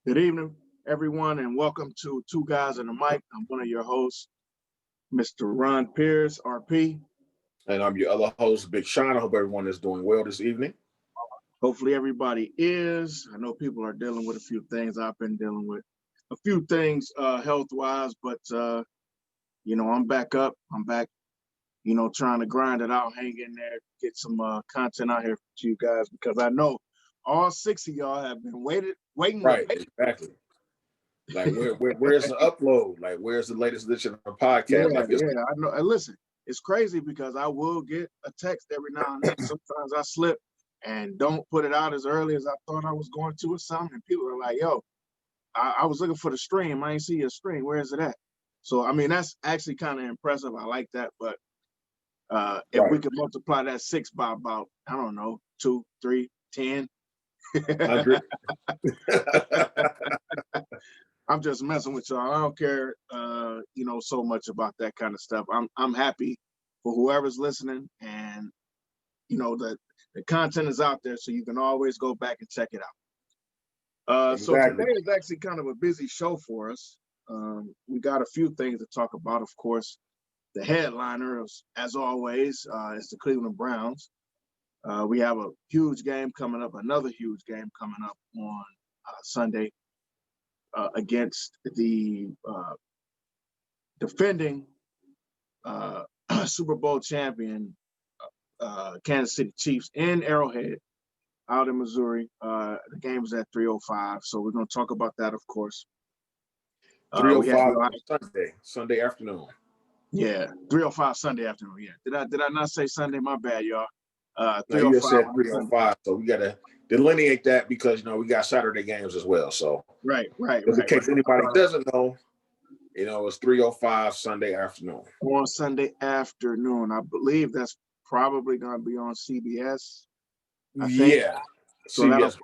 Good evening, everyone, and welcome to Two Guys and a Mic. I'm one of your hosts, Mr. Ron Pierce, RP. And I'm your other host, Big Sean. I hope everyone is doing well this evening. Hopefully everybody is. I know people are dealing with a few things. I've been dealing with a few things health-wise, but, I'm back up. I'm back, trying to grind it out, hang in there, get some content out here to you guys, because I know all six of y'all have been waiting. Right, exactly. Like, where's the upload? Like, where's the latest edition of the podcast? Yeah, I know. And listen, it's crazy because I will get a text every now and then. Sometimes I slip and don't put it out as early as I thought I was going to or something. And people are like, yo, I was looking for the stream. I ain't see your stream. Where is it at? So, I mean, that's actually kind of impressive. I like that. But if we could multiply that 6 by about, I don't know, 2, 3, 10. 100. I'm just messing with y'all. I don't care, so much about that kind of stuff. I'm happy for whoever's listening, and the content is out there, so you can always go back and check it out. Exactly. So today is actually kind of a busy show for us. We got a few things to talk about. Of course, the headliner, as always, is the Cleveland Browns. We have a huge game coming up, another huge game coming up on Sunday. Against the defending Super Bowl champion Kansas City Chiefs in Arrowhead out in Missouri. The game is at 3:05, so we're going to talk about that, of course. 3:05 Sunday afternoon. Yeah, 3:05 Sunday afternoon. Yeah, did I not say Sunday? My bad, y'all. No, you just said 3:05, so we got to delineate that because we got Saturday games as well. So right. In case anybody doesn't know, it's 3:05 Sunday afternoon. On Sunday afternoon, I believe that's probably going to be on CBS. I think. Yeah, so CBS.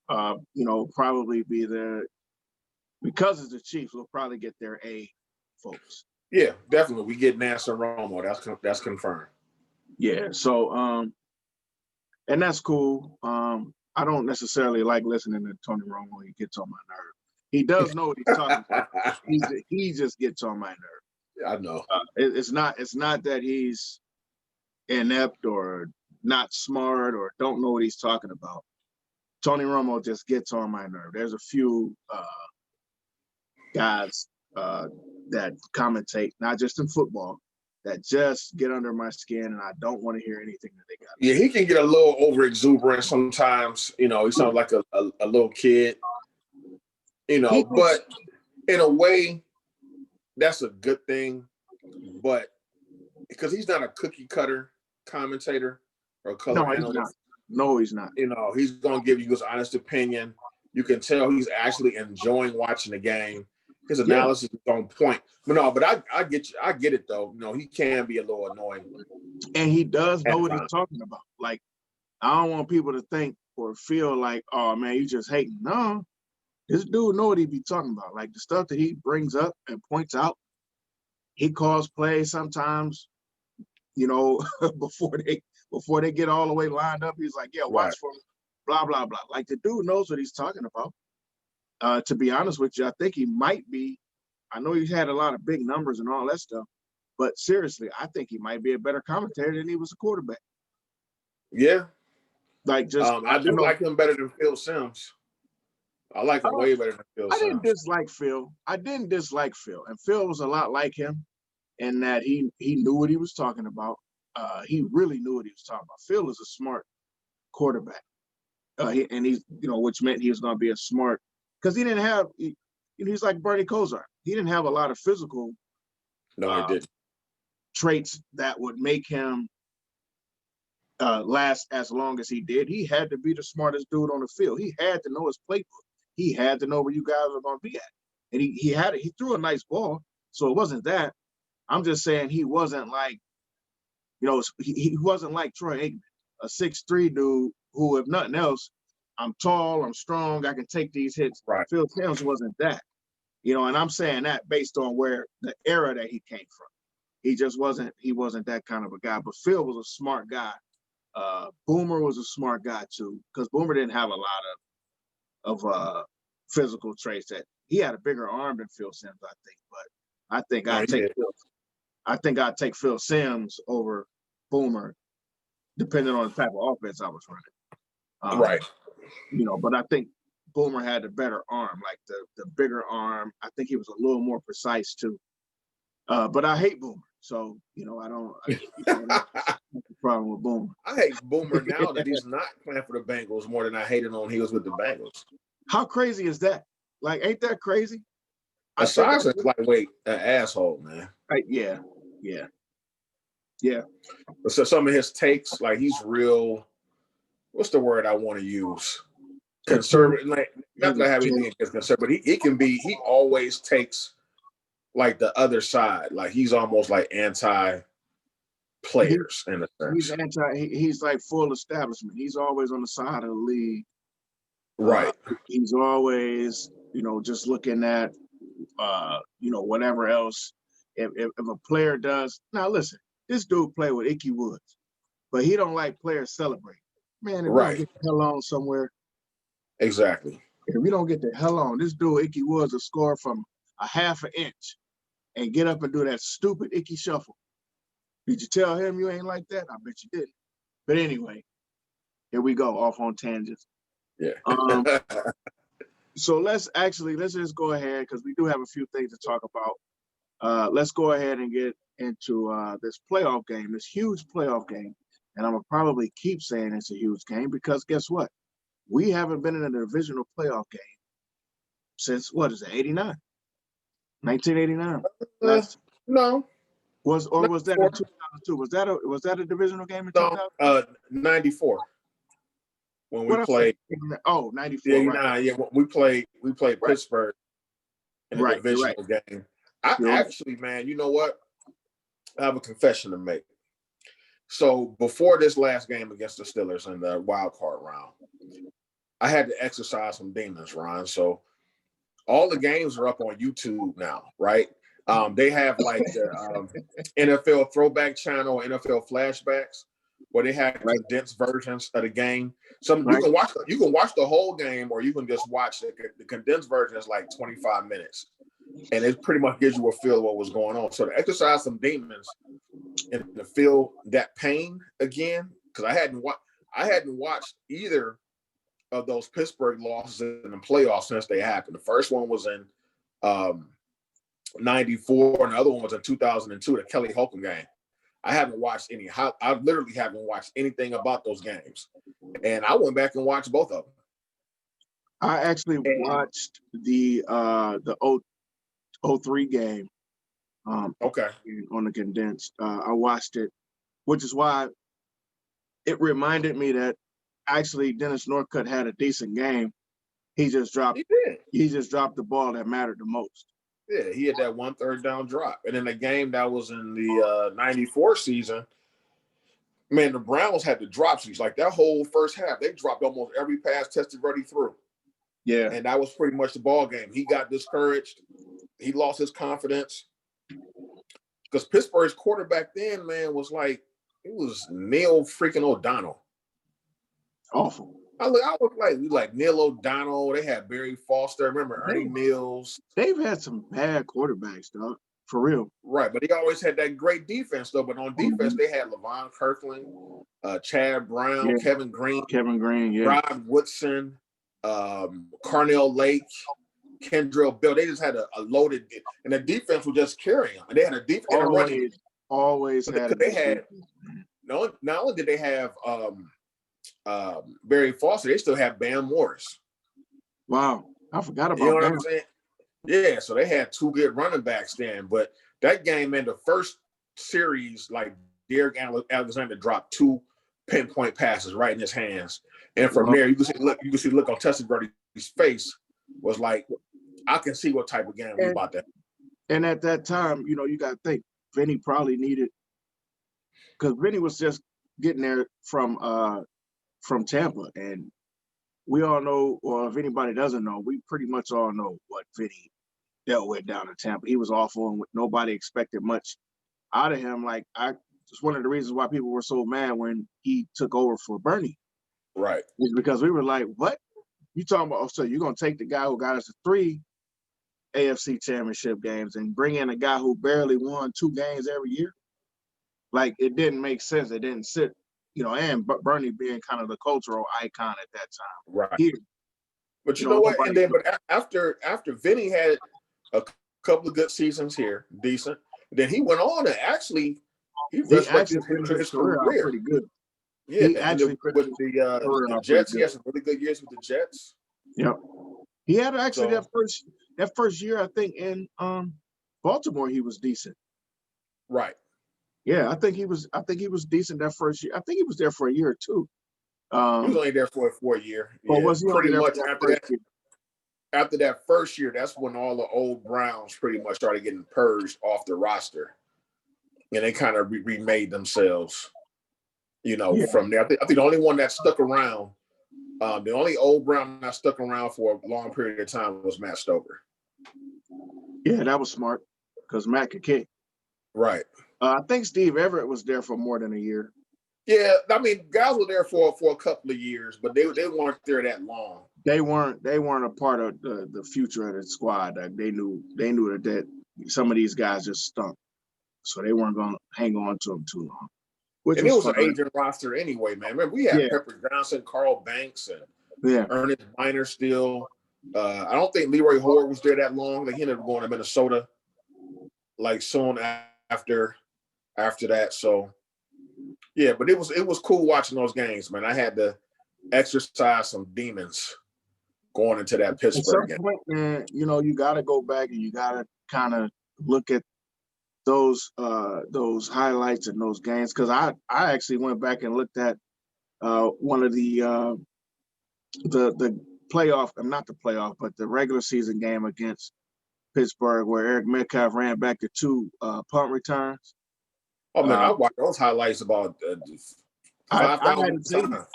That'll, probably be there because it's the Chiefs. We'll probably get their A, folks. Yeah, definitely. We get Nance and Romo. That's confirmed. Yeah. So, and that's cool. I don't necessarily like listening to Tony Romo. He gets on my nerve. He does know what he's talking about. He just gets on my nerve. I know. It's not that he's inept or not smart or don't know what he's talking about. Tony Romo just gets on my nerve. There's a few guys that commentate, not just in football, that just get under my skin, and I don't want to hear anything that they got. Yeah, he can get a little over exuberant sometimes. He sounds like a little kid. But in a way, that's a good thing. But because he's not a cookie cutter commentator or color analyst. No, he's not. He's going to give you his honest opinion. You can tell he's actually enjoying watching the game. His analysis is on point. But I get you. I get it, though. He can be a little annoying. And he does know what he's talking about. Like, I don't want people to think or feel like, oh, man, you just hating. No, this dude know what he be talking about. Like, the stuff that he brings up and points out, he calls plays sometimes, before they get all the way lined up. He's like, yeah, watch for blah, blah, blah. Like, the dude knows what he's talking about. To be honest with you, I think he might be. I know he's had a lot of big numbers and all that stuff, but seriously, I think he might be a better commentator than he was a quarterback. Yeah. Like, just I do like him better than Phil Simms. I like him way better than Phil Simms. I didn't dislike Phil. And Phil was a lot like him in that he knew what he was talking about. He really knew what he was talking about. Phil is a smart quarterback. He's, which meant he was going to be a smart, because he didn't have, he's like Bernie Kosar. He didn't have a lot of physical traits that would make him last as long as he did. He had to be the smartest dude on the field. He had to know his playbook. He had to know where you guys are going to be at. And he threw a nice ball, so it wasn't that. I'm just saying he wasn't like, he wasn't like Troy Aikman, a 6'3" dude who, if nothing else, I'm tall, I'm strong, I can take these hits. Right. Phil Simms wasn't that. And I'm saying that based on where the era that he came from. He wasn't that kind of a guy. But Phil was a smart guy. Boomer was a smart guy too, because Boomer didn't have a lot of physical traits. That he had a bigger arm than Phil Simms, I think. But I think I'd take Phil Simms over Boomer, depending on the type of offense I was running. Right. But I think Boomer had the better arm, like the bigger arm. I think he was a little more precise too. But I hate Boomer, so I don't. That's the problem with Boomer. I hate Boomer now that he's not playing for the Bengals more than I hated on he was with the Bengals. How crazy is that? Like, ain't that crazy? Aside is lightweight, an asshole, man. Yeah. But so some of his takes, like he's real. What's the word I want to use? Conservative. Like, not that I have anything against conservative, but he always takes like the other side. Like he's almost like anti players in a sense. He's like full establishment. He's always on the side of the league. Right. He's always, just looking at whatever else. If a player does, now listen, this dude play with Ickey Woods, but he don't like players celebrating. Man, if we don't get the hell on somewhere. Exactly. If we don't get the hell on, this dude Ickey Woods will score from a half an inch and get up and do that stupid Ickey shuffle. Did you tell him you ain't like that? I bet you didn't. But anyway, here we go, off on tangents. Yeah. So let's just go ahead, because we do have a few things to talk about. Let's go ahead and get into this playoff game, this huge playoff game. And I'm going to probably keep saying it's a huge game because guess what? We haven't been in a divisional playoff game since, 89? 1989. No. Was that in 2002? Was that a divisional game in 2000? 94. When we played. 94. 89, right. Yeah, we played Pittsburgh in a divisional game. Actually, man, you know what? I have a confession to make. So before this last game against the Steelers in the wild card round, I had to exercise some demons, Ron. So all the games are up on YouTube now, right? They have like the NFL Throwback Channel, NFL Flashbacks, where they have condensed versions of the game. You can watch the whole game, or you can just watch the condensed version. Is like 25 minutes, and it pretty much gives you a feel of what was going on. So to exercise some demons and to feel that pain again, because I hadn't watched either of those Pittsburgh losses in the playoffs since they happened. The first one was in 94, and the other one was in 2002, the Kelly Holcomb game. I haven't watched any. I literally haven't watched anything about those games, and I went back and watched both of them. I actually watched the 03 game. Okay. On the condensed, I watched it, which is why it reminded me that actually Dennis Northcutt had a decent game. He just dropped the ball that mattered the most. Yeah, he had that 1 3rd down drop. And in the game that was in the 94 season, man, the Browns had the dropsies. Like that whole first half, they dropped almost every pass tested ready through. Yeah. And that was pretty much the ball game. He got discouraged. He lost his confidence. Because Pittsburgh's quarterback then, man, was like, it was Neil freaking O'Donnell. Awful. I was like Neil O'Donnell. They had Barry Foster. Remember Ernie Mills? They've had some bad quarterbacks, dog. For real. Right, but they always had that great defense, though. But on defense, they had Levon Kirkland, Chad Brown, Kevin Green, Rod Woodson, Carnell Lake, Kendrell Bill. They just had a loaded, and the defense was just carrying them. And they had a defense and a running. Always had. They had. Not only did they have Barry Foster, they still have Bam Morris. Wow, I forgot about that. You know what I'm saying? Yeah, so they had two good running backs then. But that game, man, the first series, like Derek Alexander dropped 2 pinpoint passes right in his hands, and from there you can see look on Testaverde face was like, I can see what type of game we about that. And at that time, you got to think Vinny probably needed, because Vinny was just getting there from Tampa, and we all know, or if anybody doesn't know, we pretty much all know what Vinny dealt with down in Tampa. He was awful, and nobody expected much out of him. Like, it's one of the reasons why people were so mad when he took over for Bernie. Right. Is because we were like, what? You talking about, so you're going to take the guy who got us to 3 AFC championship games and bring in a guy who barely won 2 games every year? Like, it didn't make sense. It didn't sit, and Bernie being kind of the cultural icon at that time. Right. Here. But you know what? And then, but after Vinny had a couple of good seasons here, decent, then he went on and actually he resurrected his career pretty good. Yeah, he actually with the Jets, he had some really good years with the Jets. Yep. He had actually that first year, I think, in Baltimore, he was decent. Right. Yeah, I think he was decent that first year. I think he was there for a year or two. He was only there for a year. Or was he pretty much after that first year? That's when all the old Browns pretty much started getting purged off the roster, and they kind of remade themselves. From there, I think the only one that stuck around, the only old Brown that stuck around for a long period of time was Matt Stover. Yeah, that was smart because Matt could kick. Right. I think Steve Everett was there for more than a year. Yeah, I mean, guys were there for a couple of years, but they weren't there that long. They weren't a part of the future of the squad. Like they knew that some of these guys just stunk, so they weren't going to hang on to them too long. And it was an aging roster anyway, man. Remember, we had Pepper Johnson, Carl Banks, and Ernest Miner still. I don't think Leroy Horde was there that long. He ended up going to Minnesota, like soon after that. So, yeah, but it was cool watching those games, man. I had to exercise some demons going into that Pittsburgh game. Point, man, you got to go back and you got to kind of look at those highlights and those games, because I actually went back and looked at one of the playoff, not the playoff, but the regular season game against Pittsburgh, where Eric Metcalf ran back to 2 punt returns. Oh man, I watched those highlights about 5,000 times.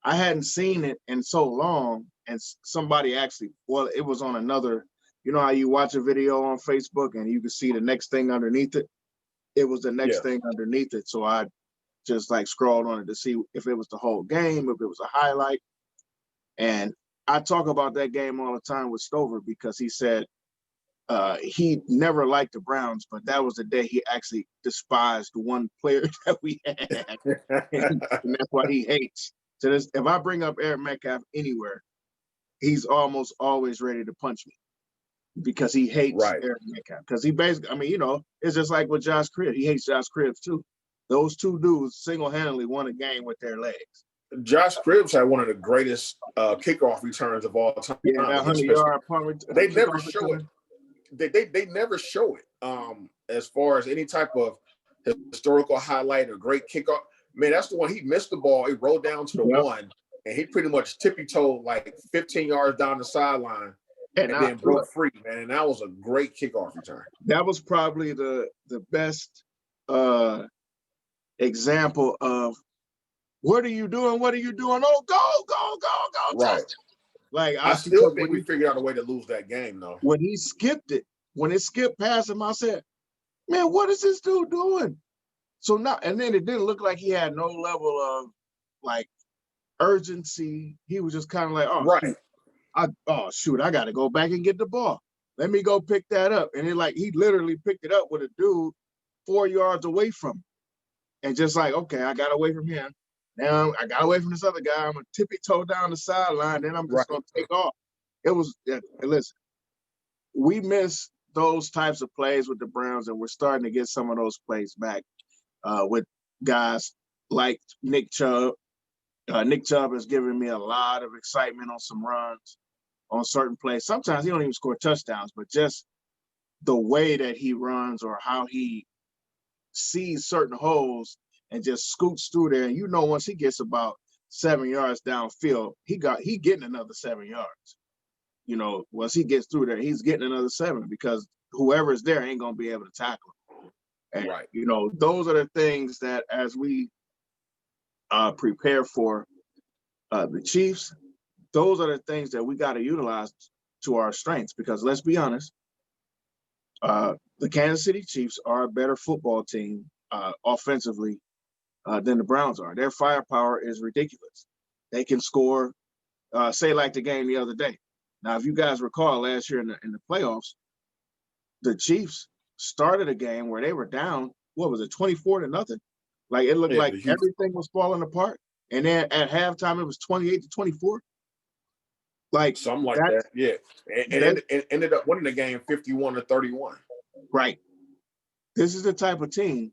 I hadn't seen it in so long, and somebody actually, it was on another. You know how you watch a video on Facebook and you can see the next thing underneath it? It was the next thing underneath it. So I just scrolled on it to see if it was the whole game, if it was a highlight. And I talk about that game all the time with Stover because he said he never liked the Browns, but that was the day he actually despised one player that we had. and that's why he hates. So if I bring up Eric Metcalf anywhere, he's almost always ready to punch me, because he hates Eric Metcalf. Because he basically, it's just like with Josh Cribbs. He hates Josh Cribbs too. Those 2 dudes single-handedly won a game with their legs. Josh Cribbs had one of the greatest kickoff returns of all time. Yeah, that 100-yard punt return. They never show it. They never show it. As far as any type of historical highlight or great kickoff, man, that's the one. He missed the ball. He rolled down to the 1, and he pretty much tippy-toed like 15 yards down the sideline. And then broke free, man. And that was a great kickoff return. That was probably the best example of what are you doing? What are you doing? Oh, go. Right. Like I still think we figured out a way to lose that game, though. When he skipped it, when it skipped past him, I said, man, what is this dude doing? So now, and then it didn't look like he had no level of urgency. He was just kind of like, shoot, I got to go back and get the ball. Let me go pick that up. And he literally picked it up with a dude 4 yards away from him. And just okay, I got away from him. Now I got away from this other guy. I'm going to tippy-toe down the sideline. Then I'm just going to take off. It was, listen, we miss those types of plays with the Browns, and we're starting to get some of those plays back with guys like Nick Chubb. Nick Chubb has given me a lot of excitement on some runs on certain plays. Sometimes he don't even score touchdowns, but just the way that he runs or how he sees certain holes and just scoots through there. And once he gets about 7 yards downfield, he getting another 7 yards. Once he gets through there, he's getting another 7 because whoever's there ain't gonna be able to tackle him. And those are the things that as we prepare for the Chiefs, those are the things that we got to utilize to our strengths, because let's be honest, the Kansas City Chiefs are a better football team offensively than the Browns are. Their firepower is ridiculous. They can score say like the game the other day. Now, if you guys recall last year in the playoffs, the Chiefs started a game where they were down, what was it, 24-0? Like it looked like everything was falling apart. And then at halftime, it was 28-24. Like something like that, yeah. And it ended up winning the game 51-31. Right. This is the type of team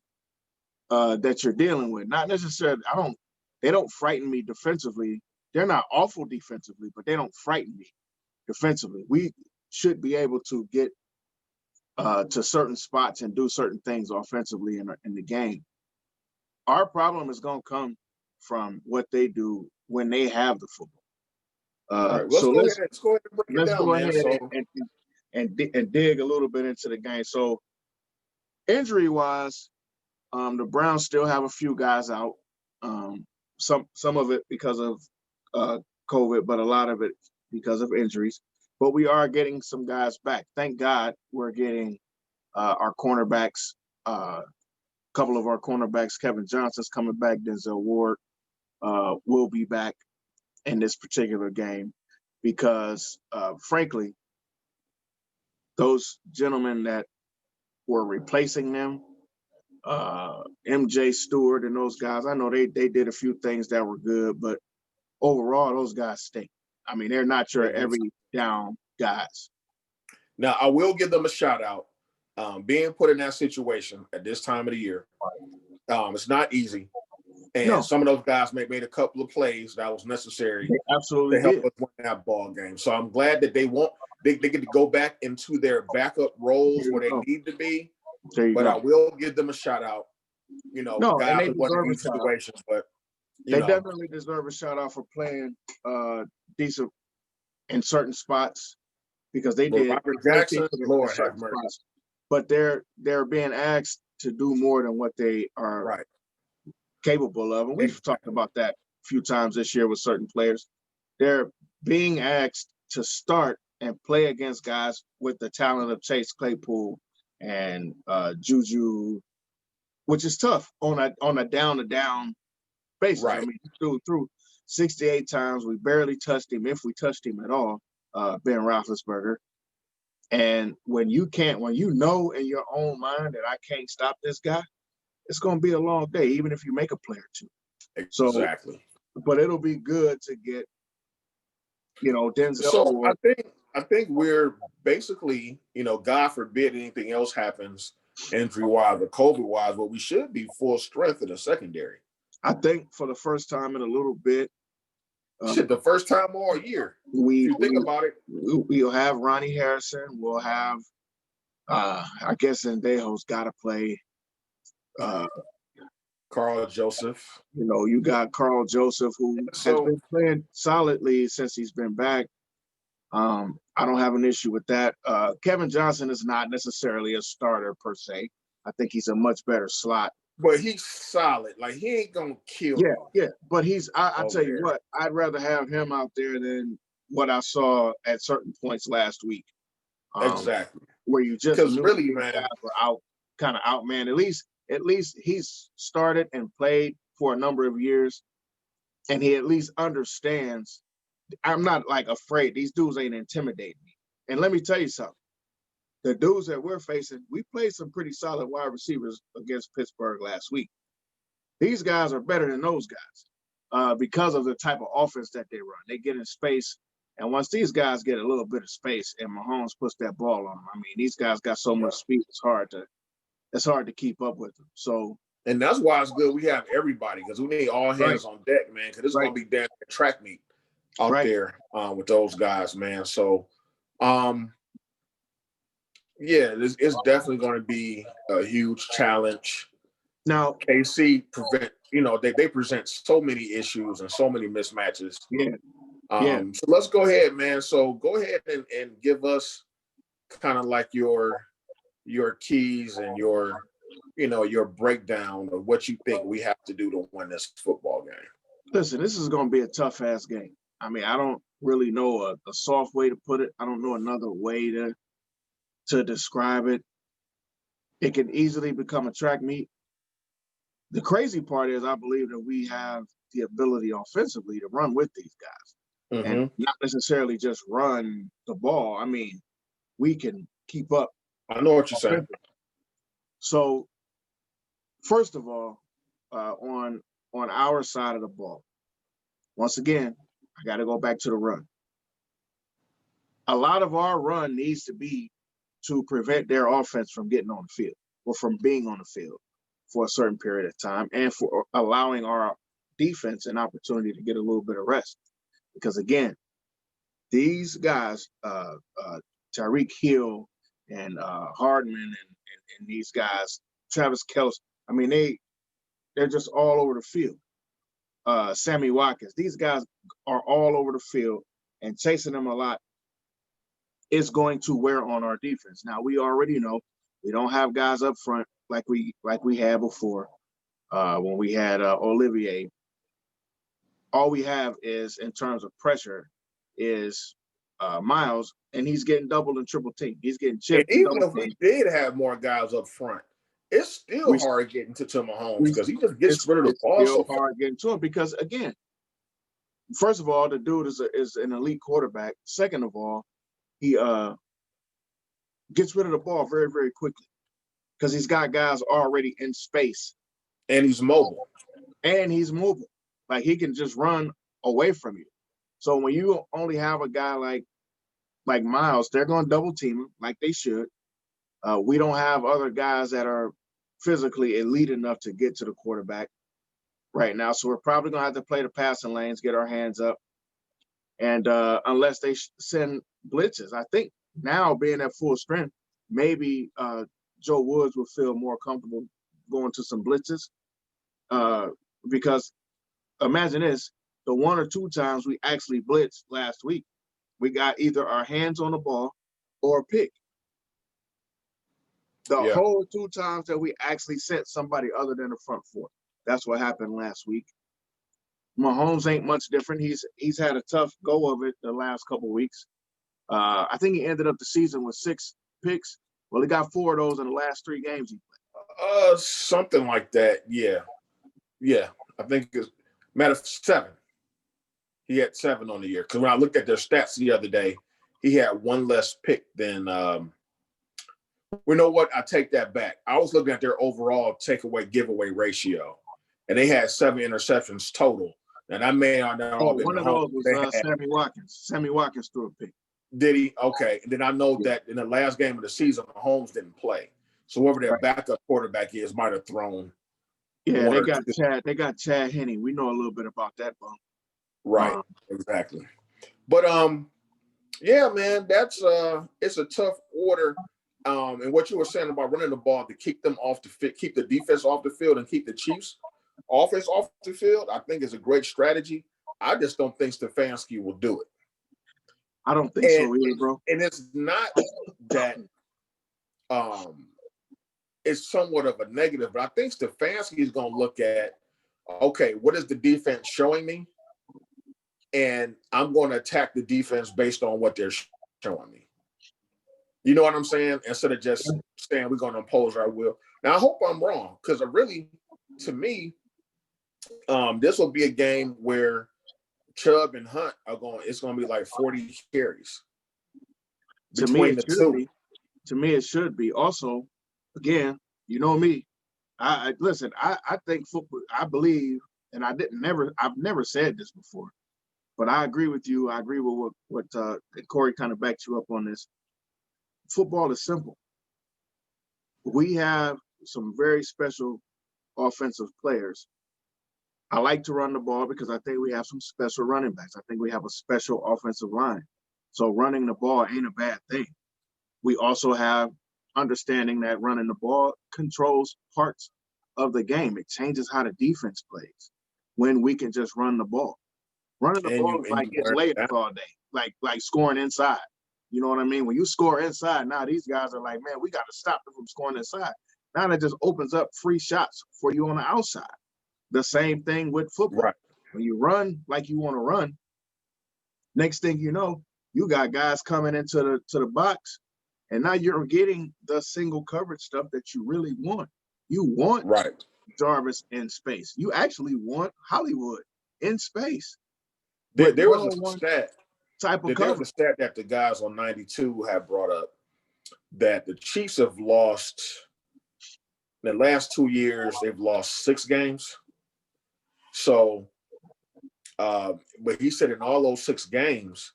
that you're dealing with. Not necessarily, they don't frighten me defensively. They're not awful defensively, but they don't frighten me defensively. We should be able to get to certain spots and do certain things offensively in the game. Our problem is going to come from what they do when they have the football. All right, let's go ahead and break it down, man. And dig a little bit into the game. So injury-wise, the Browns still have a few guys out. Some of it because of COVID, but a lot of it because of injuries. But we are getting some guys back. Thank God we're getting our cornerbacks, a couple of our cornerbacks. Kevin Johnson's coming back. Denzel Ward will be back in this particular game because, frankly, those gentlemen that were replacing them, MJ Stewart and those guys, I know they did a few things that were good, but overall, those guys stink. I mean, they're not your every down guys. Now, I will give them a shout out. Being put in that situation at this time of the year, it's not easy. And some of those guys made a couple of plays that was necessary to help us win that ball game. So I'm glad that they get to go back into their backup roles where they need to be. But I will give them a shout out. Guys who wasn't in these situations, but they definitely deserve a shout out for playing decent in certain spots because they did. Robert Jackson, Lord have mercy. But they're being asked to do more than what they are capable of, and we've talked about that a few times this year with certain players. They're being asked to start and play against guys with the talent of Chase Claypool and Juju, which is tough on a down-to-down basis. Right. I mean, through 68 times, we barely touched him, if we touched him at all, Ben Roethlisberger. And when you know in your own mind that I can't stop this guy, it's going to be a long day, even if you make a play or two. Exactly. But it'll be good to get, Denzel. So I think we're basically, God forbid anything else happens injury-wise or COVID-wise, but we should be full strength in the secondary. I think for the first time in a little bit. The first time all year. You think about it. We'll have Ronnie Harrison. We'll have, I guess, Zendejo's got to play. Carl Joseph. You got Carl Joseph, who has been playing solidly since he's been back. I don't have an issue with that. Kevin Johnson is not necessarily a starter per se. I think he's a much better slot. But he's solid. Like, he ain't going to kill. Yeah. But I tell you what, I'd rather have him out there than what I saw at certain points last week. Exactly. Where you just knew really, man, guys were outman. At least he's started and played for a number of years, and he at least understands. I'm not afraid. These dudes ain't intimidating me. And let me tell you something. The dudes that we're facing, we played some pretty solid wide receivers against Pittsburgh last week. These guys are better than those guys because of the type of offense that they run. They get in space, and once these guys get a little bit of space and Mahomes puts that ball on them, I mean, these guys got so much speed, it's hard to keep up with them. So, and that's why it's good we have everybody, because we need all hands on deck, man, because it's going to be damn track meet out there with those guys, man. So, it's definitely going to be a huge challenge. Now, KC they present so many issues and so many mismatches. So let's go ahead, man. So go ahead and give us kind of like your keys and your breakdown of what you think we have to do to win this football game. Listen, this is going to be a tough ass game. I mean, I don't really know a soft way to put it. I don't know another way to describe it. It can easily become a track meet. The crazy part is I believe that we have the ability offensively to run with these guys. and not necessarily just run the ball. I mean, we can keep up. I know what you're saying. So, first of all, on our side of the ball, once again, I got to go back to the run. A lot of our run needs to be to prevent their offense from getting on the field or from being on the field for a certain period of time, and for allowing our defense an opportunity to get a little bit of rest. Because again, these guys, Tyreek Hill and Hardman and these guys, Travis Kelce, I mean, they're just all over the field. Sammy Watkins, these guys are all over the field, and chasing them a lot is going to wear on our defense. Now, we already know we don't have guys up front like we had before when we had Olivier. All we have is, in terms of pressure, is Miles, and he's getting double and triple team. He's getting chipped. And even if we did have more guys up front, it's still hard getting to Mahomes because he just gets rid of the ball. It's still hard getting to him because, again, first of all, the dude is an elite quarterback. Second of all, he gets rid of the ball very, very quickly because he's got guys already in space. And he's mobile. Like, he can just run away from you. So when you only have a guy like Miles, they're going to double team him like they should. We don't have other guys that are physically elite enough to get to the quarterback right now. So we're probably going to have to play the passing lanes, get our hands up. And unless they send blitzes, I think now being at full strength, maybe Joe Woods will feel more comfortable going to some blitzes because imagine this, the one or two times we actually blitzed last week, we got either our hands on the ball or a pick. The whole two times that we actually sent somebody other than the front four. That's what happened last week. Mahomes ain't much different. He's had a tough go of it the last couple of weeks. I think he ended up the season with 6 picks. Well, he got 4 of those in the last 3 games he played. Something like that. Yeah. I think it's matter of 7. He had 7 on the year. Because when I looked at their stats the other day, he had 1 less pick than. You know what? I take that back. I was looking at their overall takeaway giveaway ratio, and they had 7 interceptions total. And I may not know. One of those was Sammy Watkins. Sammy Watkins threw a pick. Did he? Okay. And then I know that in the last game of the season, Mahomes didn't play. So whoever their backup quarterback is might have thrown. Yeah, they got Chad Henne. We know a little bit about that bump. Right. Exactly. But yeah, man, that's it's a tough order. And what you were saying about running the ball to keep them off the field, keep the defense off the field, and keep the Chiefs offense off the field, I think is a great strategy. I just don't think Stefanski will do it. I don't think so either, bro. And it's not that it's somewhat of a negative, but I think Stefanski is going to look at, okay, what is the defense showing me? And I'm going to attack the defense based on what they're showing me. You know what I'm saying? Instead of just saying we're going to impose our will. Now, I hope I'm wrong because really, to me, this will be a game where Chubb and Hunt it's going to be like 40 carries between the two. To me, it should be. Also, again, you know me. I listen. I think football. I believe, and I've never said this before, but I agree with you. I agree with what Corey kind of backed you up on this. Football is simple. We have some very special offensive players. I like to run the ball because I think we have some special running backs. I think we have a special offensive line. So running the ball ain't a bad thing. We also have understanding that running the ball controls parts of the game. It changes how the defense plays when we can just run the ball. Running the ball is like it's laid all day, like scoring inside. You know what I mean? When you score inside, now these guys are like, man, we got to stop them from scoring inside. Now that just opens up free shots for you on the outside. The same thing with football. Right. When you run like you want to run, next thing you know, you got guys coming into the box, and now you're getting the single coverage stuff that you really want. You want Jarvis in space. You actually want Hollywood in space. There was a stat type of there was a stat that the guys on 92 have brought up that the Chiefs have lost in the last 2 years. They've lost 6 games. So, but he said in all those 6 games,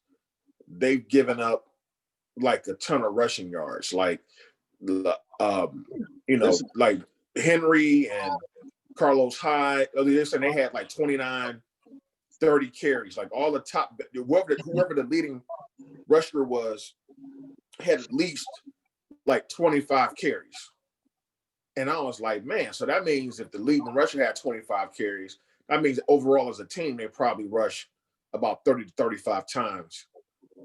they've given up like a ton of rushing yards, like like Henry and Carlos Hyde. They had like 29, 30 carries. Like all the top, whoever the leading rusher was, had at least like 25 carries. And I was like, man, so that means if the leading rusher had 25 carries, that means overall as a team, they probably rush about 30 to 35 times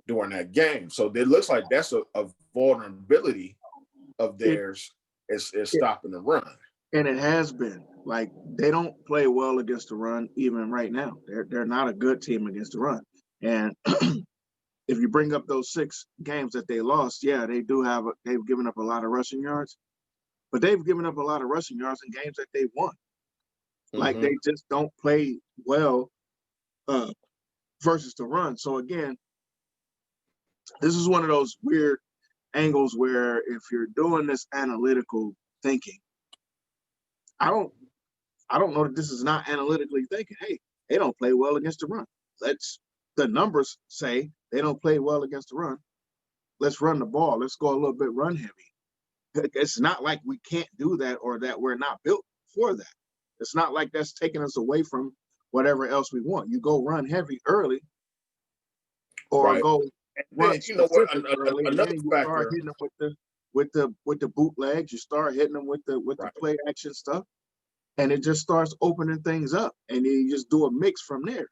during that game. So it looks like that's a vulnerability of theirs is stopping the run. And it has been. Like, they don't play well against the run even right now. They're not a good team against the run. And if you bring up those 6 games that they lost, yeah, they've given up a lot of rushing yards, but they've given up a lot of rushing yards in games that they won. Like, they just don't play well versus the run. So again, this is one of those weird angles where if you're doing this analytical thinking, I don't know that this is not analytically thinking. Hey, they don't play well against the run. The numbers say they don't play well against the run. Let's run the ball. Let's go a little bit run heavy. It's not like we can't do that or that we're not built for that. It's not like that's taking us away from whatever else we want. You go run heavy early or go run early, and then you start hitting them with the bootlegs. You start hitting them with the play action stuff, and it just starts opening things up, and you just do a mix from there.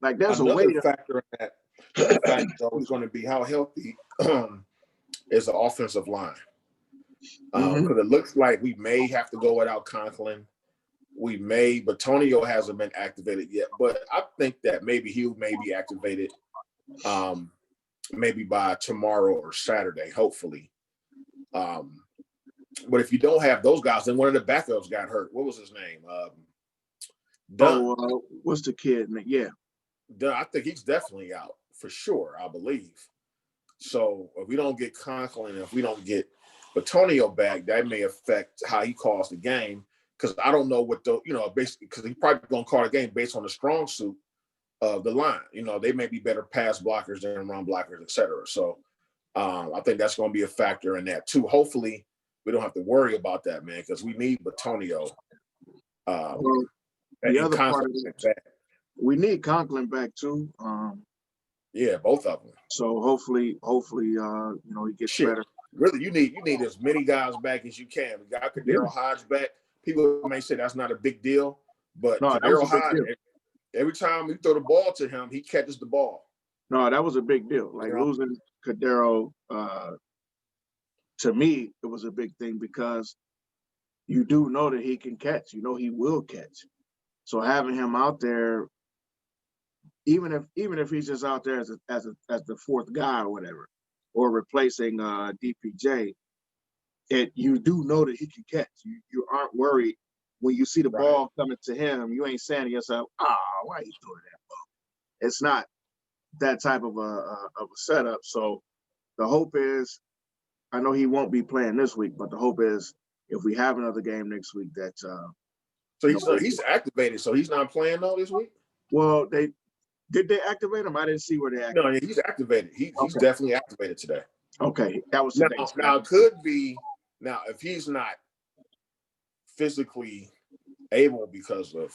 Like there's another a way factor in that factor though is going to be how healthy is the offensive line. Because it looks like we may have to go without Conklin. But Tonio hasn't been activated yet. But I think that maybe he may be activated maybe by tomorrow or Saturday, hopefully. But if you don't have those guys, then one of the backups got hurt. What was his name? Dunn. What's the kid? Yeah. Dunn, I think he's definitely out for sure, I believe. So if we don't get Conklin, if we don't get Batonio back, that may affect how he calls the game. Because I don't know what basically, because he's probably going to call the game based on the strong suit of the line. They may be better pass blockers than run blockers, et cetera. So I think that's going to be a factor in that too. Hopefully, we don't have to worry about that, man, because we need Batonio. The other part of it, we need Conklin back too. Yeah, both of them. So hopefully, he gets better. Really, you need as many guys back as you can. We got Kadero Hodge back. People may say that's not a big deal, but Kadero Hodge, every time we throw the ball to him, he catches the ball. No, that was a big deal. Like losing Kadero, to me, it was a big thing because you do know that he can catch. He will catch. So having him out there, even if he's just out there as the fourth guy or whatever, or replacing DPJ, you do know that he can catch. You aren't worried when you see the ball coming to him. You ain't saying to yourself, why are you throwing that ball? It's not that type of a setup. So the hope is, I know he won't be playing this week, but the hope is if we have another game next week that. So he's activated. So he's not playing though this week. Well, did they activate him? I didn't see where they activated. No, he's activated. He's definitely activated today. Okay, that was today. Now it could be if he's not physically able because of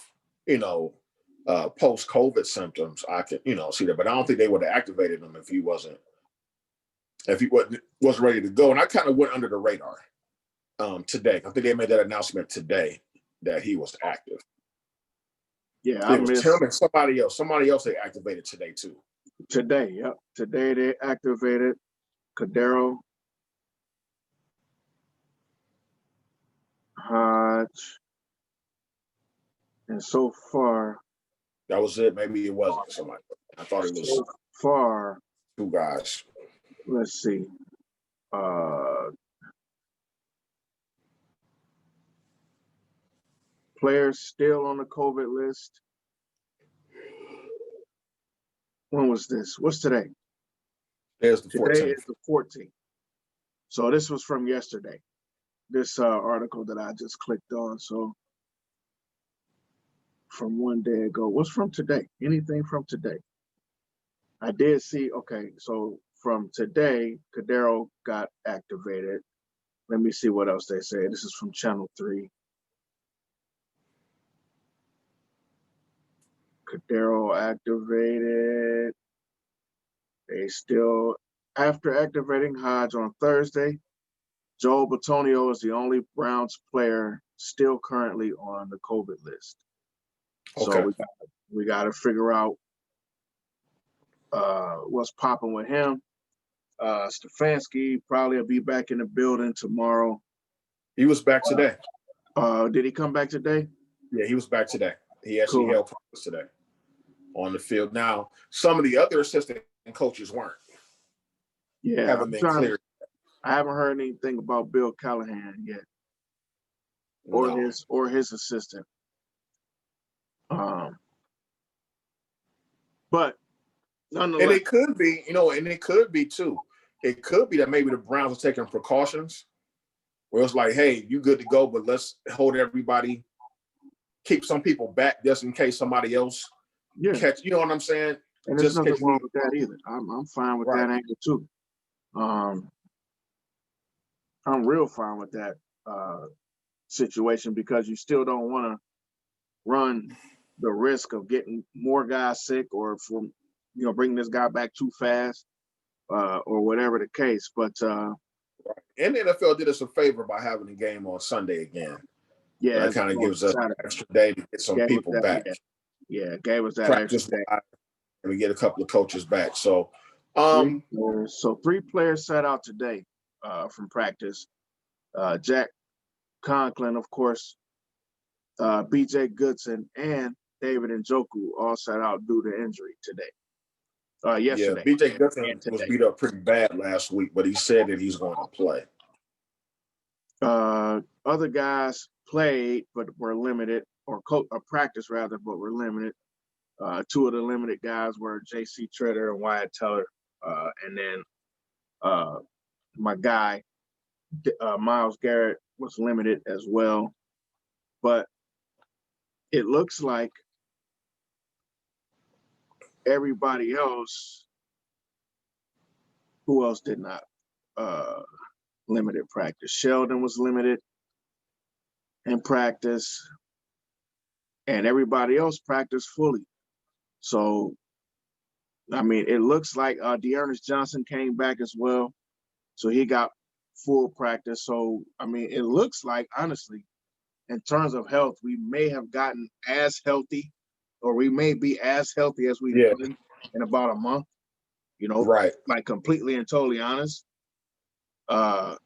post-COVID symptoms, I could see that. But I don't think they would have activated him if he wasn't ready to go. And I kind of went under the radar today. I think they made that announcement today that he was active. Yeah, it was Tim and somebody else. Somebody else they activated today too. Today, yep. Today they activated Kadero, Hodge, and so far that was it. Maybe it wasn't somebody. I thought it was so far 2 guys. Let's see. Players still on the COVID list. When was this? What's today? There's the Today 14th. is the 14th. So this was from yesterday. This article that I just clicked on. So from one day ago. What's from today? Anything from today? I did see. Okay, so from today, Cadero got activated. Let me see what else they say. This is from Channel 3. Cadero activated. They still, after activating Hodge on Thursday, Joel Bitonio is the only Browns player still currently on the COVID list. Okay. So we got to figure out what's popping with him. Stefanski probably will be back in the building tomorrow. He was back today. Did he come back today? Yeah, he was back today. He actually held practice today on the field. Now, some of the other assistant coaches weren't. Yeah, haven't been cleared. I haven't heard anything about Bill Callahan yet, or his assistant. But nonetheless, and it could be, and it could be too. It could be that maybe the Browns are taking precautions, where it's like, hey, you good to go, but let's hold everybody, keep some people back just in case somebody else catch. You know what I'm saying? And there's nothing wrong with that either. I'm fine with that angle too. I'm real fine with that situation because you still don't want to run the risk of getting more guys sick or from bringing this guy back too fast or whatever the case. But and the NFL did us a favor by having the game on Sunday again. Yeah, that kind of gives us an extra day to get some people back. Yeah, gave us that practice extra day. And we get a couple of coaches back. So, 3 players sat out today from practice. Jack Conklin, of course, B.J. Goodson, and David Njoku all sat out due to injury today. Yesterday. Yeah, B.J. Goodson was beat up pretty bad last week, but he said that he's going to play. Other guys played but were limited, or practice rather, but were limited. 2 of the limited guys were J.C. Treader and Wyatt Teller, and then my guy Myles Garrett was limited as well. But it looks like everybody else, who else did not limited practice? Sheldon was limited in practice, and everybody else practiced fully. So, I mean, it looks like Dearness Johnson came back as well. So he got full practice. So, I mean, it looks like, honestly, in terms of health, we may have gotten as healthy, or we may be as healthy as we've been in about a month, like completely and totally honest. Because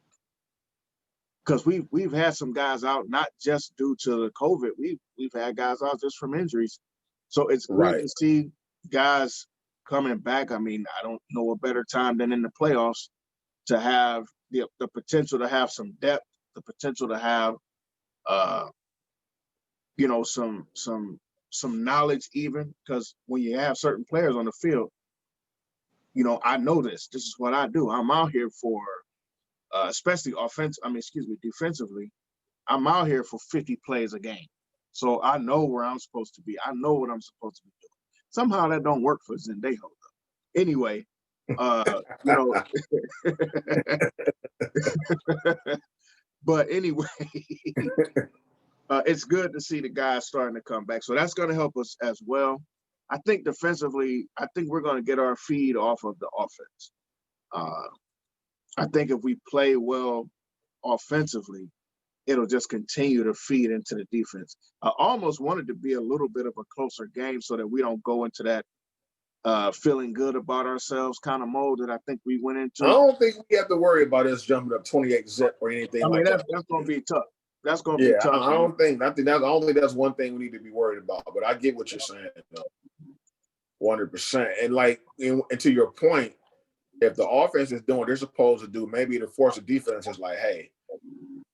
we've had some guys out, not just due to the COVID. We've had guys out just from injuries. So it's great to see guys coming back. I mean, I don't know a better time than in the playoffs to have the potential to have some depth, the potential to have some knowledge, even because when you have certain players on the field, I know this is what I do. I'm out here for especially defensively, I'm out here for 50 plays a game. So I know where I'm supposed to be. I know what I'm supposed to be doing. Somehow that don't work for Zendejo though. Anyway, but anyway, it's good to see the guys starting to come back. So that's going to help us as well. I think defensively, we're going to get our feed off of the offense. I think if we play well offensively, it'll just continue to feed into the defense. I almost wanted to be a little bit of a closer game so that we don't go into that feeling good about ourselves kind of mode that I think we went into. I don't think we have to worry about us jumping up 28-zip or anything like that. That's going to be tough. That's going to be tough. I think that's one thing we need to be worried about. But I get what you're saying, 100%. And to your point, if the offense is doing what they're supposed to do, maybe the force of defense is like, hey,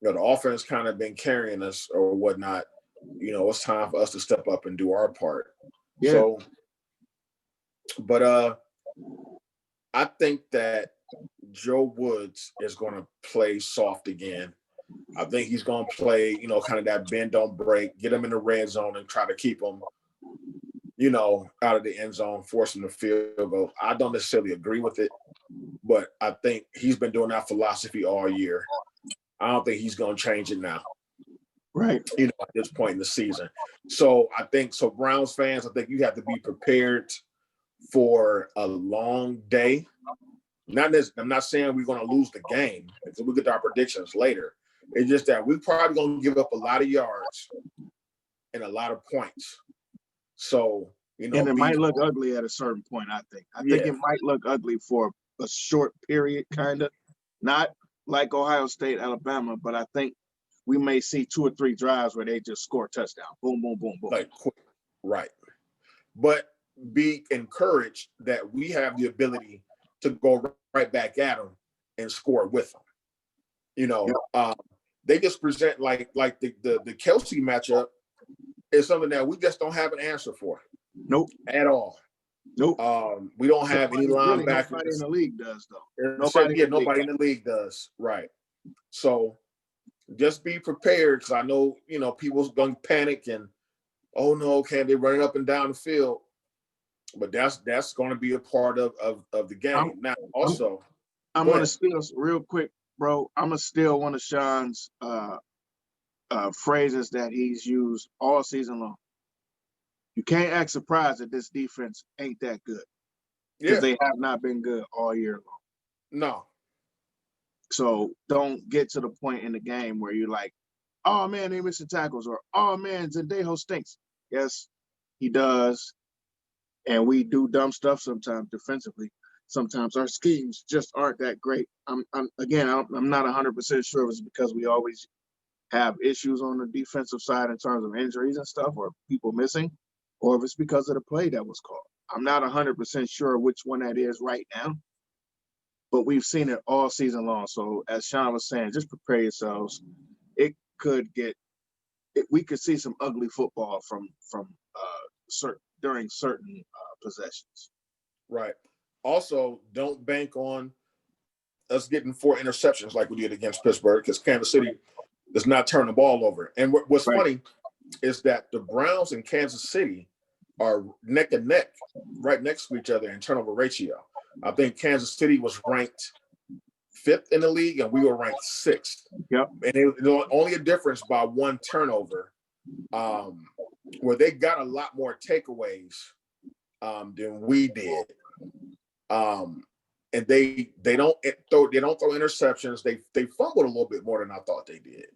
the offense kind of been carrying us or whatnot. It's time for us to step up and do our part. Yeah. So But I think that Joe Woods is going to play soft again. I think he's going to play, kind of that bend, don't break, get him in the red zone and try to keep him, out of the end zone, force him to field goal. I don't necessarily agree with it, but I think he's been doing that philosophy all year. I don't think he's going to change it now. Right. At this point in the season. So Browns fans, I think you have to be prepared for a long day. I'm not saying we're going to lose the game because we'll get to our predictions later. It's just that we're probably going to give up a lot of yards and a lot of points. So, and it might look ugly at a certain point, I think. I think it might look ugly for a short period, kind of. Not like Ohio State, Alabama, but I think we may see 2 or 3 drives where they just score a touchdown. Boom, boom, boom, boom. Like, right. But be encouraged that we have the ability to go right back at them and score with them. They just present like the Kelsey matchup is something that we just don't have an answer for. Nope. At all. Nope. We don't have any linebackers. Nobody in the league does, though. Nobody in the league does. Right. So just be prepared because I know, people's going to panic and, oh, no, can they run it up and down the field? But that's going to be a part of the game. Now, also. I'm going to steal real quick, bro. I'm going to steal one of Sean's phrases that he's used all season long. You can't act surprised that this defense ain't that good. Because they have not been good all year long. No. So don't get to the point in the game where you're like, oh, man, they missing tackles, or, oh, man, Zendejo stinks. Yes, he does. And we do dumb stuff sometimes defensively. Sometimes our schemes just aren't that great. I'm not 100% sure if it's because we always have issues on the defensive side in terms of injuries and stuff or people missing, or if it's because of the play that was called. I'm not 100% sure which one that is right now, but we've seen it all season long. So as Sean was saying, just prepare yourselves. We could see some ugly football from during certain possessions. Right. Also, don't bank on us getting 4 interceptions like we did against Pittsburgh because Kansas City does not turn the ball over. And what's funny is that the Browns and Kansas City are neck and neck, right next to each other in turnover ratio. I think Kansas City was ranked 5th in the league, and we were ranked 6th. Yep. And it was only a difference by 1 turnover, where they got a lot more takeaways than we did. And they don't throw interceptions. They fumbled a little bit more than I thought they did.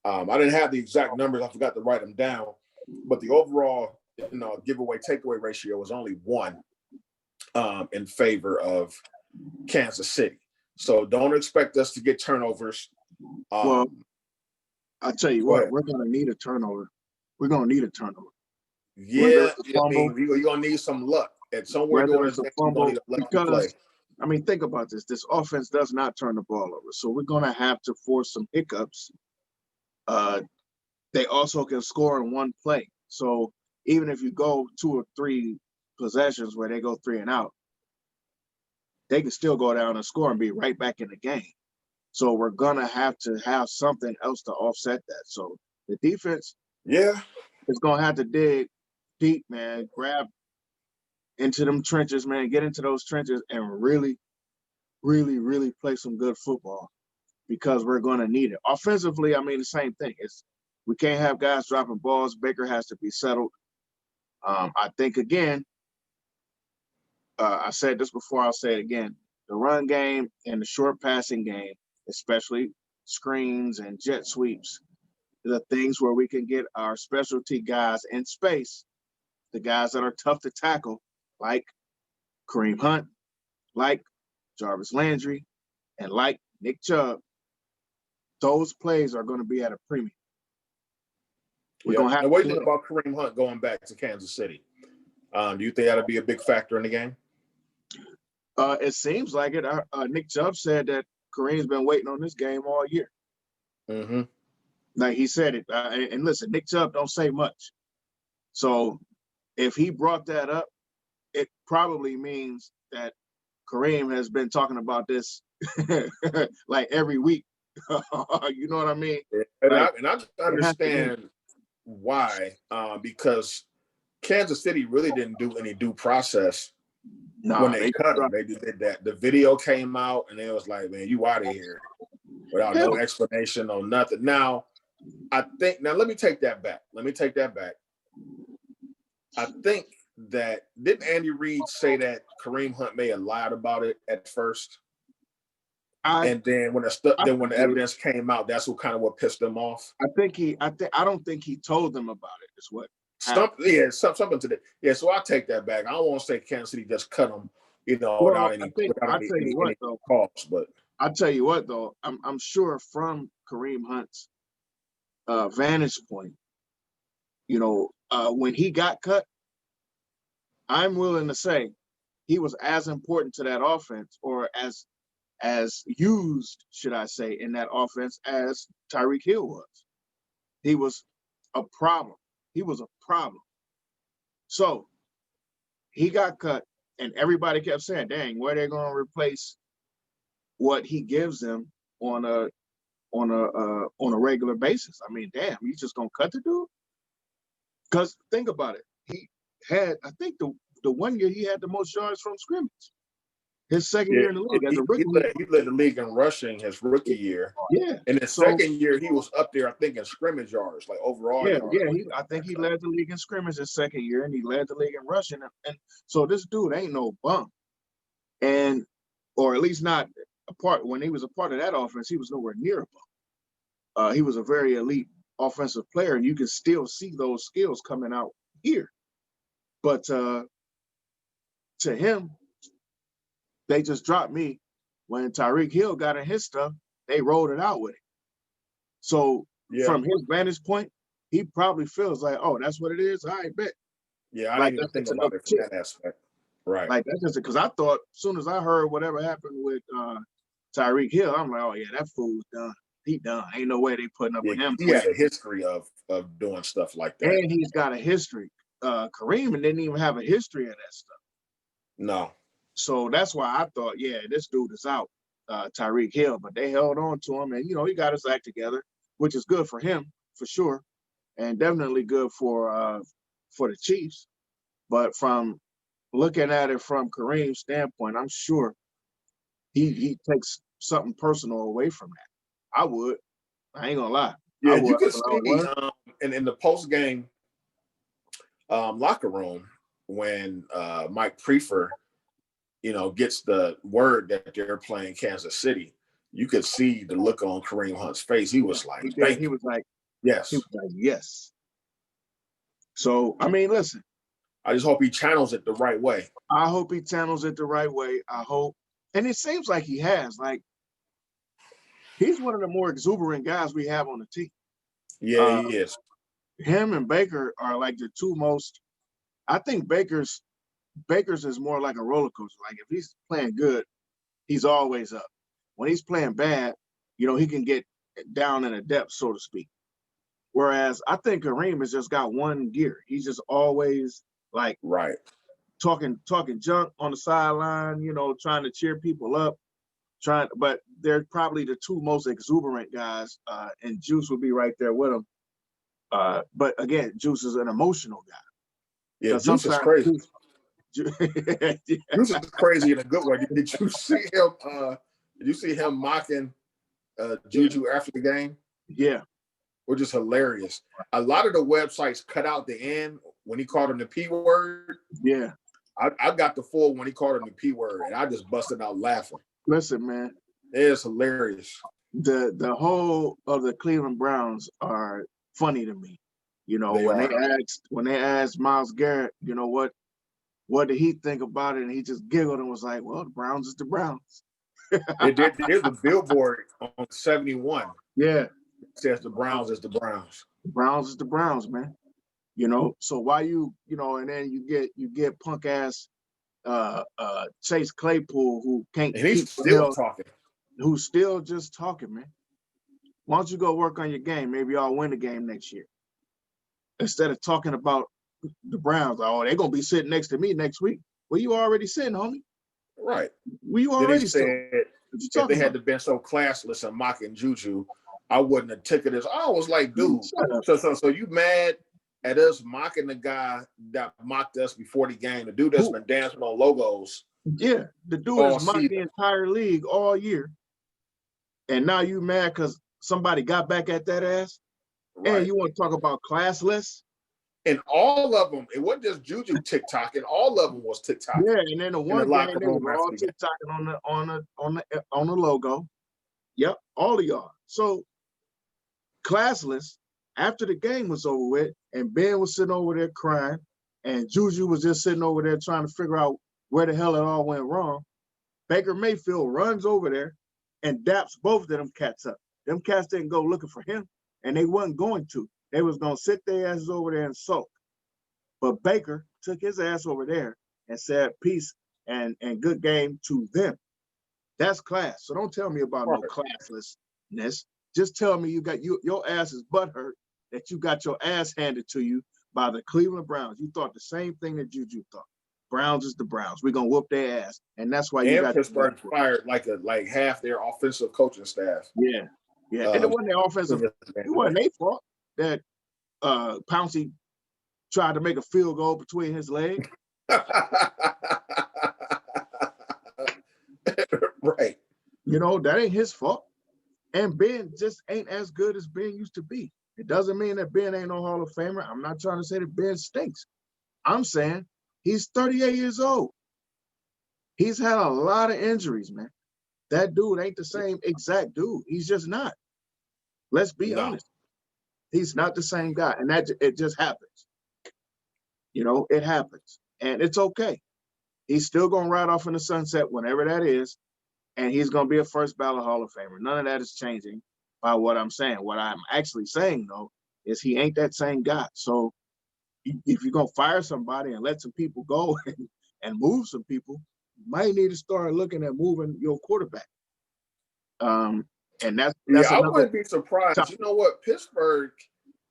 I didn't have the exact numbers. I forgot to write them down. But the overall, giveaway takeaway ratio was only 1 in favor of Kansas City. So don't expect us to get turnovers. Well, I'll tell you what, we're going to need a turnover. We're going to need a turnover. Yeah, you're going to need some luck. At somewhere during this game, you're going to need a lucky play. I mean, think about this. This offense does not turn the ball over. So we're going to have to force some hiccups. They also can score in one play. So even if you go 2 or 3 possessions where they go 3 and out, they can still go down and score and be right back in the game. So we're going to have something else to offset that. So the defense is going to have to dig deep, man, grab into them trenches, man, get into those trenches and really, really, really play some good football because we're going to need it. Offensively, I mean, the same thing. We can't have guys dropping balls. Baker has to be settled. I think, again, I said this before, I'll say it again. The run game and the short passing game, especially screens and jet sweeps, the things where we can get our specialty guys in space, the guys that are tough to tackle, like Kareem Hunt, like Jarvis Landry, and like Nick Chubb. Those plays are going to be at a premium. We're going to have. And what do you think about Kareem Hunt going back to Kansas City? Do you think that'll be a big factor in the game? It seems like it. Nick Chubb said that Kareem's been waiting on this game all year. Mm-hmm. Like he said it. And listen, Nick Chubb don't say much. So if he brought that up, it probably means that Kareem has been talking about this like every week. You know what I mean? And Like, I understand why, because Kansas City really didn't do any due process when they cut him. They did that. The video came out, and it was like, man, you out of here without no explanation, no nothing. Now, let me take that back. I think that didn't Andy Reid say that Kareem Hunt may have lied about it at first, and then when the evidence came out, that's what pissed them off. I don't think he told them about it. Is what. Something to that. Yeah, so I take that back. I don't want to say Kansas City just cut them, without any cause. But I'll tell you what, though, I'm sure from Kareem Hunt's vantage point, when he got cut, I'm willing to say he was as important to that offense, or as used, should I say, in that offense as Tyreek Hill was. He was a problem. So he got cut, and everybody kept saying, "Dang, where they going to replace what he gives them on a regular basis?" I mean, damn, you just gonna cut the dude? Because think about it, he had, I think the 1 year he had the most yards from scrimmage. His second year in the league as a rookie. He led the league in rushing his rookie year. Yeah. In his second year, he was up there, I think, in scrimmage yards, like overall yards. I think he led the league in scrimmage his second year, and he led the league in rushing. And so this dude ain't no bum. And, or at least not when he was a part of that offense, he was nowhere near a bum. He was a very elite offensive player, and you can still see those skills coming out here. But to him, they just dropped me. When Tyreek Hill got in his stuff, they rolled it out with him. So from his vantage point, he probably feels like, oh, that's what it is. I bet. Yeah, I didn't even think about it from that aspect. Right. Like that's just because I thought as soon as I heard whatever happened with Tyreek Hill, I'm like, oh yeah, that fool's done. He done. Ain't no way they putting up with him. He had a history of doing stuff like that. And he's got a history. Kareem didn't even have a history of that stuff. No. So that's why I thought, yeah, this dude is out, Tyreek Hill. But they held on to him, and he got his act together, which is good for him for sure, and definitely good for the Chiefs. But from looking at it from Kareem's standpoint, I'm sure he takes something personal away from that. I would. I ain't gonna lie. Yeah, you can see in the post game locker room when Mike Prefer, gets the word that they're playing Kansas City. You could see the look on Kareem Hunt's face. He was like, he was like, yes. He was like, yes. So I mean, listen. I just hope he channels it the right way. I hope he channels it the right way. I hope, and it seems like he has. Like, he's one of the more exuberant guys we have on the team. Yeah, he is. Him and Baker are like the two most. I think Baker's is more like a roller coaster. Like if he's playing good, he's always up. When he's playing bad, he can get down in a depth, so to speak. Whereas I think Kareem has just got one gear. He's just always like talking junk on the sideline, trying to cheer people up, but they're probably the two most exuberant guys, and Juice will be right there with him. But again, Juice is an emotional guy. Yeah, Juice is crazy. Juice is crazy in a good way. Did you see him? Did you see him mocking Juju after the game? Yeah, which is hilarious. A lot of the websites cut out the end when he called him the P word. Yeah, I got the full when he called him the P word, and I just busted out laughing. Listen, man, it is hilarious. The whole of the Cleveland Browns are funny to me. When they asked Myles Garrett, what did he think about it, and he just giggled and was like, "Well, the Browns is the Browns." There's a billboard on 71. Yeah, it says the Browns is the Browns. The Browns is the Browns, man. So why and then you get punk ass Chase Claypool who can't. And he's still talking. Who's still just talking, man. Why don't you go work on your game? Maybe I'll win the game next year. Instead of talking about the Browns, oh, they're gonna be sitting next to me next week. Well, you already sitting, homie. Right. Well, you Then he already said, if they had to been so classless and mocking Juju, I wouldn't have taken this. I was like, dude, so you mad at us mocking the guy that mocked us before the game, the dude that's been dancing on logos. Yeah, the dude has mocked the entire league all year. And now you mad because somebody got back at that ass? Right. And you want to talk about classless? And all of them, it wasn't just Juju TikTok, and all of them was TikTok. Yeah, and then the one game they were all TikToking on the logo. Yep, all of y'all. So classless. After the game was over with, and Ben was sitting over there crying, and Juju was just sitting over there trying to figure out where the hell it all went wrong. Baker Mayfield runs over there and daps both of them cats up. Them cats didn't go looking for him, and they wasn't going to. They was going to sit their asses over there and sulk. But Baker took his ass over there and said peace and good game to them. That's class. So don't tell me about no classlessness. Just tell me you got your ass is butthurt that you got your ass handed to you by the Cleveland Browns. You thought the same thing that Juju thought. Browns is the Browns. We're gonna whoop their ass, and that's why you got Pittsburgh fired like half their offensive coaching staff. Yeah, and it wasn't their offensive. It wasn't their fault that Pouncey tried to make a field goal between his legs. Right. You know, that ain't his fault. And Ben just ain't as good as Ben used to be. It doesn't mean that Ben ain't no Hall of Famer. I'm not trying to say that Ben stinks. I'm saying he's 38 years old. He's had a lot of injuries, man. That dude ain't the same exact dude. He's just not. Let's be honest. He's not the same guy. And it just happens. You know, it happens. And it's okay. He's still going to ride off in the sunset whenever that is. And he's going to be a first ballot Hall of Famer. None of that is changing by what I'm saying. What I'm actually saying, though, is he ain't that same guy. So if you're going to fire somebody and let some people go and move some people, you might need to start looking at moving your quarterback. And that's I wouldn't be surprised. You know what? Pittsburgh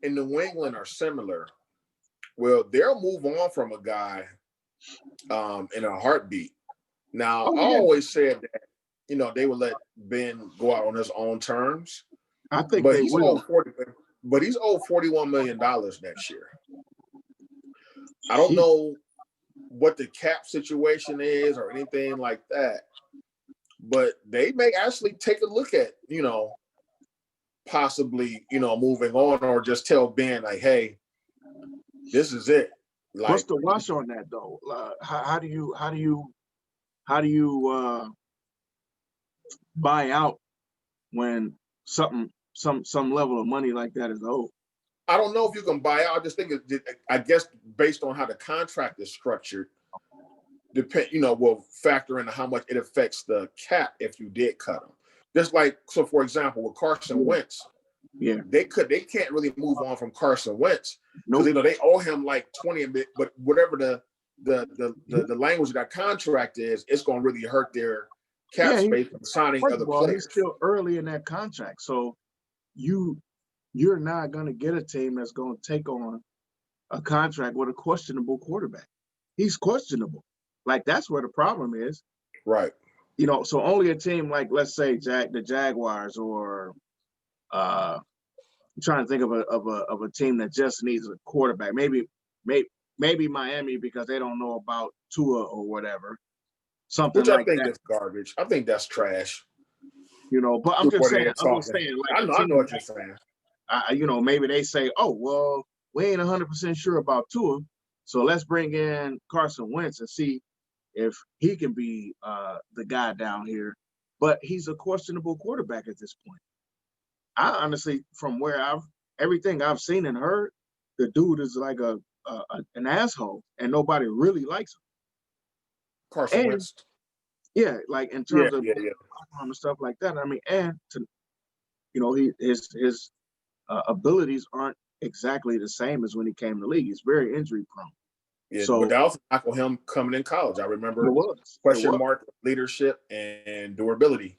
and New England are similar. Well, they'll move on from a guy in a heartbeat. Now, I always said that, you know, they would let Ben go out on his own terms. I think they will. But he's owed $41 million next year. I don't know what the cap situation is or anything like that, but they may actually take a look at, you know, possibly, you know, moving on, or just tell Ben like, hey, this is it. Like, what's the watch on that though? How do you buy out when some level of money like that is owed? I don't know if you can buy out. I just think I guess based on how the contract is structured, will factor into how much it affects the cap if you did cut them. Just like, so for example, with Carson Wentz, they can't really move on from Carson Wentz because you know they owe him like 20 a bit, but whatever the language of that contract is, it's going to really hurt their cap space from signing other players. He's still early in that contract, so you're not going to get a team that's going to take on a contract with a questionable quarterback. He's questionable. Like, that's where the problem is. Right. You know, so only a team like, let's say, the Jaguars, or I'm trying to think of a team that just needs a quarterback. Maybe Miami, because they don't know about Tua or whatever. Something which I like think that. is garbage. I think that's trash. You know, but I'm just saying. Like, I know what you're saying. You know, maybe they say, oh, well, we ain't 100% sure about Tua, so let's bring in Carson Wentz and see if he can be the guy down here. But he's a questionable quarterback at this point. I honestly, from where everything I've seen and heard, the dude is like an asshole, and nobody really likes him. Carson Wentz. Yeah, like in terms of and stuff like that. I mean, and his abilities aren't exactly the same as when he came to the league. He's very injury prone. Yeah, so, but that was knock on him coming in college. I remember question mark leadership and durability.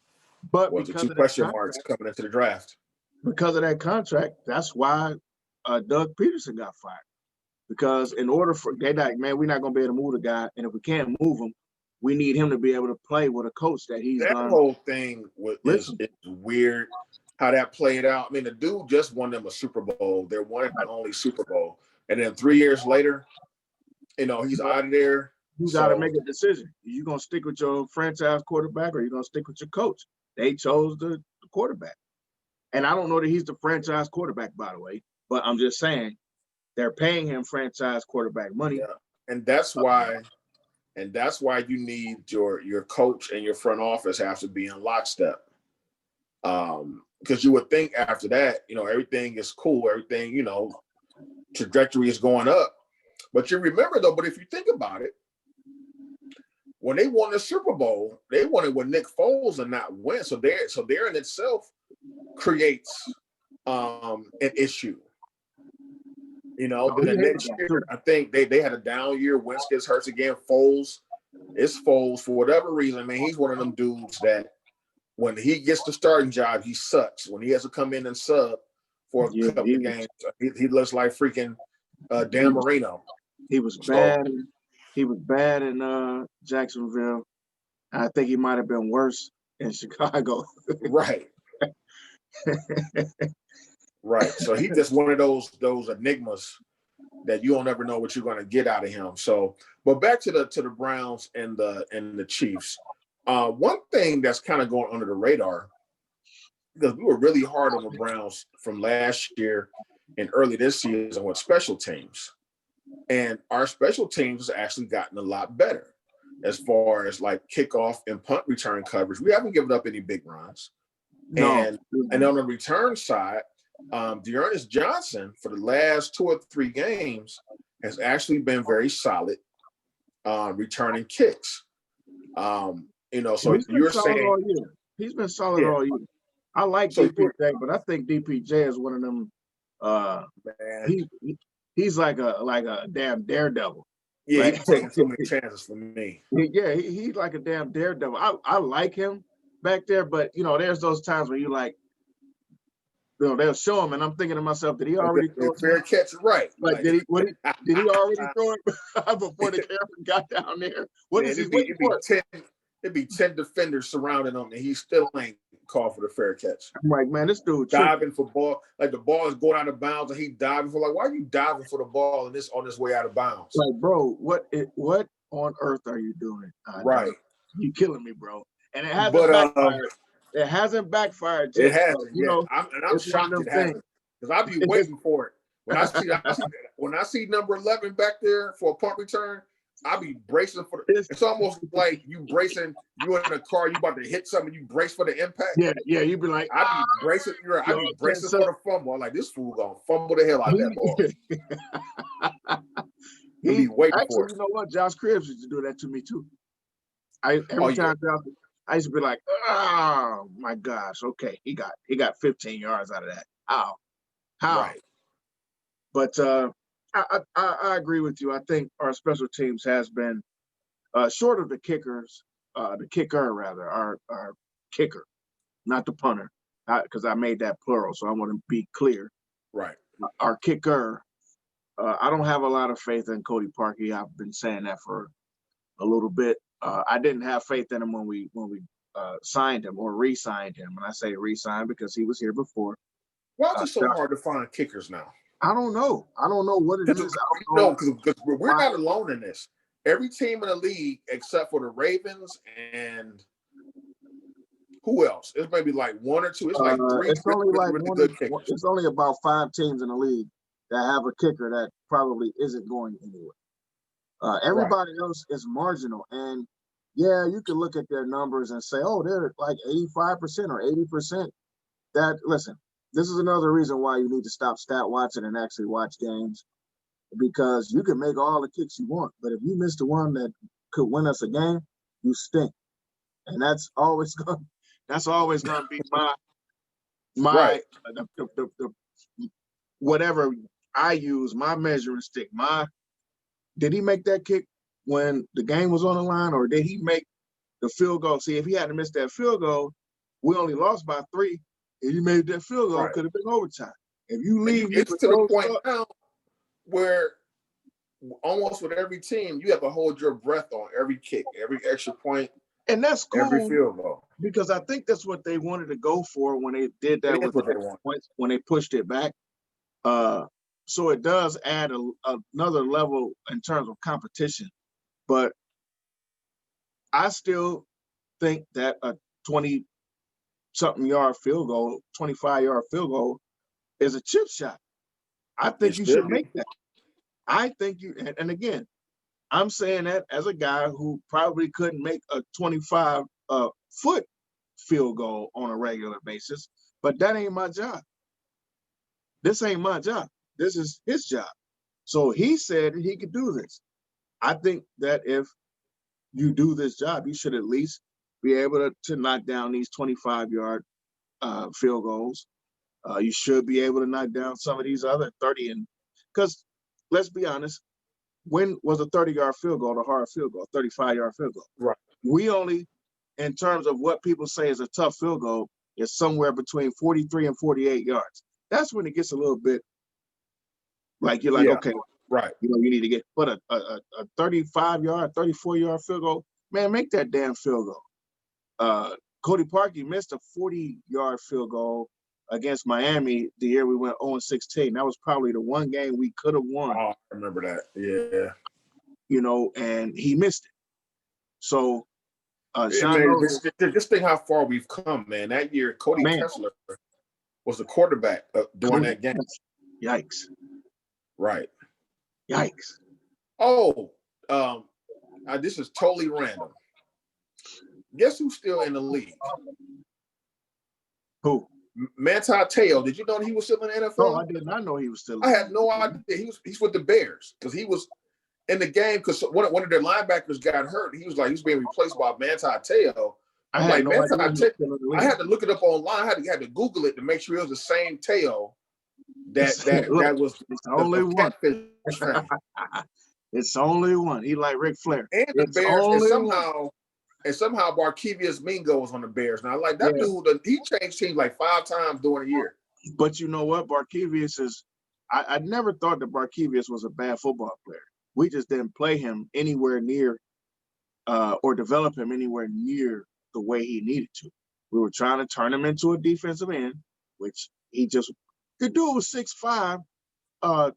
But was the two question marks coming into the draft. Because of that contract, that's why Doug Peterson got fired. because in order for we're not going to be able to move the guy, and if we can't move him, we need him to be able to play with a coach that he's that going. Whole thing is weird how that played out. I mean, the dude just won them a Super Bowl, their one and only Super Bowl, and then 3 years later, he's out of there. You got to make a decision. Are you going to stick with your franchise quarterback, or are you going to stick with your coach? They chose the quarterback. And I don't know that he's the franchise quarterback, by the way, but I'm just saying they're paying him franchise quarterback money. Yeah. And that's why you need your coach and your front office have to be in lockstep. Because you would think after that, everything is cool, everything, trajectory is going up. But you remember though, but if you think about it, when they won the Super Bowl, they won it with Nick Foles and not win. So there in itself creates an issue. The next year, I think they had a down year. Wentz gets hurt again. Foles for whatever reason. I mean, he's one of them dudes that when he gets the starting job, he sucks. When he has to come in and sub for a couple of games, he looks like freaking Dan Marino. He was bad. He was bad in Jacksonville. I think he might have been worse in Chicago. Right. Right. So he's just one of those enigmas that you don't ever know what you're going to get out of him. So, but back to the Browns and the Chiefs. One thing that's kind of going under the radar, because we were really hard on the Browns from last year and early this season with special teams. And our special teams has actually gotten a lot better as far as like kickoff and punt return coverage. We haven't given up any big runs. No. And on the return side, Dearness Johnson for the last 2 or 3 games has actually been very solid returning kicks. So you're saying he's been solid all year. I like DPJ, but I think DPJ is one of them. Man. He's like a damn daredevil. Yeah, he's taking so many chances for me. Yeah, he's like a damn daredevil. I like him back there, but there's those times where you like, they'll show him, and I'm thinking to myself, did he already throw it? Fair catch, right? Like, did he already throw it before the camera got down there? It'd be 10 defenders surrounding him, and he still ain't called for the fair catch. I'm like, man, this dude diving for ball, like the ball is going out of bounds, and he diving for why are you diving for the ball and this on his way out of bounds? Like, bro, what on earth are you doing? Right, you killing me, bro. And it hasn't backfired. It hasn't backfired yet. It hasn't. I'm shocked it hasn't, because I'll be waiting for it. When I see number 11 back there for a punt return, I'll be bracing for it. It's almost like you bracing. You in a car, you about to hit something, you brace for the impact. Yeah. You be like, I be bracing. I be bracing for the fumble. I'm like, this fool gonna fumble the hell out of that ball. He be waiting for it. You know what? Josh Cribbs used to do that to me too. Every time I used to be like, oh my gosh, okay, he got 15 yards out of that. How? Right. But I agree with you. I think our special teams has been short of the kicker, our kicker, not the punter, because I made that plural, so I want to be clear. Right. Our kicker. I don't have a lot of faith in Cody Parkey. I've been saying that for a little bit. I didn't have faith in him when we signed him or re-signed him. And I say re-signed because he was here before. Why is it so hard to find kickers now? I don't know. I don't know what it is. Because we're not alone in this. Every team in the league, except for the Ravens and who else? It's maybe like 1 or 2. It's like 3. It's only like good kickers. It's only about 5 teams in the league that have a kicker that probably isn't going anywhere. Everybody else is marginal. And yeah, you can look at their numbers and say, oh, they're like 85% or 80%. Listen, this is another reason why you need to stop stat watching and actually watch games, because you can make all the kicks you want, but if you miss the one that could win us a game, you stink. And that's always going to be my whatever I use, my measuring stick. Did he make that kick when the game was on the line, or did he make the field goal? See, if he hadn't missed that field goal, we only lost by 3. If he made that field goal, could have been overtime. If you leave, it's to the point now where almost with every team, you have to hold your breath on every kick, every extra point, and that's cool, every field goal. Because I think that's what they wanted to go for when they did that with the points, when they pushed it back. So it does add another level in terms of competition, but I still think that a 20-something yard field goal, 25-yard field goal, is a chip shot. I think you should make that. I think you, and again, I'm saying that as a guy who probably couldn't make a 25-foot field goal on a regular basis, but that ain't my job. This ain't my job. This is his job. So he said he could do this. I think that if you do this job, you should at least be able to knock down these 25-yard field goals. You should be able to knock down some of these other 30, and because let's be honest, when was a 30-yard field goal a hard field goal, 35-yard field goal? Right. We only, in terms of what people say is a tough field goal, is somewhere between 43 and 48 yards. That's when it gets a little bit like you're like, okay, right. You know, you need to get, but a 35-yard, 34-yard field goal, man, make that damn field goal. Cody Parkey missed a 40-yard field goal against Miami the year we went 0-16. That was probably the one game we could have won. Oh, I remember that. Yeah. You know, and he missed it. So, just think how far we've come, man. That year, Cody Kessler was the quarterback during that game. Yikes. Right. Yikes. Oh, this is totally random. Guess who's still in the league? Who? Manti Te'o. Did you know he was still in the NFL? No, I did not know he was still in I had no idea. He's with the Bears because he was in the game because one of their linebackers got hurt. He was being replaced by Manti Te'o. I had to look it up online. I had to Google it to make sure it was the same Te'o that was the only one. It's only one. He like Ric Flair. And the Bears, and somehow Barkevious Mingo was on the Bears. Now, like that dude, he changed teams like 5 times during the year. But you know what? Barkevious is. I never thought that Barkevious was a bad football player. We just didn't play him anywhere near, or develop him anywhere near the way he needed to. We were trying to turn him into a defensive end, which he just. The dude was 6'5",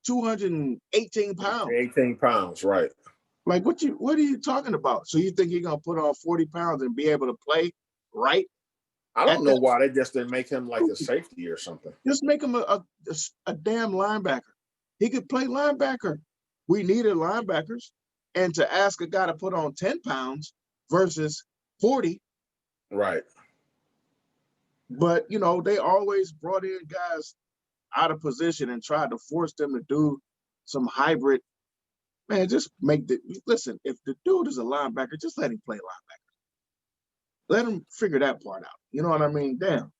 218 pounds. 18 pounds, right. Like, what are you talking about? So you think you're going to put on 40 pounds and be able to play right? I don't know why they just didn't make him like a safety or something. Just make him a damn linebacker. He could play linebacker. We needed linebackers. And to ask a guy to put on 10 pounds versus 40. Right. But, you know, they always brought in guys out of position and tried to force them to do some hybrid. Man, just listen, if the dude is a linebacker, just let him play linebacker. Let him figure that part out. You know what I mean? Damn.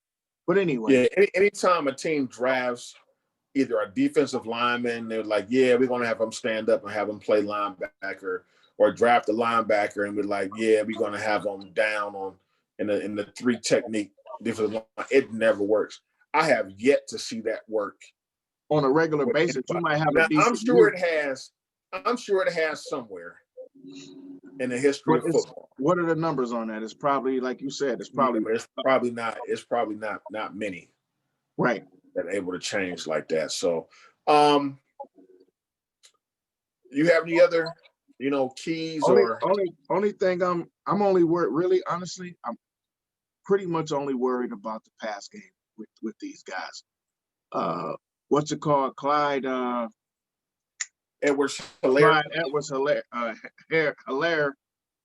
But anyway. Yeah, anytime a team drafts either a defensive lineman, they're like, yeah, we're going to have him stand up and have him play linebacker, or draft a linebacker and we're like, yeah, we're going to have him down in the 3 technique defensive line. It never works. I have yet to see that work on a regular basis. You might have a decent I'm sure it has somewhere in the history of football. What are the numbers on that? It's probably, like you said, it's probably not many. Right. That are able to change like that. So you have any other, keys only thing I'm only worried, really, honestly, I'm pretty much only worried about the pass game with these guys. What's it called? Clyde Edwards-Helaire,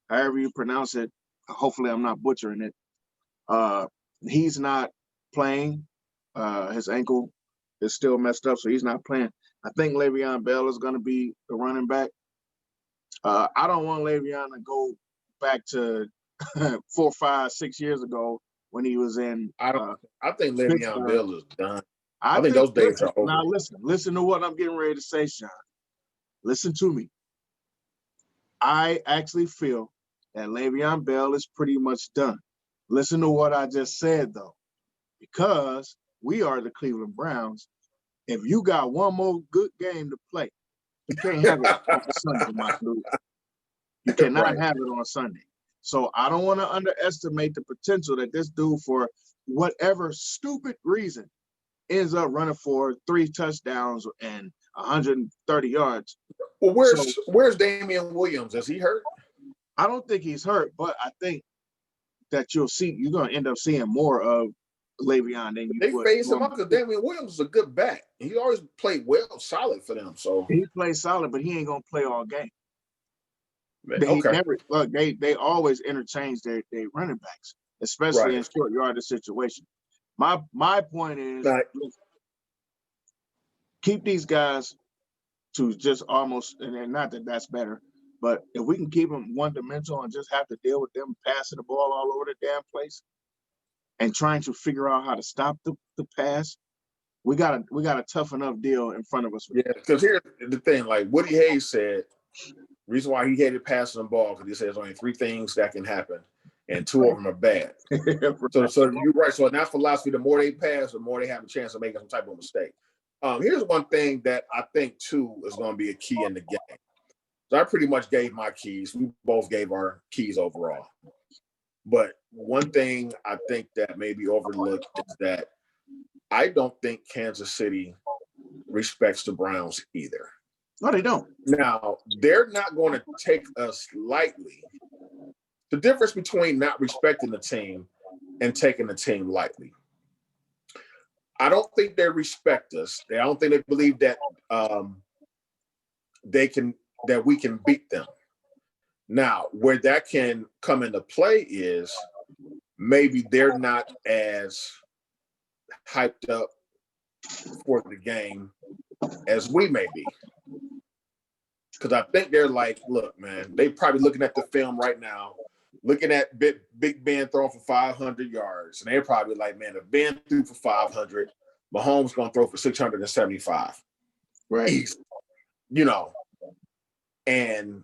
however you pronounce it. Hopefully I'm not butchering it. He's not playing. His ankle is still messed up, so he's not playing. I think Le'Veon Bell is going to be the running back. I don't want Le'Veon to go back to 4, 5, 6 years ago when he was in. I think Le'Veon Bell is done. I think those days are over. Now listen to what I'm getting ready to say, Sean. Listen to me. I actually feel that Le'Veon Bell is pretty much done. Listen to what I just said, though, because we are the Cleveland Browns. If you got one more good game to play, You can't have it on a Sunday, my dude. You cannot have it on a Sunday. So I don't want to underestimate the potential that this dude, for whatever stupid reason, ends up running for 3 touchdowns and 130 yards. Well, where's Damian Williams? Is he hurt? I don't think he's hurt, but I think that you're going to end up seeing more of Le'Veon than you would. They phase him up because Damian Williams is a good back. He always played well, solid for them. So he plays solid, but he ain't going to play all game. They always interchange their running backs, especially in short yardage situation. My point is, keep these guys to just almost, and not that that's better, but if we can keep them one-dimensional and just have to deal with them passing the ball all over the damn place and trying to figure out how to stop the pass, we got a tough enough deal in front of us. Yeah, because here's the thing, like Woody Hayes said, reason why he hated passing the ball, because he says only 3 things that can happen, and 2 of them are bad. So you're right. So in that philosophy, the more they pass, the more they have a chance of making some type of mistake. Here's one thing that I think, too, is going to be a key in the game. So I pretty much gave my keys. We both gave our keys overall. But one thing I think that may be overlooked is that I don't think Kansas City respects the Browns either. No, they don't. Now, they're not going to take us lightly. The difference between not respecting the team and taking the team lightly. I don't think they respect us. I don't think they believe that we can beat them. Now, where that can come into play is maybe they're not as hyped up for the game as we may be. Because I think they're like, look, man, they probably looking at the film right now, looking at Big Ben throwing for 500 yards. And they're probably like, man, if Ben threw for 500, Mahomes going to throw for 675. Right. You know, and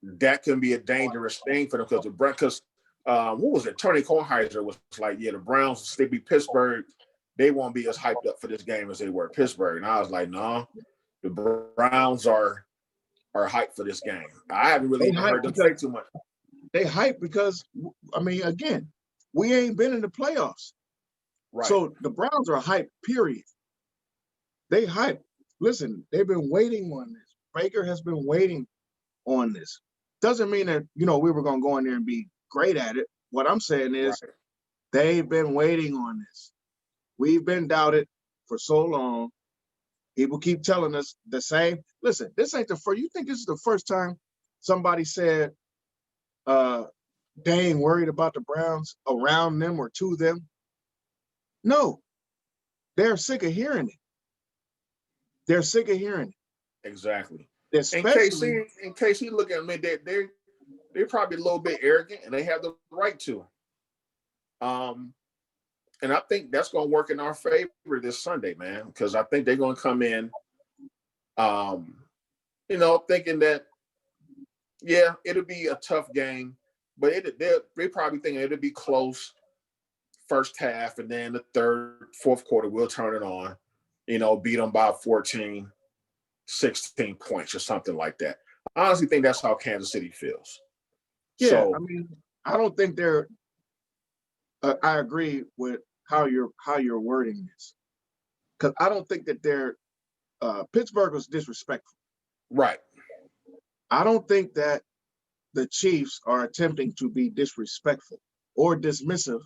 that can be a dangerous thing for them because what was it? Tony Kornheiser was like, yeah, the Browns, they beat Pittsburgh, they won't be as hyped up for this game as they were at Pittsburgh. And I was like, no, the Browns are hyped for this game. I haven't really heard them say too much. They hyped because, I mean, again, we ain't been in the playoffs. Right. So the Browns are hyped, period. They hyped. Listen, they've been waiting on this. Baker has been waiting on this. Doesn't mean that, we were going to go in there and be great at it. What I'm saying is they've been waiting on this. We've been doubted for so long. People keep telling us the same. Listen, this ain't the first. You think this is the first time somebody said they ain't worried about the Browns around them or to them? No. They're sick of hearing it. They're sick of hearing it. Exactly. Especially, in case you look at me, they're probably a little bit arrogant, and they have the right to. And I think that's going to work in our favor this Sunday, man, because I think they're going to come in, thinking that, yeah, it'll be a tough game, but they probably thinking it'll be close first half, and then the third, fourth quarter, we'll turn it on, beat them by 14, 16 points or something like that. I honestly think that's how Kansas City feels. Yeah, so, I mean, I don't think they're I agree with how you're wording this, because I don't think that they're Pittsburgh was disrespectful. Right. I don't think that the Chiefs are attempting to be disrespectful or dismissive.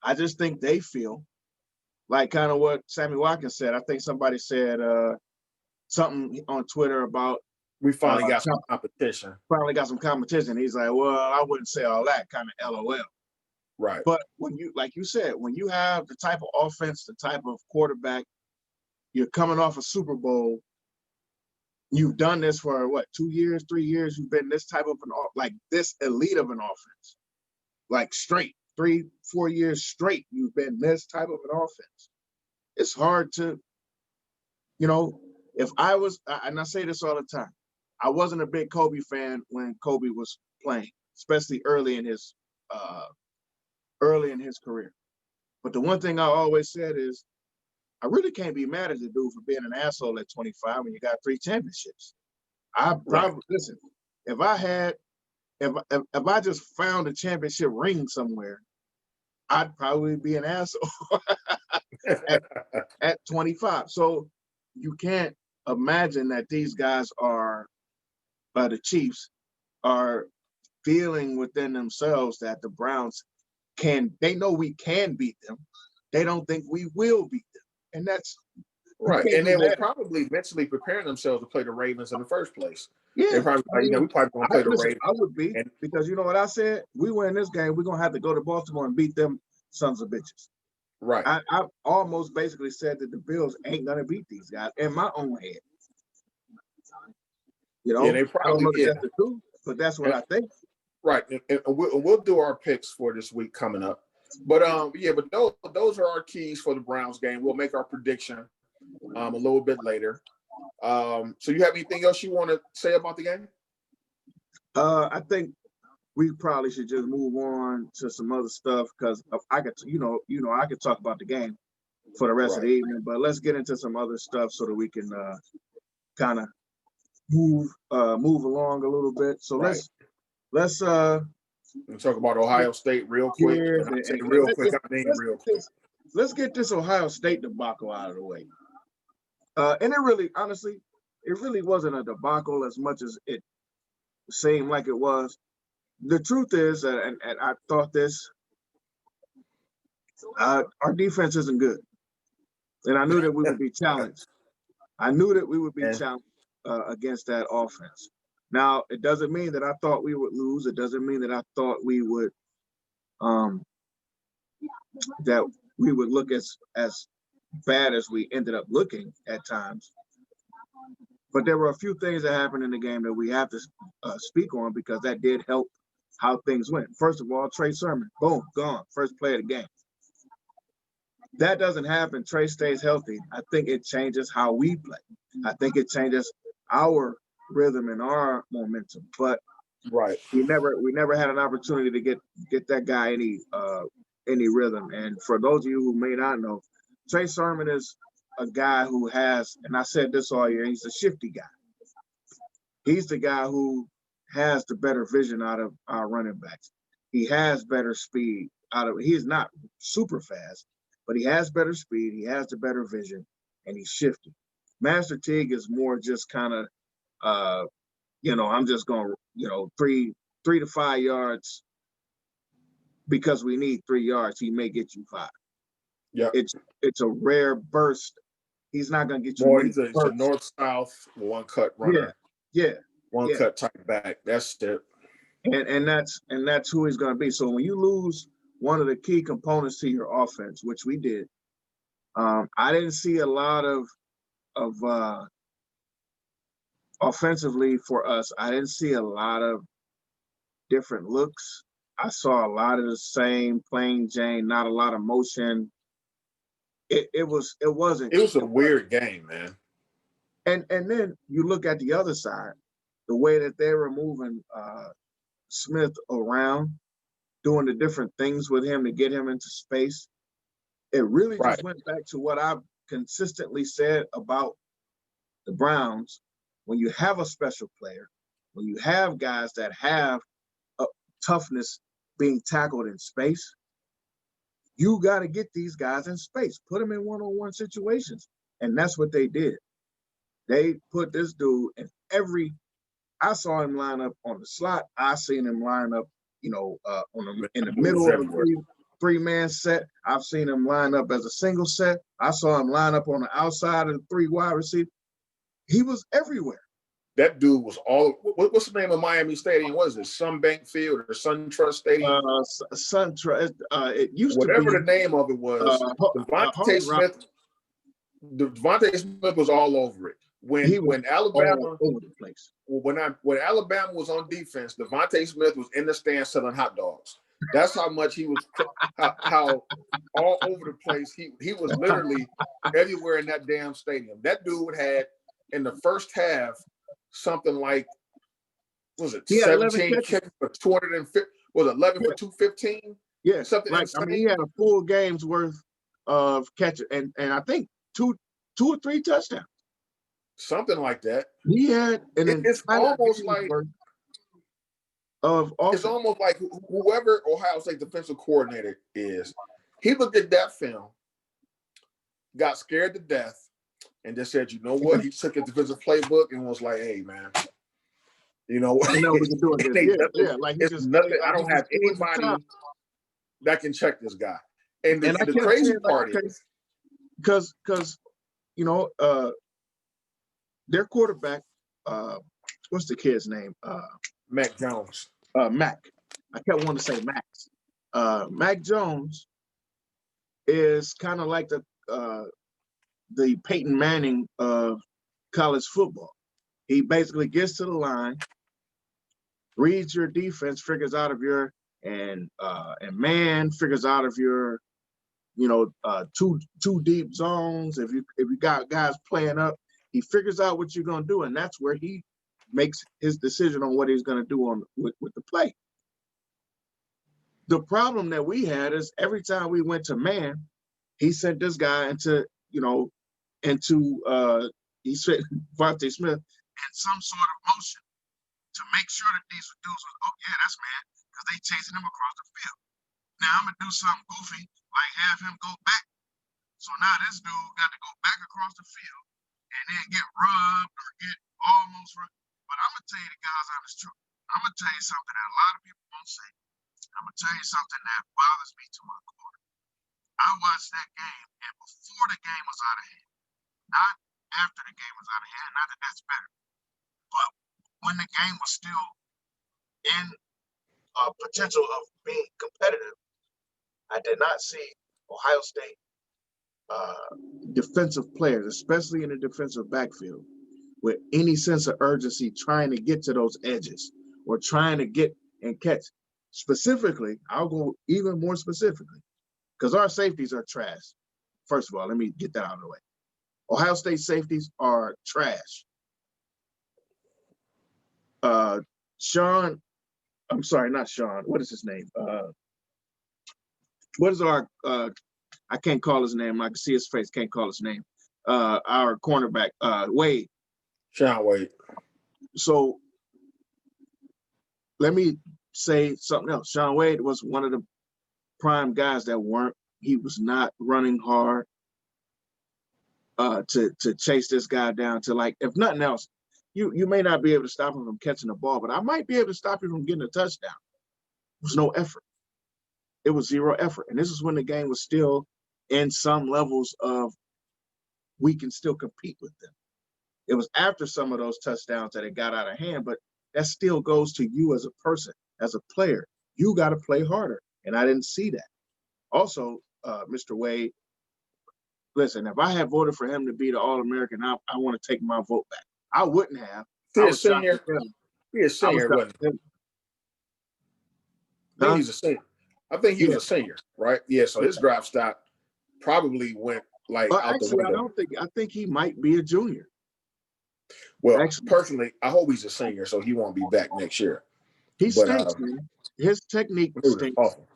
I just think they feel like kind of what Sammy Watkins said. I think somebody said something on Twitter about we finally got some competition. Finally got some competition. He's like, well, I wouldn't say all that, kind of LOL. Right. But when you, like you said, when you have the type of offense, the type of quarterback, you're coming off a Super Bowl, you've done this for what, 2 years, 3 years, you've been this type of this elite of an offense, like straight 3-4 years straight, you've been this type of an offense. It's hard to, if I was, and I say this all the time, I wasn't a big Kobe fan when Kobe was playing, especially early in his career. But the one thing I always said is, I really can't be mad at the dude for being an asshole at 25 when you got 3 championships. I probably listen. If I just found a championship ring somewhere, I'd probably be an asshole at 25. So you can't imagine that these guys are, the Chiefs, are feeling within themselves that the Browns they know we can beat them. They don't think we will beat them. And that's right. And they were probably mentally preparing themselves to play the Ravens in the first place. Yeah. They're probably we probably gonna play the Ravens. I would be, because you know what I said? We win this game, we're gonna have to go to Baltimore and beat them sons of bitches. Right. I almost basically said that the Bills ain't gonna beat these guys in my own head. You know, they probably, I don't know if that's the truth, but that's what I think. Right, and we'll do our picks for this week coming up. But but those are our keys for the Browns game. We'll make our prediction a little bit later. So you have anything else you want to say about the game? I think we probably should just move on to some other stuff, because I could, I could talk about the game for the rest of the evening, but let's get into some other stuff so that we can kind of move along a little bit. So let's talk about Ohio State real quick. Let's get this Ohio State debacle out of the way. And it really, honestly, it really wasn't a debacle as much as it seemed like it was. The truth is, and I thought this, our defense isn't good. And I knew that we would be challenged. Against that offense. Now, it doesn't mean that I thought we would lose. It doesn't mean that I thought we would look as bad as we ended up looking at times. But there were a few things that happened in the game that we have to speak on, because that did help how things went. First of all, Trey Sermon, boom, gone, first play of the game. That doesn't happen. Trey stays healthy. I think it changes how we play. I think it changes our rhythm and our momentum. But we never had an opportunity to get that guy any rhythm. And for those of you who may not know, Trey Sermon is a guy who has, and I said this all year, he's a shifty guy. He's the guy who has the better vision out of our running backs. He has better speed he's not super fast, but he has better speed, he has the better vision, and he's shifty. Master Teague is more just kind of, I'm just going, 3 to 5 yards because we need 3 yards. He may get you 5. Yeah, it's a rare burst. He's not going to get you. More, he's a north-south one cut runner. Yeah. One cut tight back. That's it. And that's who he's going to be. So when you lose one of the key components to your offense, which we did, I didn't see a lot of offensively for us. I didn't see a lot of different looks. I saw a lot of the same plain Jane, not a lot of motion. It was a weird game, man. And then you look at the other side, the way that they were moving Smith around, doing the different things with him to get him into space. It really just went back to what I've consistently said about the Browns. When you have a special player, when you have guys that have a toughness being tackled in space, you got to get these guys in space, put them in one-on-one situations. And that's what they did. They put this dude in I saw him line up on the slot. I seen him line up, in the middle of a three-man set. I've seen him line up as a single set. I saw him line up on the outside of the 3 wide receivers. He was everywhere. That dude was all. What's the name of Miami Stadium? What is it? Sunbank Field or SunTrust Stadium? SunTrust. It used to be. Whatever the name of it was. Devontae Smith was all over it. When Alabama all over the place. When Alabama was on defense, Devontae Smith was in the stands selling hot dogs. That's how much he was. How all over the place he was literally everywhere in that damn stadium. That dude had in the first half something like, was it 17 catches for 250? Was it 11 for 215? Yeah, something. Like, he had a full game's worth of catches, and I think two or three touchdowns. Something like that. He had it's almost like it's almost like whoever Ohio State defensive coordinator is, he looked at that film, got scared to death, and just said, you know what? He took a defensive playbook and was like, hey, man, you know what? No, we can do it. Yeah. Like it's nothing. I don't have anybody that can check this guy. And the crazy part is because you know, their quarterback, what's the kid's name? Mac Jones. Mac. I kept wanting to say Max. Mac Jones is kind of like the Peyton Manning of college football. He basically gets to the line, reads your defense, figures out of your and man figures out of your, you know, two deep zones. If you got guys playing up, he figures out what you're gonna do, and that's where he makes his decision on what he's gonna do with the play. The problem that we had is every time we went to man, he sent this guy into he sent Vontae Smith in some sort of motion to make sure that these dudes was, oh yeah, that's man, because they chasing him across the field. Now I'm gonna do something goofy, like have him go back. So now this dude got to go back across the field and then get rubbed or get almost rubbed. But I'm gonna tell you the God's honest truth. I'm gonna tell you something that a lot of people won't say. I'm gonna tell you something that bothers me to my core. I watched that game, and before the game was out of hand, not after the game was out of hand, not that that's better, but when the game was still in potential of being competitive, I did not see Ohio State defensive players, especially in the defensive backfield, with any sense of urgency trying to get to those edges or trying to get and catch. Specifically, I'll go even more specifically, because our safeties are trash. First of all, let me get that out of the way. Ohio State safeties are trash. I'm sorry, not Sean. What is his name? What is our I can't call his name. I can see his face, can't call his name. Our cornerback, Wade. Sean Wade. So let me say something else. Sean Wade was one of the prime guys he was not running hard to chase this guy down to, like, if nothing else, you may not be able to stop him from catching the ball, but I might be able to stop him from getting a touchdown. There was no effort. It was zero effort. And this is when the game was still in some levels of we can still compete with them. It was after some of those touchdowns that it got out of hand, but that still goes to you as a person, as a player. You got to play harder. And I didn't see that. Also, Mr. Wade, listen, if I had voted for him to be the All-American, I want to take my vote back. I wouldn't have. He a senior, wasn't he? I think he's a senior. I think he was a senior, right? Yeah, so his draft stock probably went out the window. I think he might be a junior. Well, personally, I hope he's a senior, so he won't be back next year. He stinks, man. His technique stinks. Awful.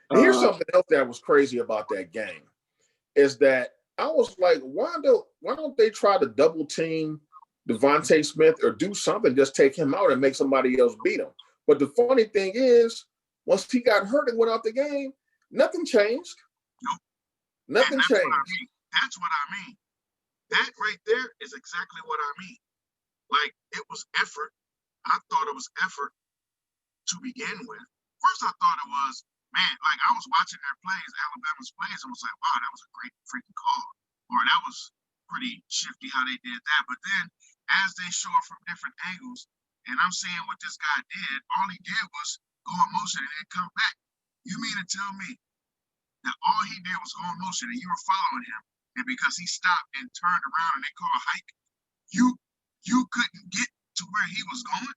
And here's something else that was crazy about that game, is that I was like, why don't they try to double team Devontae Smith or do something, just take him out and make somebody else beat him? But the funny thing is, once he got hurt and went out the game, nothing changed. Nope. Nothing changed. That's what I mean. That right there is exactly what I mean. Like, it was effort. I thought it was effort to begin with. First, I thought it was, man, like, I was watching their plays, Alabama's plays, and was like, wow, that was a great freaking call. Or that was pretty shifty how they did that. But then, as they show it from different angles, and I'm seeing what this guy did, all he did was go in motion and then come back. You mean to tell me that all he did was go in motion and you were following him, and because he stopped and turned around and they call a hike, you couldn't get to where he was going?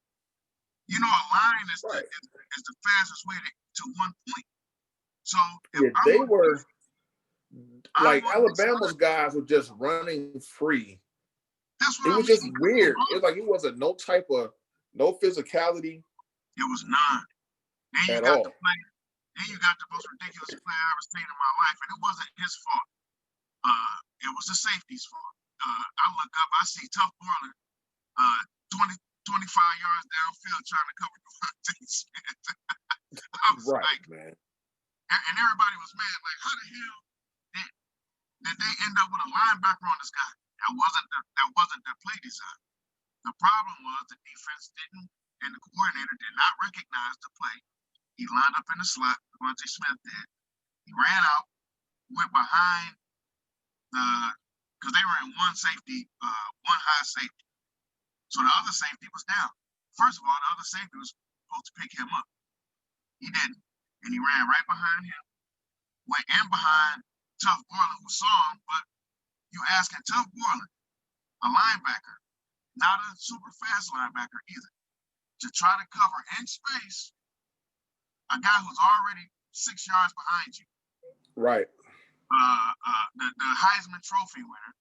You know, a line is the fastest way to one point. So Alabama's guys were just running free. That's what it was just weird. It was like it wasn't no physicality. It was none. Then you got the most ridiculous play I ever seen in my life, and it wasn't his fault. It was the safety's fault. I look up, I see Tough Borland 20, 25 yards downfield trying to cover Devontae Smith. I was like, man. And everybody was mad. Like, how the hell did they end up with a linebacker on this guy? That wasn't their play design. The problem was the defense didn't, and the coordinator did not recognize the play. He lined up in the slot, Devontae Smith did. He ran out, went behind because they were in one high safety. So the other safety was down. First of all, the other safety was supposed to pick him up. He didn't. And he ran right behind him. Went in behind Tough Borland, who saw him, but you asking Tough Borland, a linebacker, not a super fast linebacker either, to try to cover in space a guy who's already 6 yards behind you. Right. The Heisman Trophy winner.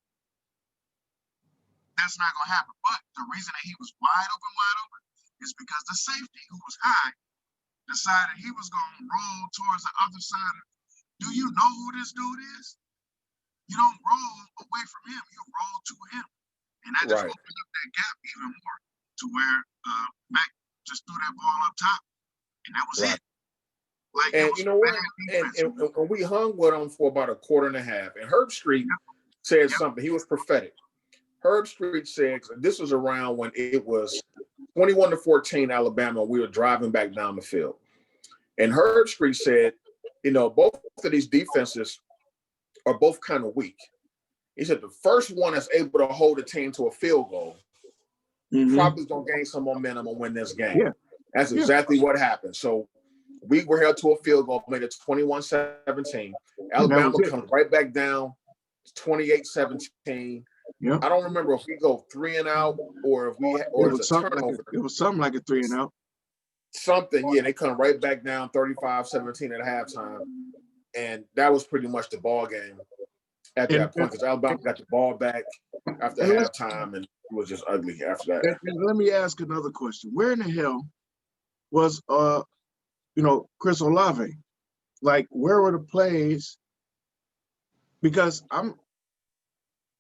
That's not going to happen. But the reason that he was wide open is because the safety, who was high, decided he was going to roll towards the other side. Do you know who this dude is? You don't roll away from him. You roll to him. And that just opened up that gap even more to where Mac just threw that ball up top. And that was it. Like, and you know what? And we hung with him for about a quarter and a half. And Herb Street said something. He was prophetic. Herb Street said, this was around when it was 21-14 Alabama. We were driving back down the field. And Herb Street said, you know, both of these defenses are both kind of weak. He said the first one that's able to hold the team to a field goal probably going to gain some momentum and win this game. Yeah. That's exactly what happened. So we were held to a field goal, made it 21-17. Alabama comes right back down 28-17. Yep. I don't remember if we go 3 and out or if we it's a turnover. It was something like a 3 and out. Something, yeah. They come right back down 35-17 at halftime, and that was pretty much the ball game at that point because Alabama got the ball back after halftime, and it was just ugly after that. And let me ask another question: where in the hell was Chris Olave? Like, where were the plays? Because I'm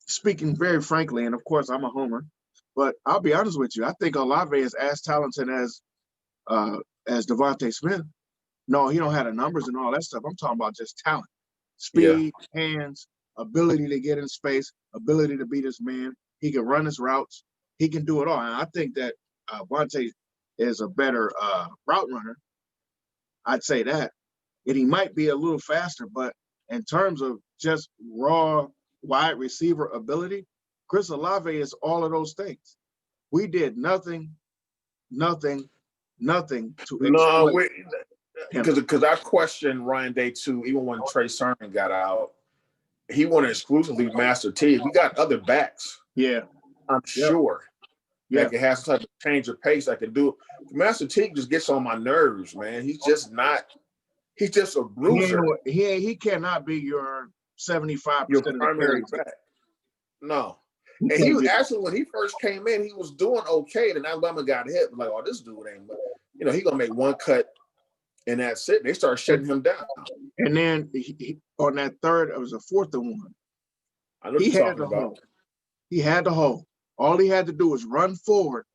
speaking very frankly, and of course I'm a homer, but I'll be honest with you. I think Olave is as talented as Devontae Smith. No, he don't have the numbers and all that stuff. I'm talking about just talent, speed, hands, ability to get in space, ability to beat his man. He can run his routes. He can do it all. And I think that Devontae is a better route runner. I'd say that. And he might be a little faster, but in terms of just raw wide receiver ability, Chris Olave is all of those things. We did nothing to exploit because I questioned Ryan Day too. Even when Trey Sermon got out, he wanted exclusively Master T. We got other backs. Yeah, I'm sure. That can have some type of change of pace. I can do it. Master T just gets on my nerves, man. He's just not. He's just a bruiser. He cannot be your 75% your of the primary back. No. And he actually, when he first came in, he was doing okay. Then Alabama got hit. Like, oh, this dude ain't, he gonna make one cut, and that's it. They started shutting him down. And then he, on that third, it was a 4th and 1. I know he had the hold. He had the hold. All he had to do was run forward.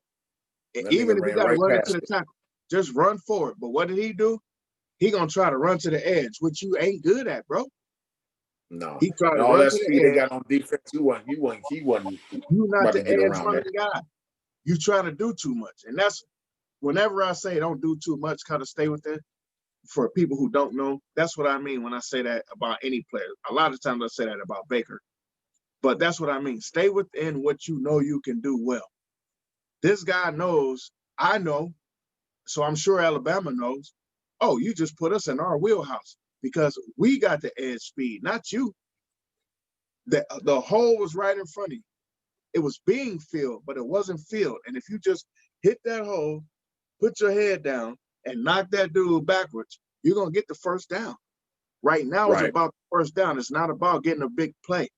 And even if he got to run into the tackle, just run forward. But what did he do? He gonna try to run to the edge, which you ain't good at, bro. No, he tried to all run that to speed the they got on defense. He wasn't. You not the edge running guy. You trying to do too much, and that's whenever I say don't do too much, kind of stay with it. For people who don't know, that's what I mean when I say that about any player. A lot of times I say that about Baker, but that's what I mean. Stay within what you know you can do well. This guy knows. I know, so I'm sure Alabama knows. Oh, you just put us in our wheelhouse because we got the edge speed, not you. The hole was right in front of you. It was being filled, but it wasn't filled. And if you just hit that hole, put your head down, and knock that dude backwards, you're going to get the first down. Right now, it's about the first down. It's not about getting a big play.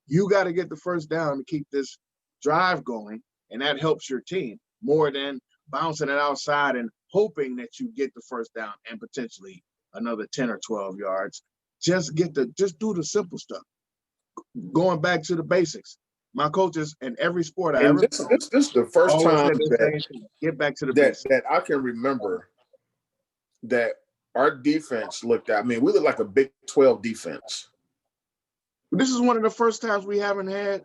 You got to get the first down to keep this drive going, and that helps your team more than bouncing it outside and hoping that you get the first down and potentially another 10 or 12 yards. Just do the simple stuff. going back to the basics. My coaches in every sport I and ever this is the first always time said the same thing. Get back to the basics. that I can remember that our defense looked at. I mean, we look like a Big 12 defense. This is one of the first times we haven't had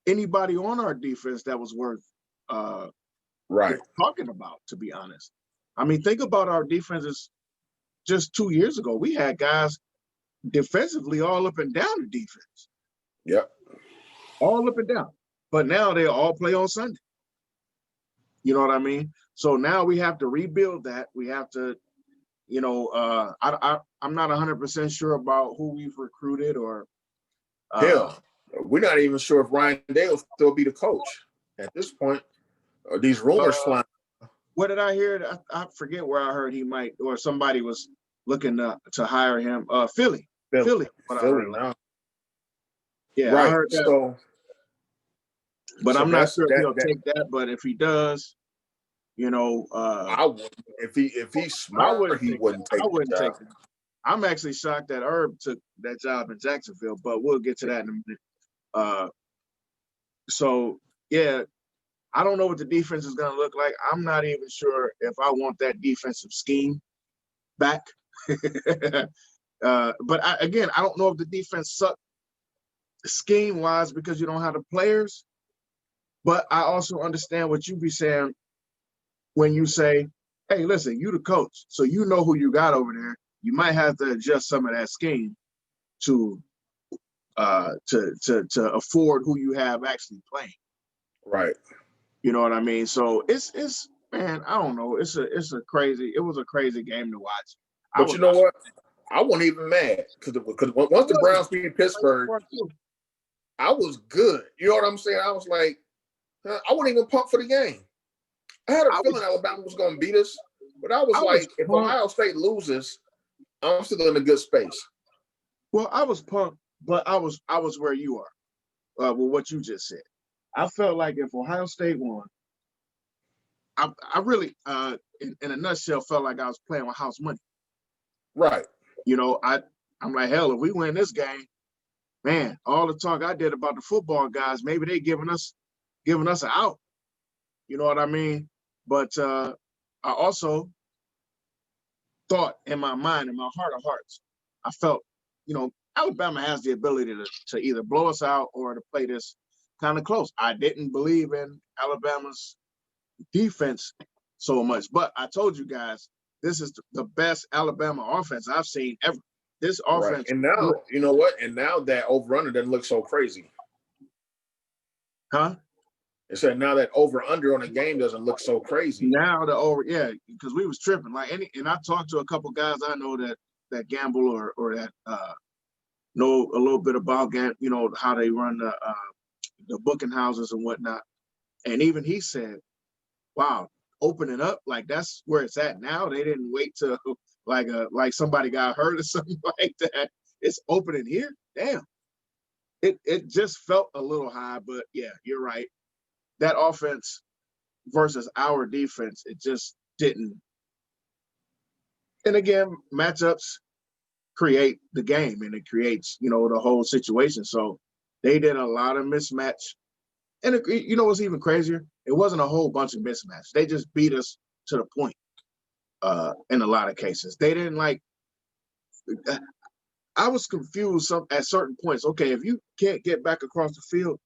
anybody on our defense that was worth talking about, to be honest. I mean, think about our defenses just 2 years ago. We had guys defensively all up and down the defense. Yep. All up and down. But now they all play on Sunday. You know what I mean? So now we have to rebuild that. We have to, I'm not 100% sure about who we've recruited or hell, we're not even sure if Ryan Day will still be the coach at this point. These rumors flying. What did I hear? I forget where I heard he might, or somebody was looking to hire him. Philly. Philly now. Yeah, right. I heard that. But I'm not sure if he'll take that. But if he does, I wouldn't. If he's smart, he wouldn't take it. I'm actually shocked that Herb took that job in Jacksonville, but we'll get to that in a minute. So yeah, I don't know what the defense is going to look like. I'm not even sure if I want that defensive scheme back. But I don't know if the defense sucked scheme-wise because you don't have the players. But I also understand what you be saying when you say, hey, listen, you the coach, so you know who you got over there. You might have to adjust some of that scheme to afford who you have actually playing. Right. You know what I mean? So it's man, I don't know. It was a crazy game to watch. But you know what? I wasn't even mad because once the Browns beat Pittsburgh, I was good. You know what I'm saying? I was like, I wasn't even pumped for the game. I had a feeling Alabama was going to beat us, but I was like, if Ohio State loses, I'm still in a good space. Well, I was pumped, but I was where you are with what you just said. I felt like if Ohio State won, I really, in a nutshell, felt like I was playing with house money. Right. I'm like, hell, if we win this game, man, all the talk I did about the football guys, maybe they giving us an out. You know what I mean? But I also thought in my mind, in my heart of hearts, I felt, Alabama has the ability to either blow us out or to play this kind of close. I didn't believe in Alabama's defense so much, but I told you guys, this is the best Alabama offense I've seen ever. This offense. Right. And now, you know what? And now that over-under doesn't look so crazy. Huh? It said now that over-under on a game doesn't look so crazy. Now because we was tripping. And I talked to a couple guys I know that gamble or that know a little bit about how they run the booking houses and whatnot. And even he said, wow, opening up, like that's where it's at now. They didn't wait till like somebody got hurt or something like that. It's opening here. Damn. It just felt a little high, but yeah, you're right. That offense versus our defense, it just didn't. And again, matchups create the game and it creates, the whole situation. So they did a lot of mismatch. And what's even crazier? It wasn't a whole bunch of mismatch. They just beat us to the point in a lot of cases. They didn't I was confused at certain points. Okay, if you can't get back across the field,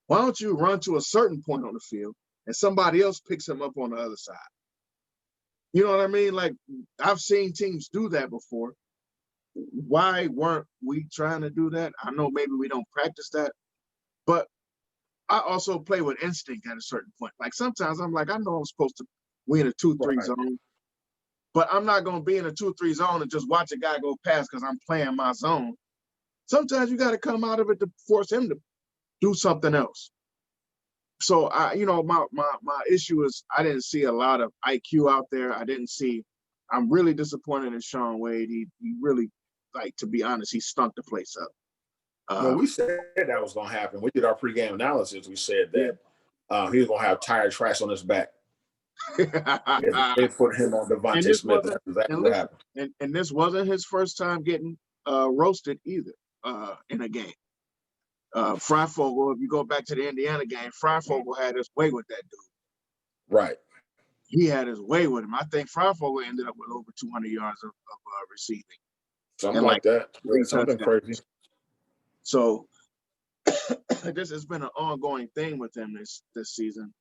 why don't you run to a certain point on the field and somebody else picks him up on the other side? You know what I mean? Like, I've seen teams do that before. Why weren't we trying to do that? I know maybe we don't practice that, but I also play with instinct at a certain point. Like sometimes I'm like, I know I'm supposed to win a 2-3 zone, but I'm not going to be in a 2-3 zone and just watch a guy go past because I'm playing my zone. Sometimes you got to come out of it to force him to do something else. So my issue is I didn't see a lot of IQ out there. I'm really disappointed in Sean Wade. He really, to be honest, he stunk the place up. Well, we said that was going to happen. We did our pregame analysis. We said that he was going to have tire tracks on his back. They put him on Devontae Smith. That's exactly what happened. And this wasn't his first time getting roasted either in a game. Freifogel, if you go back to the Indiana game, Freifogel had his way with that dude. Right. He had his way with him. I think Freifogel ended up with over 200 yards of receiving. Something like that. Yeah, something crazy. So this has been an ongoing thing with him this season.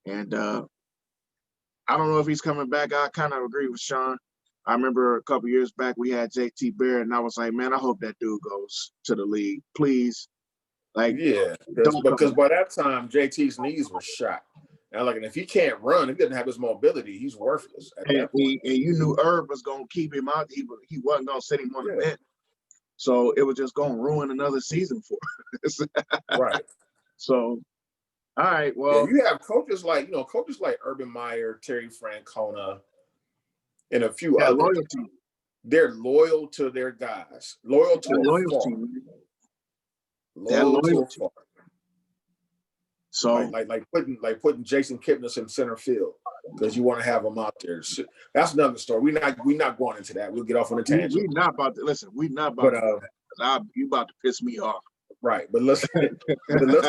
And I don't know if he's coming back. I kind of agree with Sean. I remember a couple years back we had JT Barrett, and I was like, man, I hope that dude goes to the league, please. Like, yeah, because by that time JT's knees were shot. And like, and if he can't run, he doesn't have his mobility, he's worthless at that point. And you knew Herb was gonna keep him out. He wasn't gonna sit him on the bench, so it was just gonna ruin another season for us. Right. So, all right, well, you have coaches like Urban Meyer, Terry Francona, and a few others. Loyalty. They're loyal to their guys, loyal to a fault. Loyal to a fault. So like putting Jason Kipnis in center field because you want to have him out there. That's another story. We're not going into that. We'll get off on a tangent. We're not about to listen. We're not about you about to piss me off. Right, but let's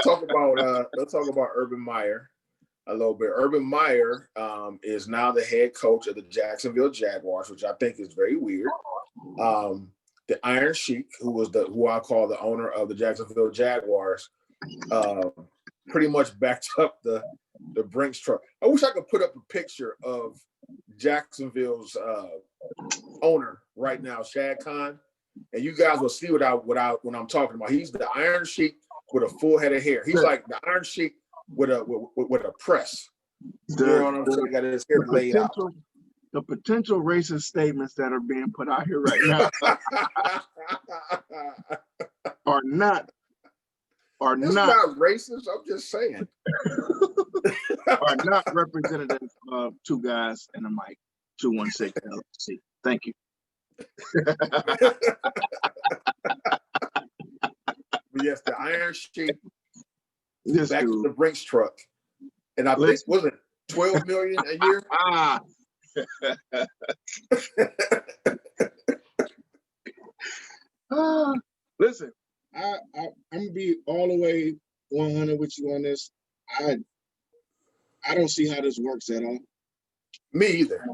talk about Urban Meyer a little bit. Urban Meyer is now the head coach of the Jacksonville Jaguars, which I think is very weird. The Iron Sheik, who I call the owner of the Jacksonville Jaguars, pretty much backed up the Brinks truck. I wish I could put up a picture of Jacksonville's owner right now, Shad Khan, and you guys will see what I'm talking about. He's the Iron Sheik with a full head of hair. He's like the Iron Sheik with a press. You know what I'm saying? Got his hair laid out. The potential racist statements that are being put out here right now are not racist. I'm just saying. Are not representative of Two Guys and a Mic 216 LLC. Thank you. But yes, the Iron Sheik back dude. to the Brinks truck, and I think was it $12 million a year? Listen, I'm gonna be all the way 100 with you on this. I don't see how this works at all. Me either.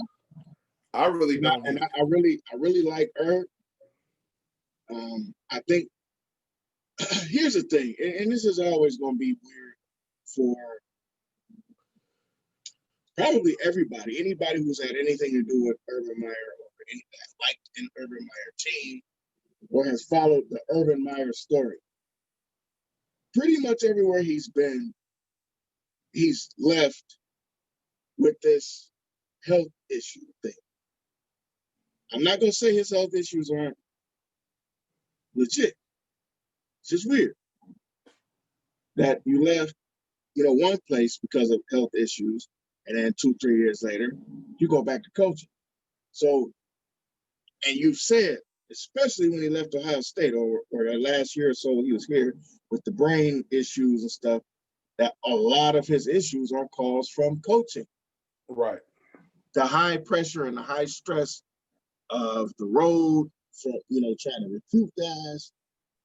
I really don't. And I really like Herb. I think here's the thing, and this is always going to be weird for probably anybody who's had anything to do with Urban Meyer or liked an Urban Meyer team or has followed the Urban Meyer story. Pretty much everywhere he's been, he's left with this health issue thing. I'm not going to say his health issues aren't legit. It's just weird that you left, one place because of health issues, and then 2-3 years later, you go back to coaching. So, and you've said, especially when he left Ohio State or the last year or so he was here with the brain issues and stuff, that a lot of his issues are caused from coaching. Right. The high pressure and the high stress of the road, from trying to recruit guys,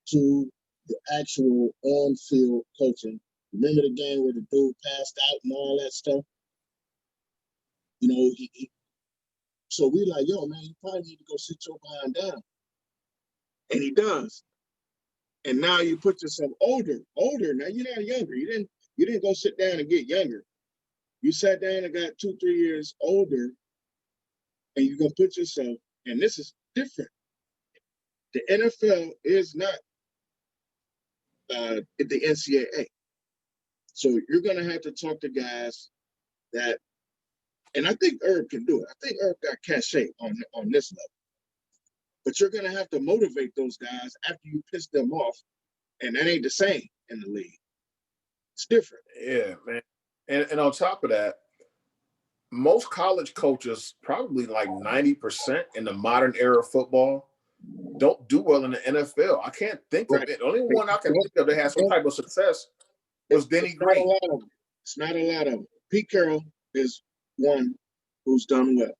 to the actual on-field coaching. Remember the game where the dude passed out and all that stuff? So we like, yo, man, you probably need to go sit your behind down. And he does. And now you put yourself older. Now you're not younger. You didn't go sit down and get younger. You sat down and got 2-3 years older, and you're gonna put yourself, and this is different. The NFL is not the NCAA. So you're going to have to talk to guys that, and I think Herb can do it. I think Herb got cachet on this level. But you're going to have to motivate those guys after you piss them off, and that ain't the same in the league. It's different. Yeah, man. And on top of that, most college coaches, probably like 90% in the modern era of football, don't do well in the NFL. I can't think of it. The only one I can think of that has some type of success was Denny Green. It's not a lot of them. Pete Carroll is one who's done well.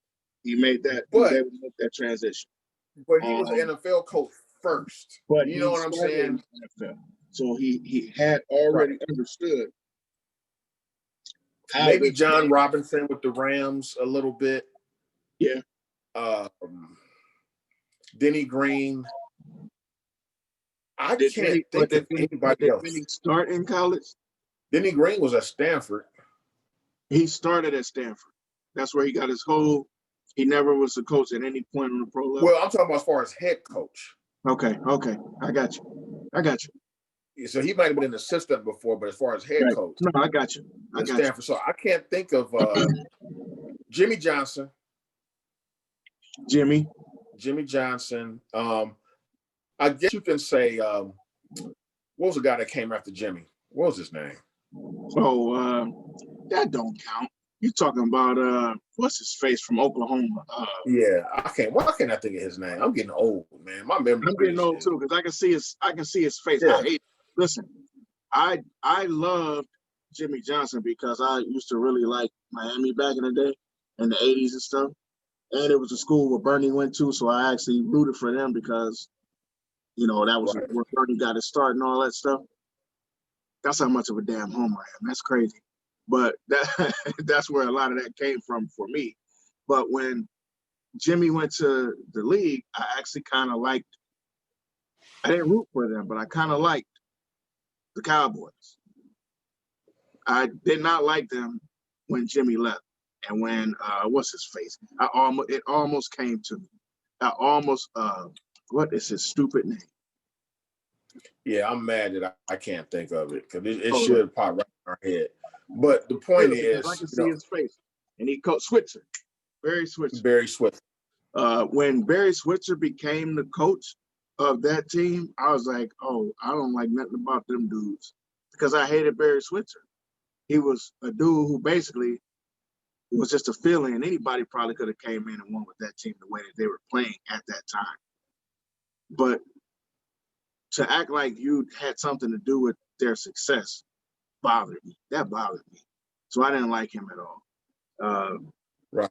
He made that transition. But he was an NFL coach first. But you know what I'm saying? So he had already understood how maybe John Robinson with the Rams a little bit. Yeah. Denny Green. I can't think of anybody else. Did Denny start in college? Denny Green was at Stanford. He started at Stanford. That's where he got his whole. He never was a coach at any point on the pro level. Well, I'm talking about as far as head coach. Okay. I got you. So he might have been an assistant before, but as far as head coach. No, I got you. At Stanford. So I can't think of Jimmy Johnson. Jimmy Johnson. I guess you can say, what was the guy that came after Jimmy? What was his name? Oh, that don't count. You talking about what's his face from Oklahoma? Yeah, why can't I think of his name? I'm getting old, man. My memory. I'm getting old too because I can see his face. Yeah. I hate it. Listen, I loved Jimmy Johnson because I used to really like Miami back in the day, in the 80s and stuff. And it was a school where Bernie went to, so I actually rooted for them because, that was where Bernie got his start and all that stuff. That's how much of a damn homer I am. That's crazy. But that's where a lot of that came from for me. But when Jimmy went to the league, I actually kind of liked, I didn't root for them, but I kind of liked the Cowboys. I did not like them when Jimmy left. And when, what's his face? It almost came to me. What is his stupid name? Yeah, I'm mad that I can't think of it because it should pop right in our head. But the point is, I can see his face, and he coached Switzer, Barry Switzer. When Barry Switzer became the coach of that team, I was like, oh, I don't like nothing about them dudes because I hated Barry Switzer. He was a dude who basically was just a feeling, and anybody probably could have came in and won with that team the way that they were playing at that time. But to act like you had something to do with their success bothered me. That bothered me. So I didn't like him at all. Right.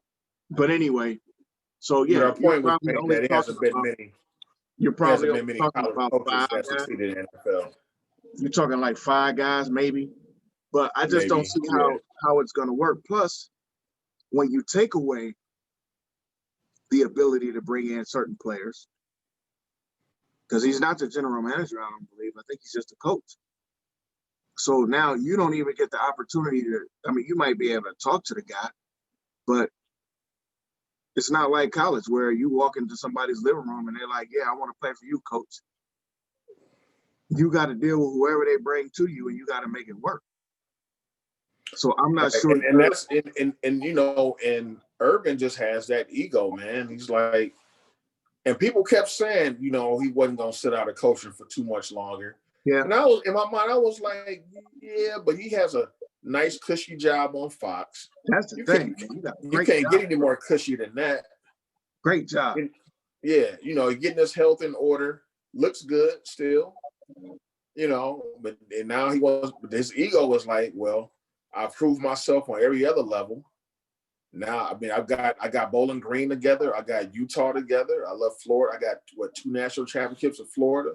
But anyway, so yeah, our point was made that it hasn't been many. You're probably talking about coaches that succeeded in the NFL. You're talking like 5 guys, maybe. But I just don't see how it's going to work. Plus, when you take away the ability to bring in certain players, because he's not the general manager, I don't believe. I think he's just a coach. So now you don't even get the opportunity you might be able to talk to the guy, but it's not like college where you walk into somebody's living room and they're like, yeah, I want to play for you, coach. You got to deal with whoever they bring to you and you got to make it work. So I'm not sure. And that's and Urban just has that ego, man. He's like, and people kept saying, he wasn't going to sit out of coaching for too much longer. Yeah. And I was, in my mind, I was like, yeah, but he has a nice, cushy job on Fox. That's the thing. You can't get any more cushy than that. Great job. And, yeah. Getting his health in order. Looks good still. But and now his ego was like, well, I've proved myself on every other level. Now, I got Bowling Green together. I got Utah together. I love Florida. I got 2 national championships in Florida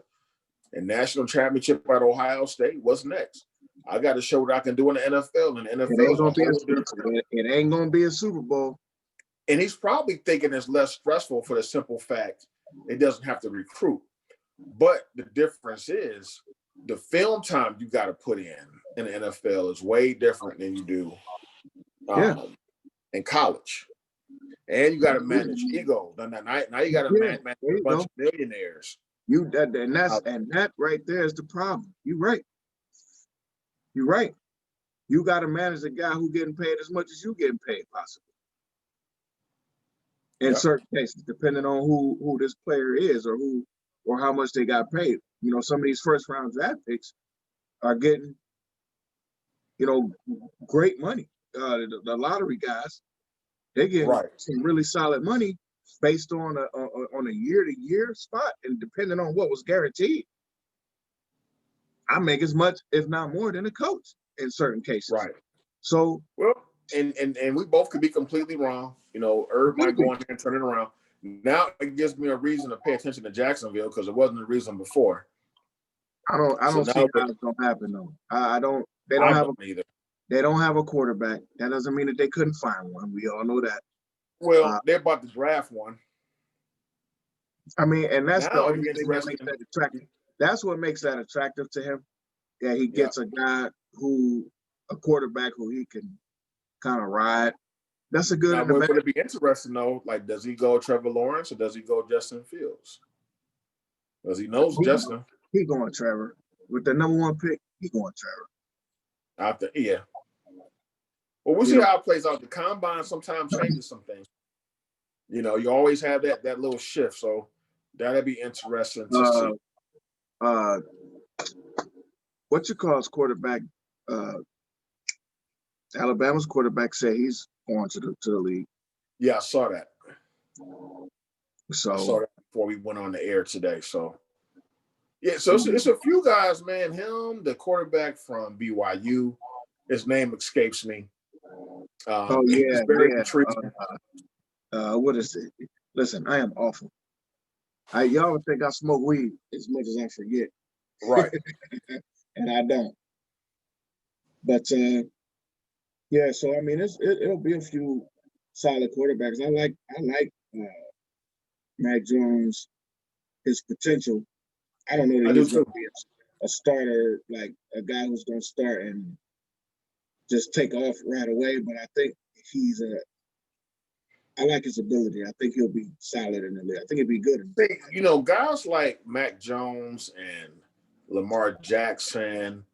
and national championship at Ohio State. What's next? I got to show what I can do in the NFL. And the NFL it ain't gonna be a Super Bowl. And he's probably thinking it's less stressful for the simple fact it doesn't have to recruit. But the difference is the film time you got to put in the NFL is way different than you do in college. And you got to manage ego. Now you got to manage a bunch of millionaires. That right there is the problem. You're right. You got to manage a guy who getting paid as much as you getting paid, possibly. In certain cases, depending on who this player is or how much they got paid. Some of these first round draft picks are getting, great money. The lottery guys, they get some really solid money based on a year-to-year spot, and depending on what was guaranteed, I make as much, if not more, than a coach in certain cases. Right. So and we both could be completely wrong. Herb might go in there and turn it around. Now it gives me a reason to pay attention to Jacksonville because it wasn't a reason before. I don't see how it's gonna happen though. I don't. They don't have either. They don't have a quarterback. That doesn't mean that they couldn't find one. We all know that. Well, they're about to draft one. I mean, and that's the only thing that makes that attractive. That's what makes that attractive to him. Yeah, he gets a guy a quarterback who he can kind of ride. That's a good. Now, would it be interesting though? Like, does he go Trevor Lawrence or does he go Justin Fields? Because he knows Justin. He going Trevor with the #1 pick. He going Trevor. Yeah. Well, we'll see how it plays out. The combine sometimes changes some things. You know, you always have that little shift. So that'll be interesting to see. What you call his quarterback? Alabama's quarterback said he's going to the league. Yeah, I saw that. So I saw that before we went on the air today. So yeah, so it's a few guys, man. Him, the quarterback from BYU, his name escapes me. It's very intriguing. What is it? Listen, I am awful. Y'all would think I smoke weed as much as I forget. Right. And I don't. But yeah, so I mean it'll be a few solid quarterbacks. I like Mac Jones, his potential. I don't know that he's going to be a starter, like a guy who's going to start and just take off right away. But I think I like his ability. I think he'll be solid in the league. I think he'll be good. You know, guys like Mac Jones and Lamar Jackson,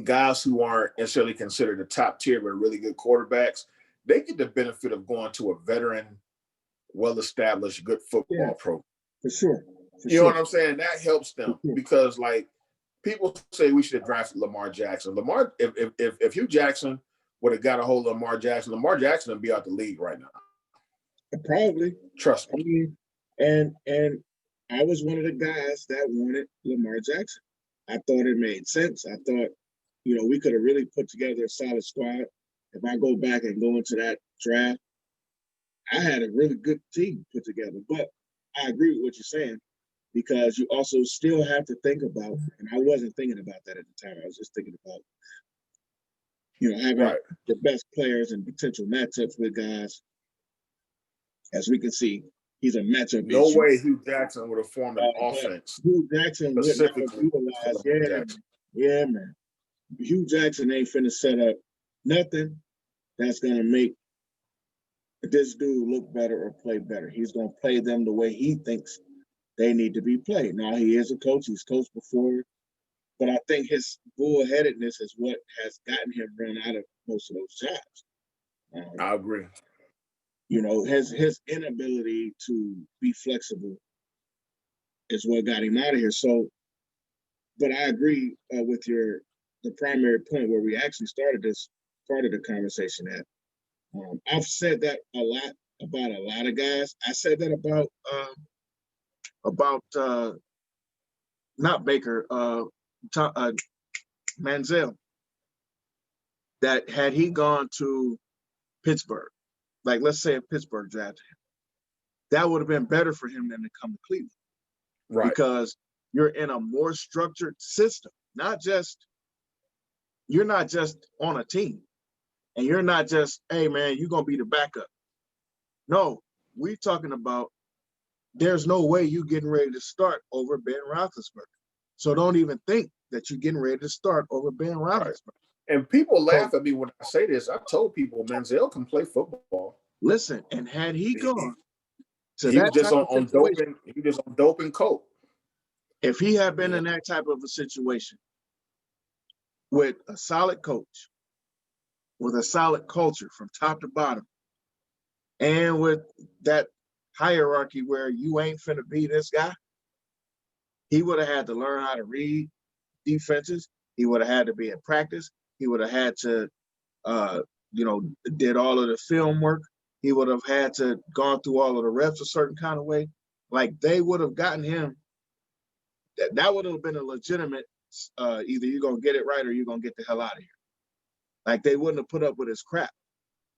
guys who aren't necessarily considered the top tier but really good quarterbacks, they get the benefit of going to a veteran, well-established, good football program. For sure. You know what I'm saying? That helps them because, like, people say we should have drafted Lamar Jackson. If Hugh Jackson would have got a hold of Lamar Jackson would be out the league right now. Probably. Trust me. I mean, and I was one of the guys that wanted Lamar Jackson. I thought it made sense. I thought, we could have really put together a solid squad. If I go back and go into that draft, I had a really good team put together. But I agree with what you're saying, because you also still have to think about, and I wasn't thinking about that at the time. I was just thinking about, having the best players and potential matchups with guys. As we can see, he's a matchup. No way Hugh Jackson would have formed an offense. Hugh Jackson would not have utilized. Yeah, man. Hugh Jackson ain't finna set up nothing that's gonna make this dude look better or play better. He's gonna play them the way he thinks they need to be played. Now, he is a coach. He's coached before. But I think his bullheadedness is what has gotten him run out of most of those jobs. I agree. His inability to be flexible is what got him out of here. So, but I agree with the primary point where we actually started this part of the conversation at. I've said that a lot about a lot of guys. I said that about not Baker, Manziel, that had he gone to Pittsburgh, like let's say if Pittsburgh drafted him, that would have been better for him than to come to Cleveland. Right. Because you're in a more structured system. You're not just on a team. And you're not just, hey man, you're gonna be the backup. No, we're talking about there's no way you getting ready to start over Ben Roethlisberger. So don't even think that you're getting ready to start over Ben Roethlisberger. Right. And people laugh at me when I say this. I told people Manziel can play football. Listen, and had he gone to he that was just on doping, he was on doping coke. If he had been in that type of a situation with a solid coach, with a solid culture from top to bottom, and with that hierarchy where you ain't finna be this guy, he would have had to learn how to read defenses. He would have had to be in practice. He would have had to, did all of the film work. He would have had to gone through all of the reps a certain kind of way. Like they would have gotten him. That would have been a legitimate, either you're going to get it right or you're going to get the hell out of here. Like they wouldn't have put up with his crap.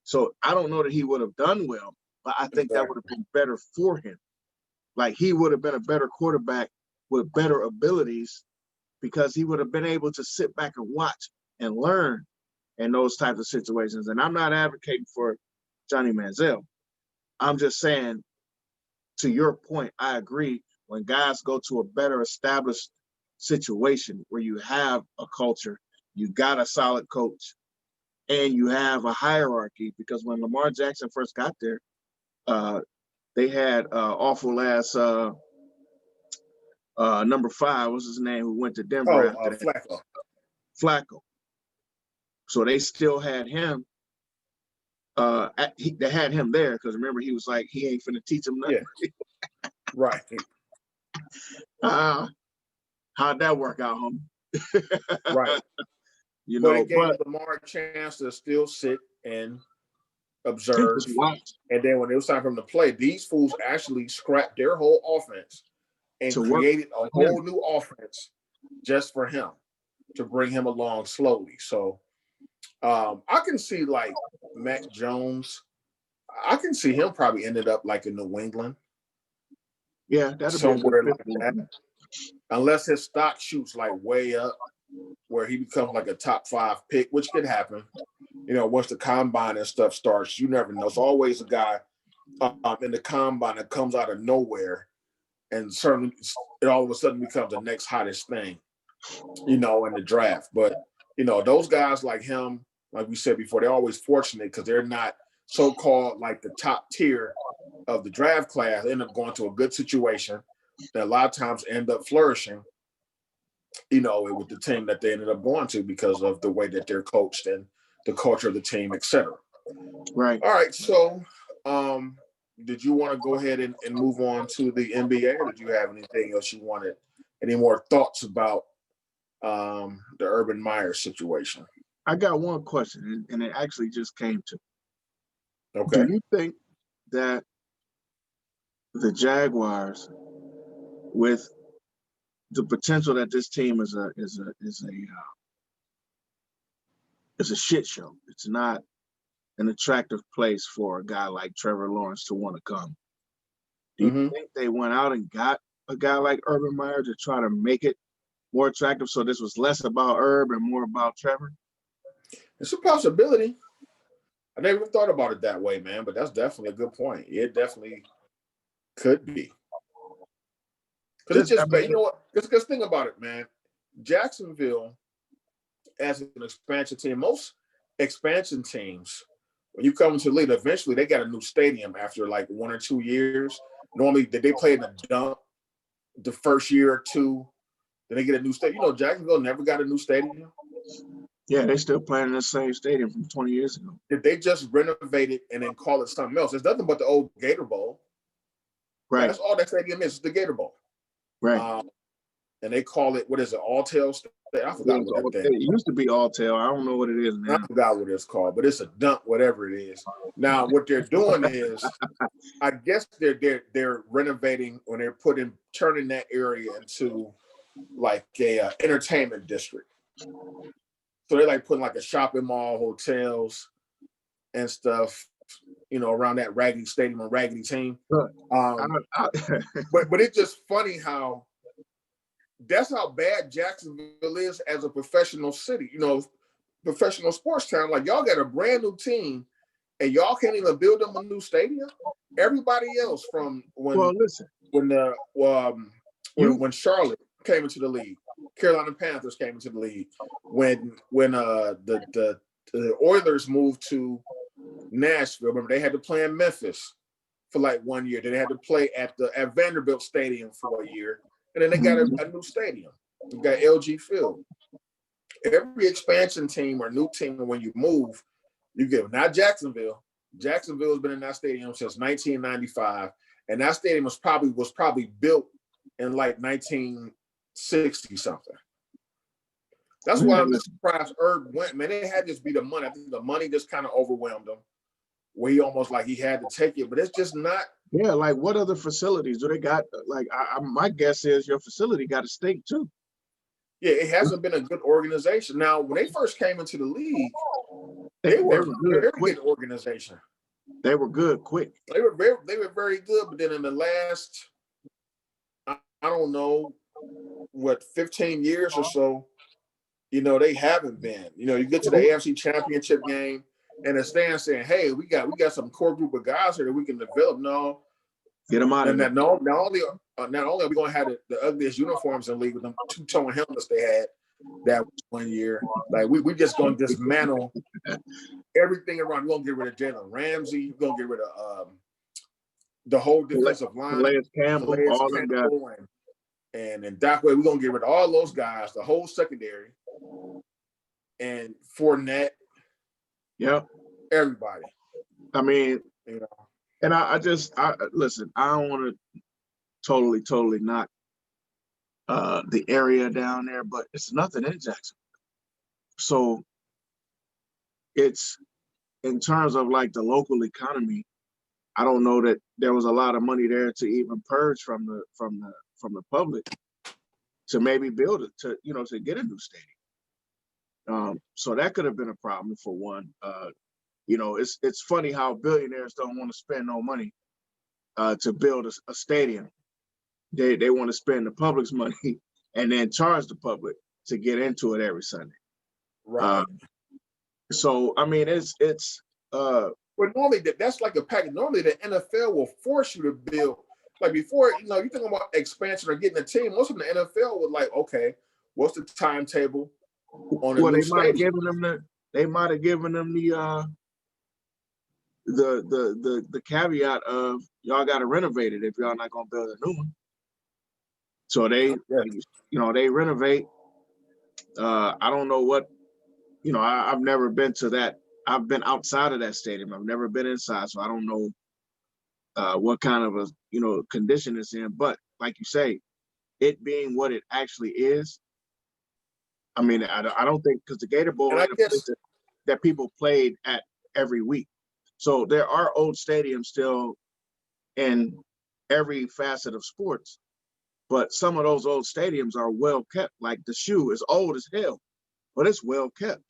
So I don't know that he would have done well, but I think that would have been better for him. Like he would have been a better quarterback with better abilities because he would have been able to sit back and watch and learn in those types of situations. And I'm not advocating for Johnny Manziel. I'm just saying, to your point, I agree. When guys go to a better established situation where you have a culture, you got a solid coach, and you have a hierarchy, because when Lamar Jackson first got there, they had awful ass number 5, what's his name, who went to Denver after that? Flacco. So they still had him. They had him there because remember he was like, he ain't finna teach him nothing. Yeah. Right. How'd that work out, homie? Right. But it gave Lamar a chance to still sit and observe. And then when it was time for him to play, these fools actually scrapped their whole offense and created a whole new offense just for him, to bring him along slowly. So I can see like Mac Jones. I can see him probably ended up like in New England. Yeah, that's somewhere like that. Unless his stock shoots like way up, where he becomes like a top 5 pick, which could happen. You know, once the combine and stuff starts, you never know. It's always a guy in the combine that comes out of nowhere, and certainly it all of a sudden becomes the next hottest thing, you know, in the draft. But you know, those guys like him, like we said before, they're always fortunate because they're not so-called like the top tier of the draft class. They end up going to a good situation that a lot of times end up flourishing, you know, with the team that they ended up going to because of the way that they're coached and the culture of the team, etc. Right. All right. So did you want to go ahead and move on to the NBA, or did you have anything else you wanted? Any more thoughts about the Urban Meyer situation? I got one question, and it actually just came to. Okay. Do you think that the Jaguars, with the potential that this team is a shit show, it's not an attractive place for a guy like Trevor Lawrence to want to come? Do you think they went out and got a guy like Urban Meyer to try to make it more attractive, so this was less about Herb and more about Trevor? It's a possibility. I never thought about it that way, man, but that's definitely a good point. It definitely could be. Because it's just, you know what? Because think about it, man. Jacksonville, as an expansion team, most expansion teams, when you come into the league, eventually they got a new stadium after like 1 or 2 years. Normally, they play in the dump the first year or two, then they get a new stadium. You know, Jacksonville never got a new stadium. Yeah, they still playing in the same stadium from 20 years ago. Did they just renovate it and then call it something else? It's nothing but the old Gator Bowl. Right. That's all that stadium is, the Gator Bowl. Right. And they call it, what is it, All-Tail Stadium? I forgot what that thing. It used to be All-Tail. I don't know what it is now. I forgot what it's called, but it's a dump, whatever it is. Now, what they're doing is, I guess they're renovating, when they're turning that area into like a entertainment district. So they're like putting like a shopping mall, hotels, and stuff, you know, around that Raggedy Stadium and Raggedy team. But it's just funny how that's how bad Jacksonville is as a professional city, you know, professional sports town. Like, y'all got a brand new team and y'all can't even build them a new stadium. Everybody else from when Charlotte came into the league, Carolina Panthers came into the league, when the Oilers moved to Nashville. Remember, they had to play in Memphis for like 1 year. Then they had to play at Vanderbilt Stadium for a year. And then they got a new stadium. You got LG Field. Every expansion team or new team, when you move, you get, not Jacksonville. Jacksonville has been in that stadium since 1995. And that stadium was probably built in like 1960 something. That's why I'm surprised Herb went. Man, it had to just be the money. I think the money just kind of overwhelmed him, where he almost like he had to take it. But it's just not. Yeah, like what other facilities do they got? Like, my guess is your facility got a stink too. Yeah, it hasn't been a good organization. Now, when they first came into the league, they were a very good organization. They were good quick. They were very good, but then in the last, I don't know, what 15 years or so, they haven't been. You get to the AFC Championship game and the stand saying, "Hey, we got some core group of guys here that we can develop." No, get them out of there. Not only are we going to have the ugliest uniforms in the league with them two-tone helmets they had that one year, like we just going to dismantle everything around. We're going to get rid of Jalen Ramsey. We're going to get rid of the whole defensive line, Campbell, all them guys. And Doc Way, we're going to get rid of all those guys, the whole secondary, and Fournette. Yep. Everybody. I mean, and I listen, I don't want to totally knock the area down there, but it's nothing in Jacksonville. So it's, in terms of like the local economy, I don't know that there was a lot of money there to even purge from the public to maybe build it to get a new stadium. So that could have been a problem for one. It's funny how billionaires don't want to spend no money to build a stadium. They want to spend the public's money and then charge the public to get into it every Sunday. Right. So I mean, it's but normally that's like a package. Normally the NFL will force you to build. Like before, you think about expansion or getting a team. Most of the NFL was like, okay, what's the timetable on a new stadium? They might have given them the caveat of y'all got to renovate it if y'all not gonna build a new one. So they renovate. I don't know what, I've never been to that. I've been outside of that stadium. I've never been inside, so I don't know what kind of a condition it's in. But like you say, it being what it actually is, I mean, I don't think, because the Gator Bowl is a place that people played at every week. So there are old stadiums still in every facet of sports, but some of those old stadiums are well kept. Like the Shoe is old as hell, but it's well kept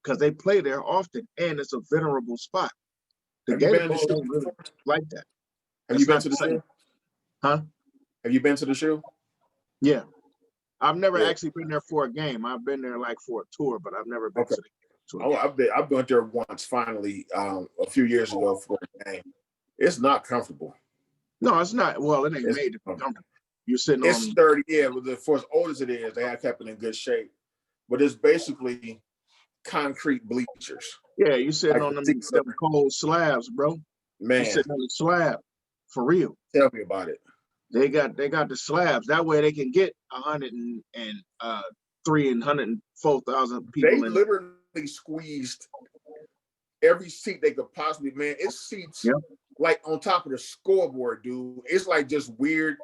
because they play there often, and it's a venerable spot. The Gator Bowl is really like that. Have you been to the Shoe? Huh? Have you been to the Shoe? Yeah. I've never actually been there for a game. I've been there like for a tour, but I've never been to the game. I've been there once, finally, a few years ago for a game. It's not comfortable. No, it's not. Well, it ain't made to be comfortable. You're sitting on. It's sturdy, yeah. For as old as it is, they have kept it in good shape. But it's basically concrete bleachers. Yeah, you're sitting on them cold slabs, bro. Man, you're sitting on the slab for real. Tell me about it. They got the slabs. That way they can get 103 and 104,000 people. They literally squeezed every seat they could possibly. Man, it's seats like on top of the scoreboard, dude. It's like just weird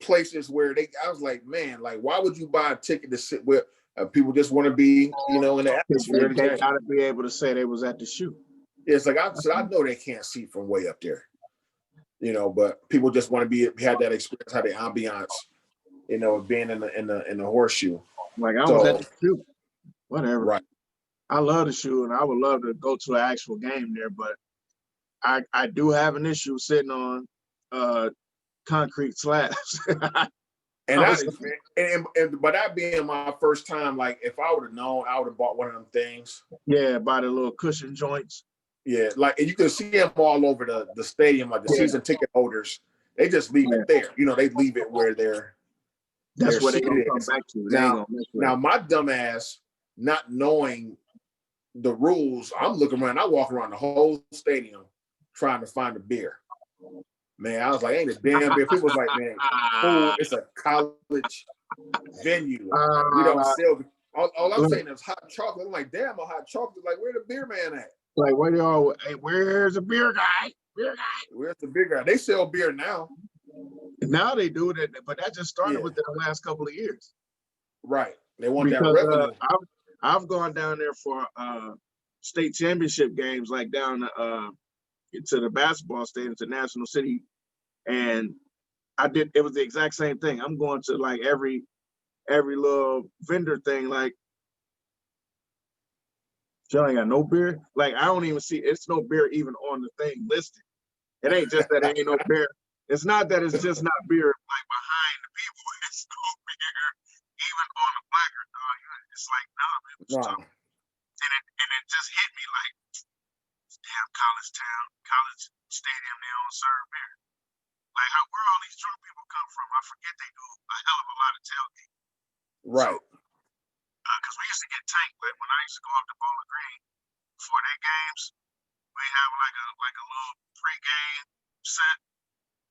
places where I was like, man, like why would you buy a ticket to sit where people just want to be, in the atmosphere? They gotta be able to say they was at the Shoe. It's like I know they can't see from way up there. But people just want to have that experience, have the ambiance, being in the horseshoe. Like I was at the Shoe, whatever. Right. I love the Shoe, and I would love to go to an actual game there, but I do have an issue sitting on concrete slabs. And by that being my first time, like if I would have known, I would have bought one of them things. Yeah, buy the little cushion joints. Yeah, like and you can see them all over the stadium, like the season ticket holders. They just leave it there. They leave it where they're. That's what they're gonna come back to. Now, my dumb ass, not knowing the rules, I'm looking around. I walk around the whole stadium trying to find a beer. Man, I was like, ain't a damn beer. People was like, man, it's a college venue. We don't sell. All I'm saying is hot chocolate. I'm like, damn, a hot chocolate. Like, where the beer man at? Like, where's the beer guy? Where's the beer guy? They sell beer now. Now they do it, but that just started within the last couple of years. Right. They want that revenue. I've gone down there for state championship games, like down to the basketball stadium, to National City, and it was the exact same thing. I'm going to like every little vendor thing, like, y'all ain't got no beer. Like, I don't even see, it's no beer even on the thing listed. It ain't just that it ain't no beer. It's not that it's just not beer like behind the people. Snoop beer, even on the placard, dog. It's like, nah, man, what you talking? And it just hit me like, damn, college town, college stadium, they don't serve beer. Like, where all these drunk people come from? I forget they do a hell of a lot of tailgate. Right. Because we used to get tanked, but when I used to go up to Bowling Green before their games, we have like a little pre-game set.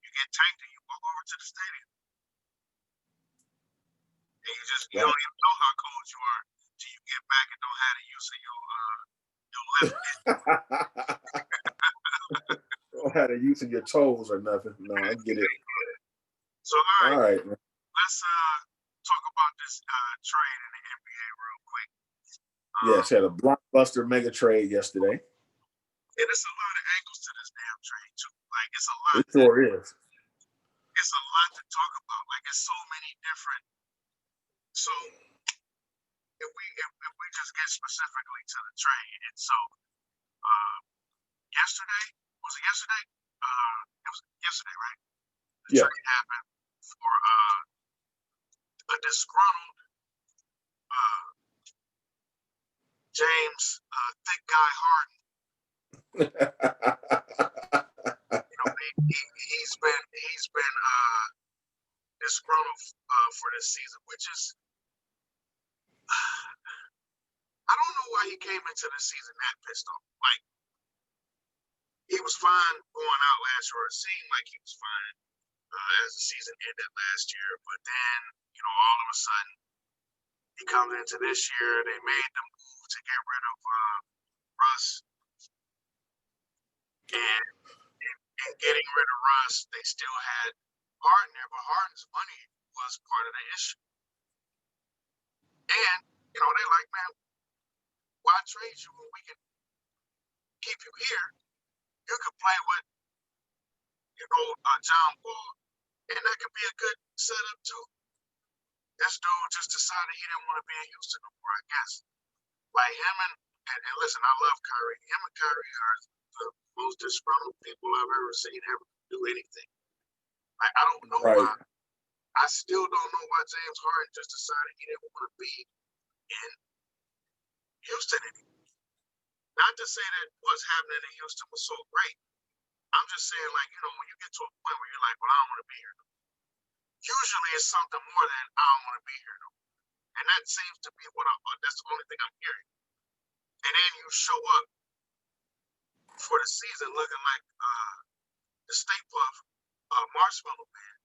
You get tanked and you walk over to the stadium. And you don't even know how cold you are till you get back and don't have the use of your left. Don't have the use of your toes or nothing. No, I get it. So all right, man. Let's talk about this trade in the NBA real quick. Yes, had a blockbuster mega trade yesterday. And it's a lot of angles to this damn trade too. Like it's a lot. It sure is. It's a lot to talk about. Like it's so many different. So if we just get specifically to the trade, and so yesterday was it yesterday? It was yesterday, right? The trade happened for a disgruntled James Thick Guy Harden. He's been disgruntled for this season, which is I don't know why he came into the season that pissed off. Like he was fine going out last year. It seemed like he was fine as the season ended last year, but then all of a sudden he comes into this year. They made the move to get rid of Russ, and getting rid of Russ, they still had Harden there, but Harden's money was part of the issue. And they're like, man, why trade you when we can keep you here? You could play with John Wall, and that could be a good setup too. This dude just decided he didn't want to be in Houston no more, I guess. Like him and listen, I love Kyrie. Him and Kyrie are the most disgruntled people I've ever seen ever do anything. Like I don't know why. I still don't know why James Harden just decided he didn't want to be in Houston anymore. Not to say that what's happening in Houston was so great. I'm just saying, like, when you get to a point where you're like, well, I don't want to be here no more. Usually it's something more than I don't want to be here no more. And that seems to be that's the only thing I'm hearing. And then you show up for the season looking like the Stay Puft Marshmallow Man.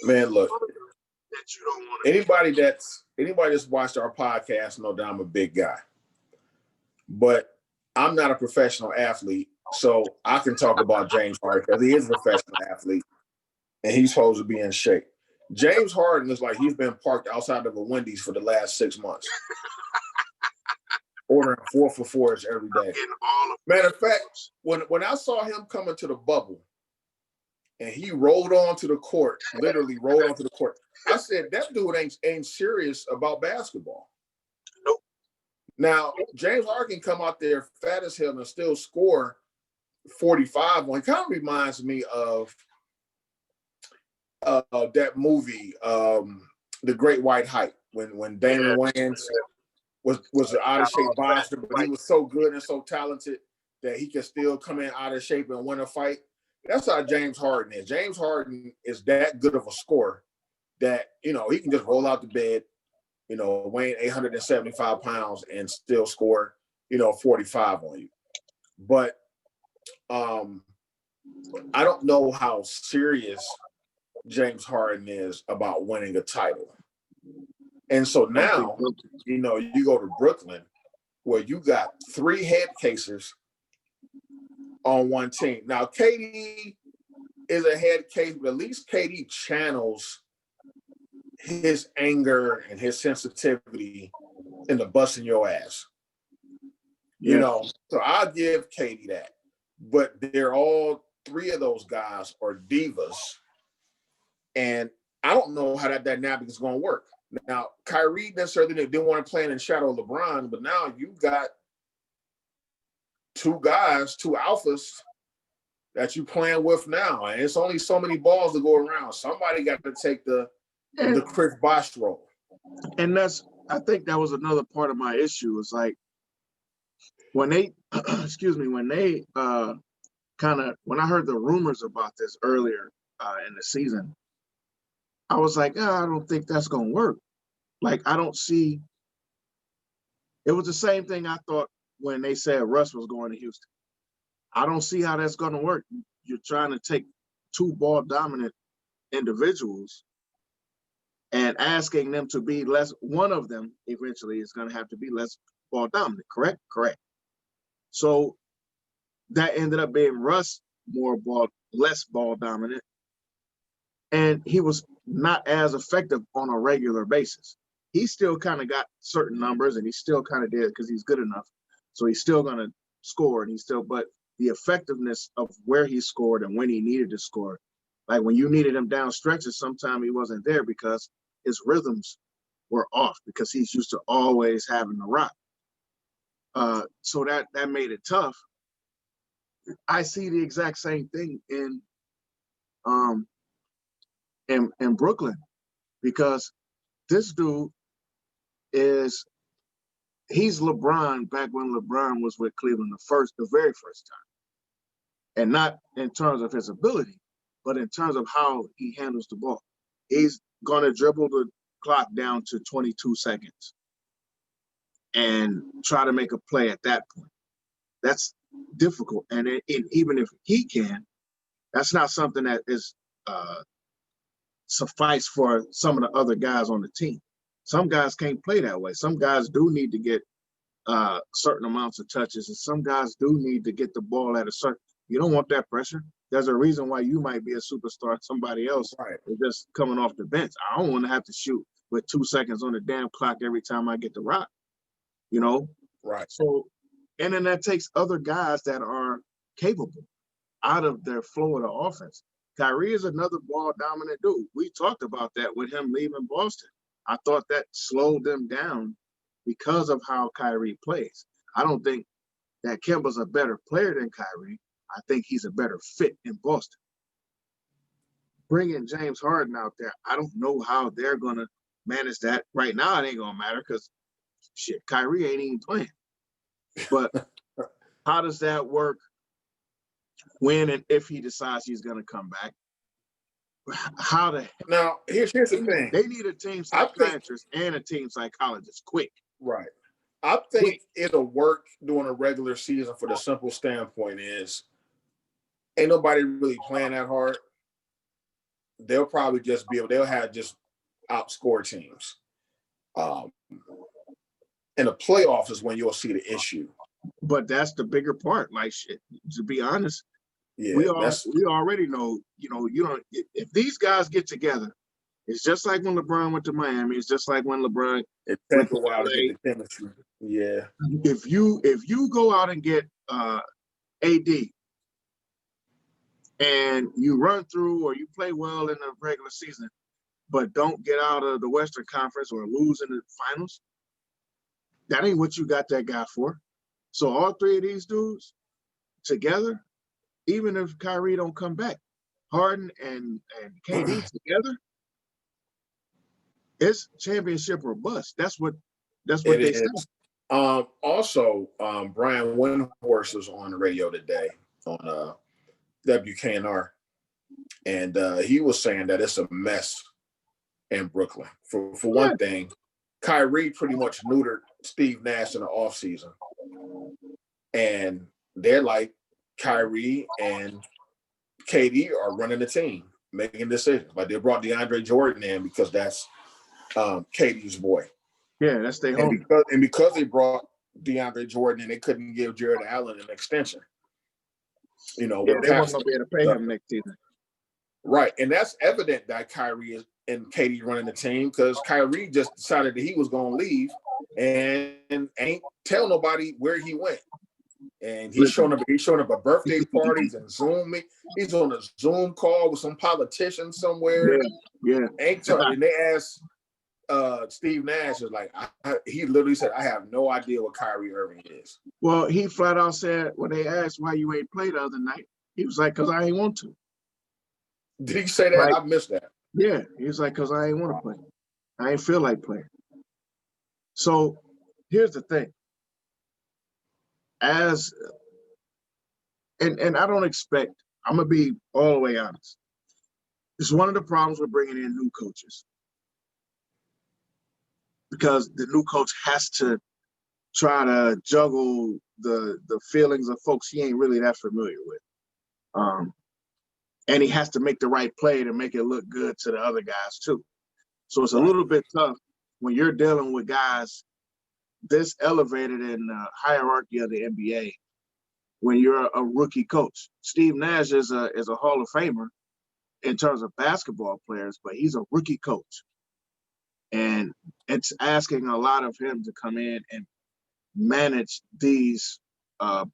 Man, look. That you don't want to anybody that's watched our podcast know that I'm a big guy. But I'm not a professional athlete, so I can talk about James Harden because he is a professional athlete and he's supposed to be in shape. James Harden is like he's been parked outside of a Wendy's for the last 6 months. Ordering 4 for $4s every day. Matter of fact, when I saw him come into the bubble and he rolled onto the court, literally rolled onto the court, I said, that dude ain't serious about basketball. Nope. Now, James Harden come out there fat as hell and still score 45. It kind of reminds me of that movie, The Great White Hype, when Damon Wayans was an out of shape boxer, but he was so good and so talented that he could still come in out of shape and win a fight. That's how James Harden is. James Harden is that good of a scorer that, he can just roll out the bed, weighing 875 pounds and still score, 45 on you. But I don't know how serious James Harden is about winning a title. And so now, you go to Brooklyn where you got 3 head cases on one team. Now, KD is a head case, but at least KD channels his anger and his sensitivity into busting your ass. So I'll give KD that. But they're all 3 of those guys are divas. And I don't know how that dynamic is going to work. Now, Kyrie necessarily didn't want to play in the shadow of LeBron, but now you've got 2 guys, 2 alphas that you playing with now, and it's only so many balls to go around. Somebody got to take the Chris Bosh role. And I think that was another part of my issue. Is like when they, when I heard the rumors about this earlier in the season, I was like, I don't think that's going to work. Like, I don't see. It was the same thing I thought when they said Russ was going to Houston. I don't see how that's going to work. You're trying to take two ball dominant individuals and asking them to be less. One of them eventually is going to have to be less ball dominant. Correct. So that ended up being Russ less ball dominant, and he was not as effective on a regular basis. He still kind of got certain numbers, and he still kind of did because he's good enough. So he's still going to score, and but the effectiveness of where he scored and when he needed to score, like when you needed him down stretches, sometimes he wasn't there because his rhythms were off because he's used to always having the rock. So that made it tough. I see the exact same thing in Brooklyn, because this dude he's LeBron back when LeBron was with Cleveland the very first time. And not in terms of his ability, but in terms of how he handles the ball. He's going to dribble the clock down to 22 seconds and try to make a play at that point. That's difficult. And even if he can, that's not something that is suffice for some of the other guys on the team. Some guys can't play that way. Some guys do need to get certain amounts of touches, and some guys do need to get the ball at a certain. You don't want that pressure. There's a reason why you might be a superstar. Somebody else is just coming off the bench. I don't want to have to shoot with 2 seconds on the damn clock every time I get the rock. Right. So, and then that takes other guys that are capable out of their flow of the offense. Kyrie is another ball dominant dude. We talked about that with him leaving Boston. I thought that slowed them down because of how Kyrie plays. I don't think that Kemba's a better player than Kyrie. I think he's a better fit in Boston. Bringing James Harden out there, I don't know how they're going to manage that. Right now, it ain't going to matter because, Kyrie ain't even playing. But how does that work when and if he decides he's going to come back? Now, here's the thing. They need a team psychiatrist and a team psychologist quick. Right. I think it'll work during a regular season for the simple standpoint is ain't nobody really playing that hard. They'll probably just they'll have just outscore teams. In the playoffs is when you'll see the issue. But that's the bigger part. Like, to be honest, we already know, you don't, if these guys get together, it's just like when LeBron went to Miami. It's just like when LeBron went to LA. To get the chemistry. Yeah. If you go out and get AD and you run through or you play well in the regular season, but don't get out of the Western Conference or lose in the finals, that ain't what you got that guy for. So all three of these dudes together, even if Kyrie don't come back, Harden and KD together, it's championship or bust. That's what they say. Also, Brian Windhorst was on the radio today on WKNR, and he was saying that it's a mess in Brooklyn. For one thing, Kyrie pretty much neutered Steve Nash in the offseason. And they're like, Kyrie and KD are running the team, making decisions. Like, they brought DeAndre Jordan in because that's KD's boy. Yeah, that's their home. And because they brought DeAndre Jordan in, they couldn't give Jared Allen an extension. They weren't going to be able to pay him next season. Right. And that's evident that Kyrie and KD running the team because Kyrie just decided that he was going to leave and ain't tell nobody where he went. And he's showing up at birthday parties and Zoom. He's on a Zoom call with some politician somewhere. Yeah. And they asked Steve Nash, is like, he literally said, I have no idea what Kyrie Irving is. Well, he flat out said when they asked why you ain't played the other night, He was like, because I ain't want to. Did he say that? Like, I missed that. Yeah, he was like, because I ain't want to play. I ain't feel like playing. So here's the thing. And I don't expect, I'm going to be all the way honest. It's one of the problems with bringing in new coaches. Because the new coach has to try to juggle the feelings of folks he ain't really that familiar with. And he has to make the right play to make it look good to the other guys too. So it's a little bit tough when you're dealing with guys this elevated in the hierarchy of the NBA when you're a rookie coach. Steve Nash is a Hall of Famer in terms of basketball players, but he's a rookie coach. And it's asking a lot of him to come in and manage these bipolar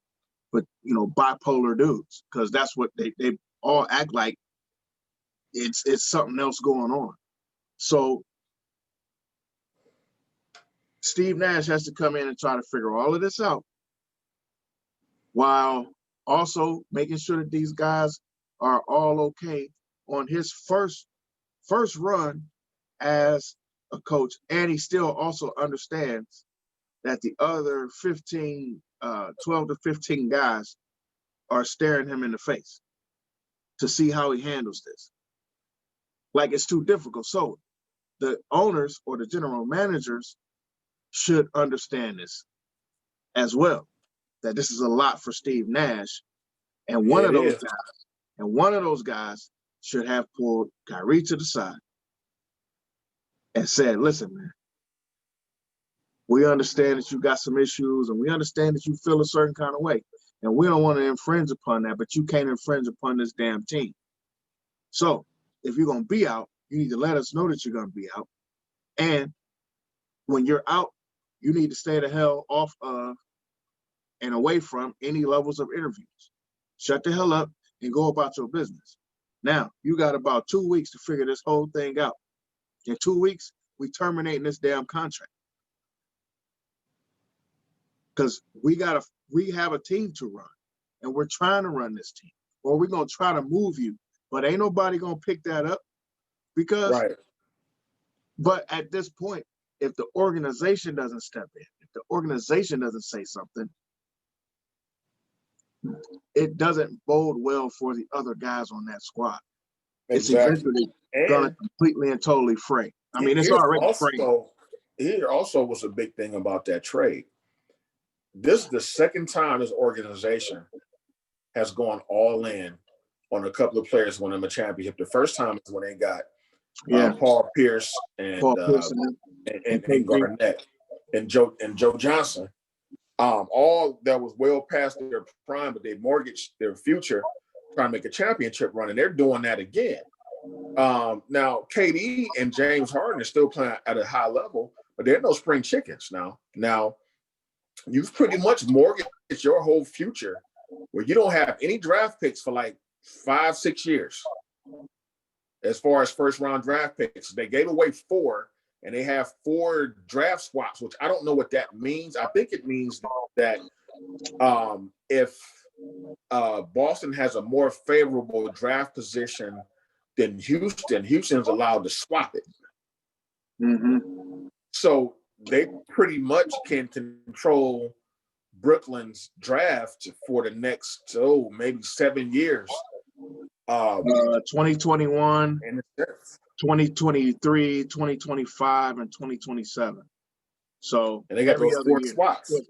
dudes, because that's what they all act like. It's something else going on. So Steve Nash has to come in and try to figure all of this out while also making sure that these guys are all okay on his first run as a coach. And he still also understands that the other 12 to 15 guys are staring him in the face to see how he handles this. Like, it's too difficult. So the owners or the general managers should understand this as well, that this is a lot for Steve Nash. And one of those guys should have pulled Kyrie to the side and said, listen, man, we understand that you got some issues and we understand that you feel a certain kind of way. And we don't want to infringe upon that, but you can't infringe upon this damn team. So if you're going to be out, you need to let us know that you're going to be out. And when you're out, you need to stay the hell off of and away from any levels of interviews. Shut the hell up and go about your business. Now, you got about 2 weeks to figure this whole thing out. In 2 weeks, we terminating this damn contract. Because we have a team to run, and we're trying to run this team, or we're going to try to move you, but ain't nobody going to pick that up because, but at this point, if the organization doesn't step in, if the organization doesn't say something, it doesn't bode well for the other guys on that squad. Exactly. It's eventually going to completely and totally fray. I mean, it's already fraying. Here also was a big thing about that trade. This is the second time this organization has gone all in on a couple of players winning a championship. The first time is when they got Paul Pierce and Garnett and Joe Johnson. All that was well past their prime, but they mortgaged their future trying to make a championship run, and they're doing that again. Now, KD and James Harden are still playing at a high level, but they're no spring chickens now. Now, you've pretty much mortgaged your whole future where you don't have any draft picks for like 5-6 years as far as first-round draft picks. They gave away 4, and they have 4 draft swaps, which I don't know what that means. I think it means that if Boston has a more favorable draft position than Houston's allowed to swap it. Mm-hmm. So they pretty much can control Brooklyn's draft for the next, maybe 7 years. 2021, 2023, 2025, and 2027. So and they got every those other 4 year. spots. It's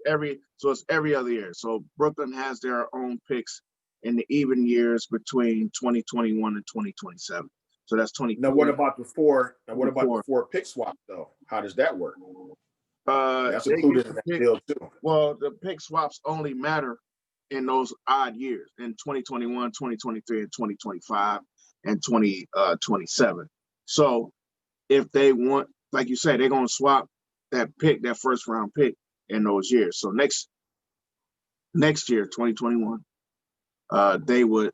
every other year. So Brooklyn has their own picks in the even years between 2021 and 2027. So that's 20. Now, what about the 4? Now, what about the 4 pick swap though? How does that work? That's included in that deal too. Well, the pick swaps only matter in those odd years in 2021, 2023, and 2025, and 2027. So if they want, like you say, they're going to swap that pick, that first round pick in those years. So next year, 2021, they would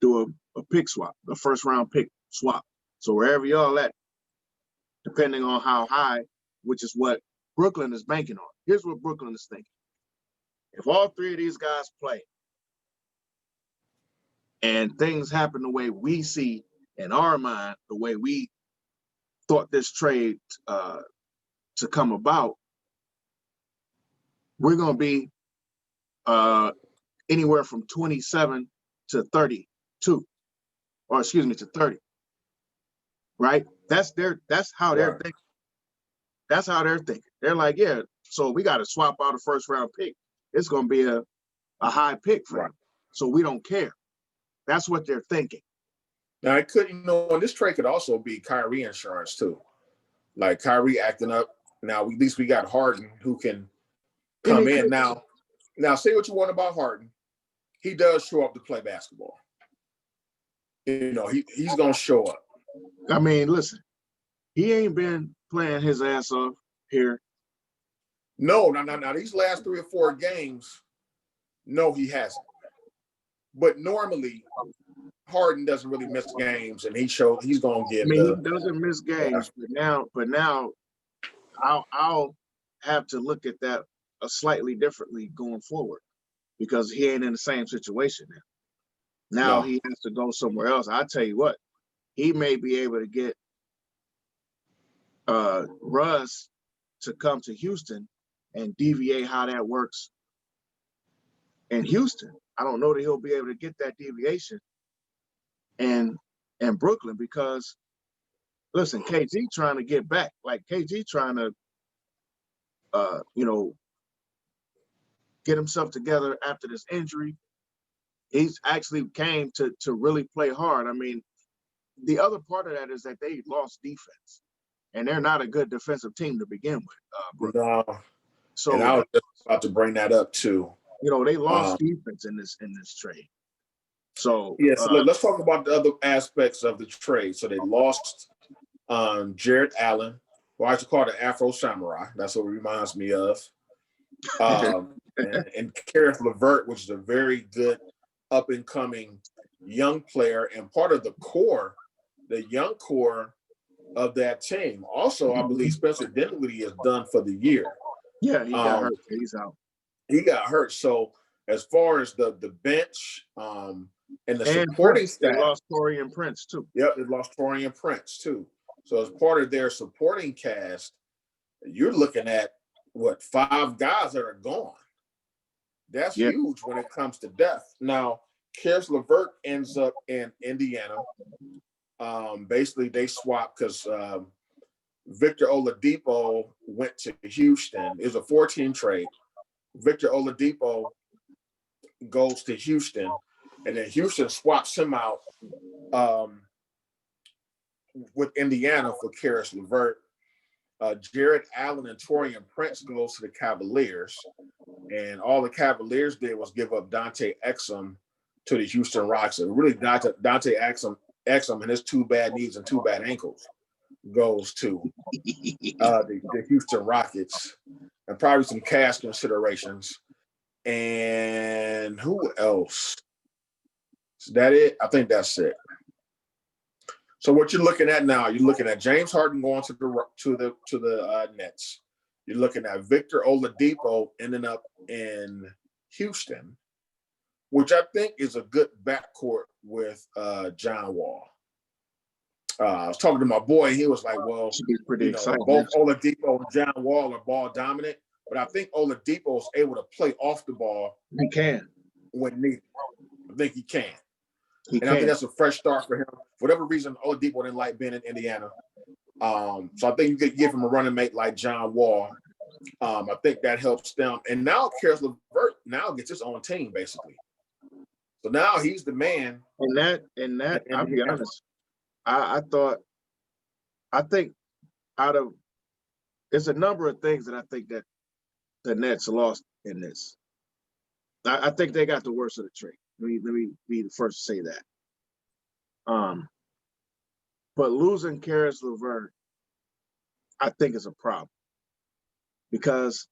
do a pick swap, a first round pick swap. So wherever y'all at, depending on how high, which is what Brooklyn is banking on. Here's what Brooklyn is thinking. If all 3 of these guys play, and things happen the way we see in our mind, the way we thought this trade to come about, we're going to be anywhere from 27 to 32, or excuse me, to 30. Right? That's how they're thinking. That's how they're thinking. They're like, yeah, so we got to swap out a first round pick. It's going to be a high pick for him. So we don't care. That's what they're thinking. Now it could, and this trade could also be Kyrie insurance too. Like Kyrie acting up. Now at least we got Harden who can come in. Now say what you want about Harden. He does show up to play basketball. He's gonna show up. I mean, listen, he ain't been playing his ass off here. No, these last 3 or 4 games, no, he hasn't. But normally, Harden doesn't really miss games, and he's gonna get. He doesn't miss games, but now, I'll have to look at that slightly differently going forward because he ain't in the same situation now. Now he has to go somewhere else. I tell you what, he may be able to get Russ to come to Houston and deviate how that works in Houston. I don't know that he'll be able to get that deviation in Brooklyn because, listen, KG trying to get back. Like KG trying to, get himself together after this injury. He's actually came to really play hard. I mean, the other part of that is that they lost defense, and they're not a good defensive team to begin with. Brooklyn. No. So and I was just about to bring that up too. They lost defense in this trade. So so let's talk about the other aspects of the trade. So they lost Jared Allen, who I used to call the Afro Samurai. That's what it reminds me of. And Karis LeVert, which is a very good up and coming young player and part of the young core of that team. Also, I believe Spencer Dinwiddie is done for the year. Yeah, he got hurt. He's out. He got hurt. So as far as the bench and the supporting staff, they lost Taurean Prince too. Yep, they lost Taurean Prince too. So as part of their supporting cast, you're looking at 5 guys that are gone. That's huge when it comes to depth. Now, Karis LeVert ends up in Indiana. Basically, they swapped because Victor Oladipo went to Houston. It was a 4-team trade. Victor Oladipo goes to Houston, and then Houston swaps him out with Indiana for Karis LeVert. Jared Allen and Taurean Prince goes to the Cavaliers, and all the Cavaliers did was give up Dante Exum to the Houston Rockets. And really, Dante Exum and his 2 bad knees and 2 bad ankles goes to the Houston Rockets, and probably some cash considerations. And who else? Is that it? I think that's it. So what you're looking at now, you're looking at James Harden going to the Nets. You're looking at Victor Oladipo ending up in Houston, which I think is a good backcourt with John Wall. I was talking to my boy. He was like, well, both Oladipo and John Wall are ball dominant, but I think Oladipo is able to play off the ball. He can. When needed. I think he can. I think that's a fresh start for him. For whatever reason, Oladipo didn't like being in Indiana. So I think you could give him a running mate like John Wall. I think that helps them. And now Karis LeVert now gets his own team, basically. So now he's the man. And that I'll be honest. I think there's a number of things that I think that the Nets lost in this. I think they got the worst of the trade. Let me be the first to say that. But losing Karis LeVert, I think is a problem because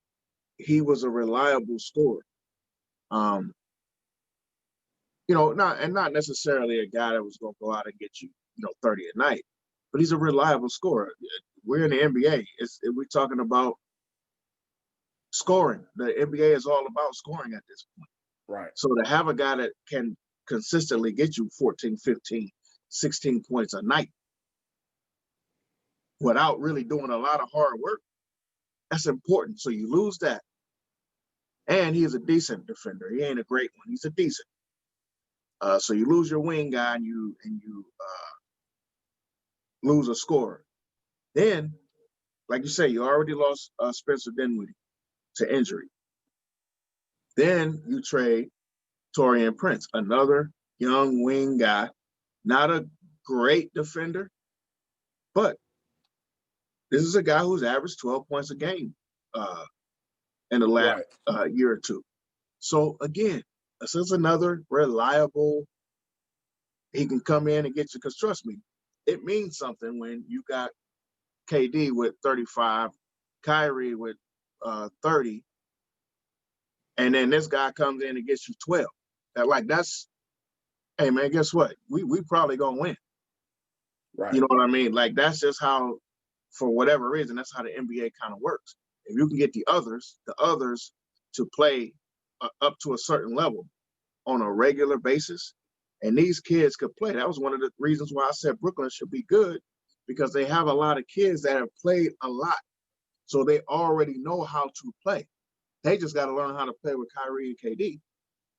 he was a reliable scorer. Not necessarily a guy that was going to go out and get you, 30 a night, but he's a reliable scorer. We're in the NBA. We're talking about scoring. The NBA is all about scoring at this point. Right. So to have a guy that can consistently get you 14, 15, 16 points a night without really doing a lot of hard work. That's important. So you lose that. And he's a decent defender. He ain't a great one. He's a decent. So you lose your wing guy and you lose a scorer. Then, like you say, you already lost Spencer Dinwiddie to injury. Then you trade Taurean Prince, another young wing guy, not a great defender, but this is a guy who's averaged 12 points a game in the last year or two. So again, this is another reliable, he can come in and get you, because trust me, it means something when you got KD with 35, Kyrie with 30, and then this guy comes in and gets you 12. That's, hey man, guess what? We probably gonna win. Right. You know what I mean? Like, that's just how, for whatever reason, that's how the NBA kind of works. If you can get the others to play up to a certain level on a regular basis, and these kids could play. That was one of the reasons why I said Brooklyn should be good, because they have a lot of kids that have played a lot. So they already know how to play. They just got to learn how to play with Kyrie and KD.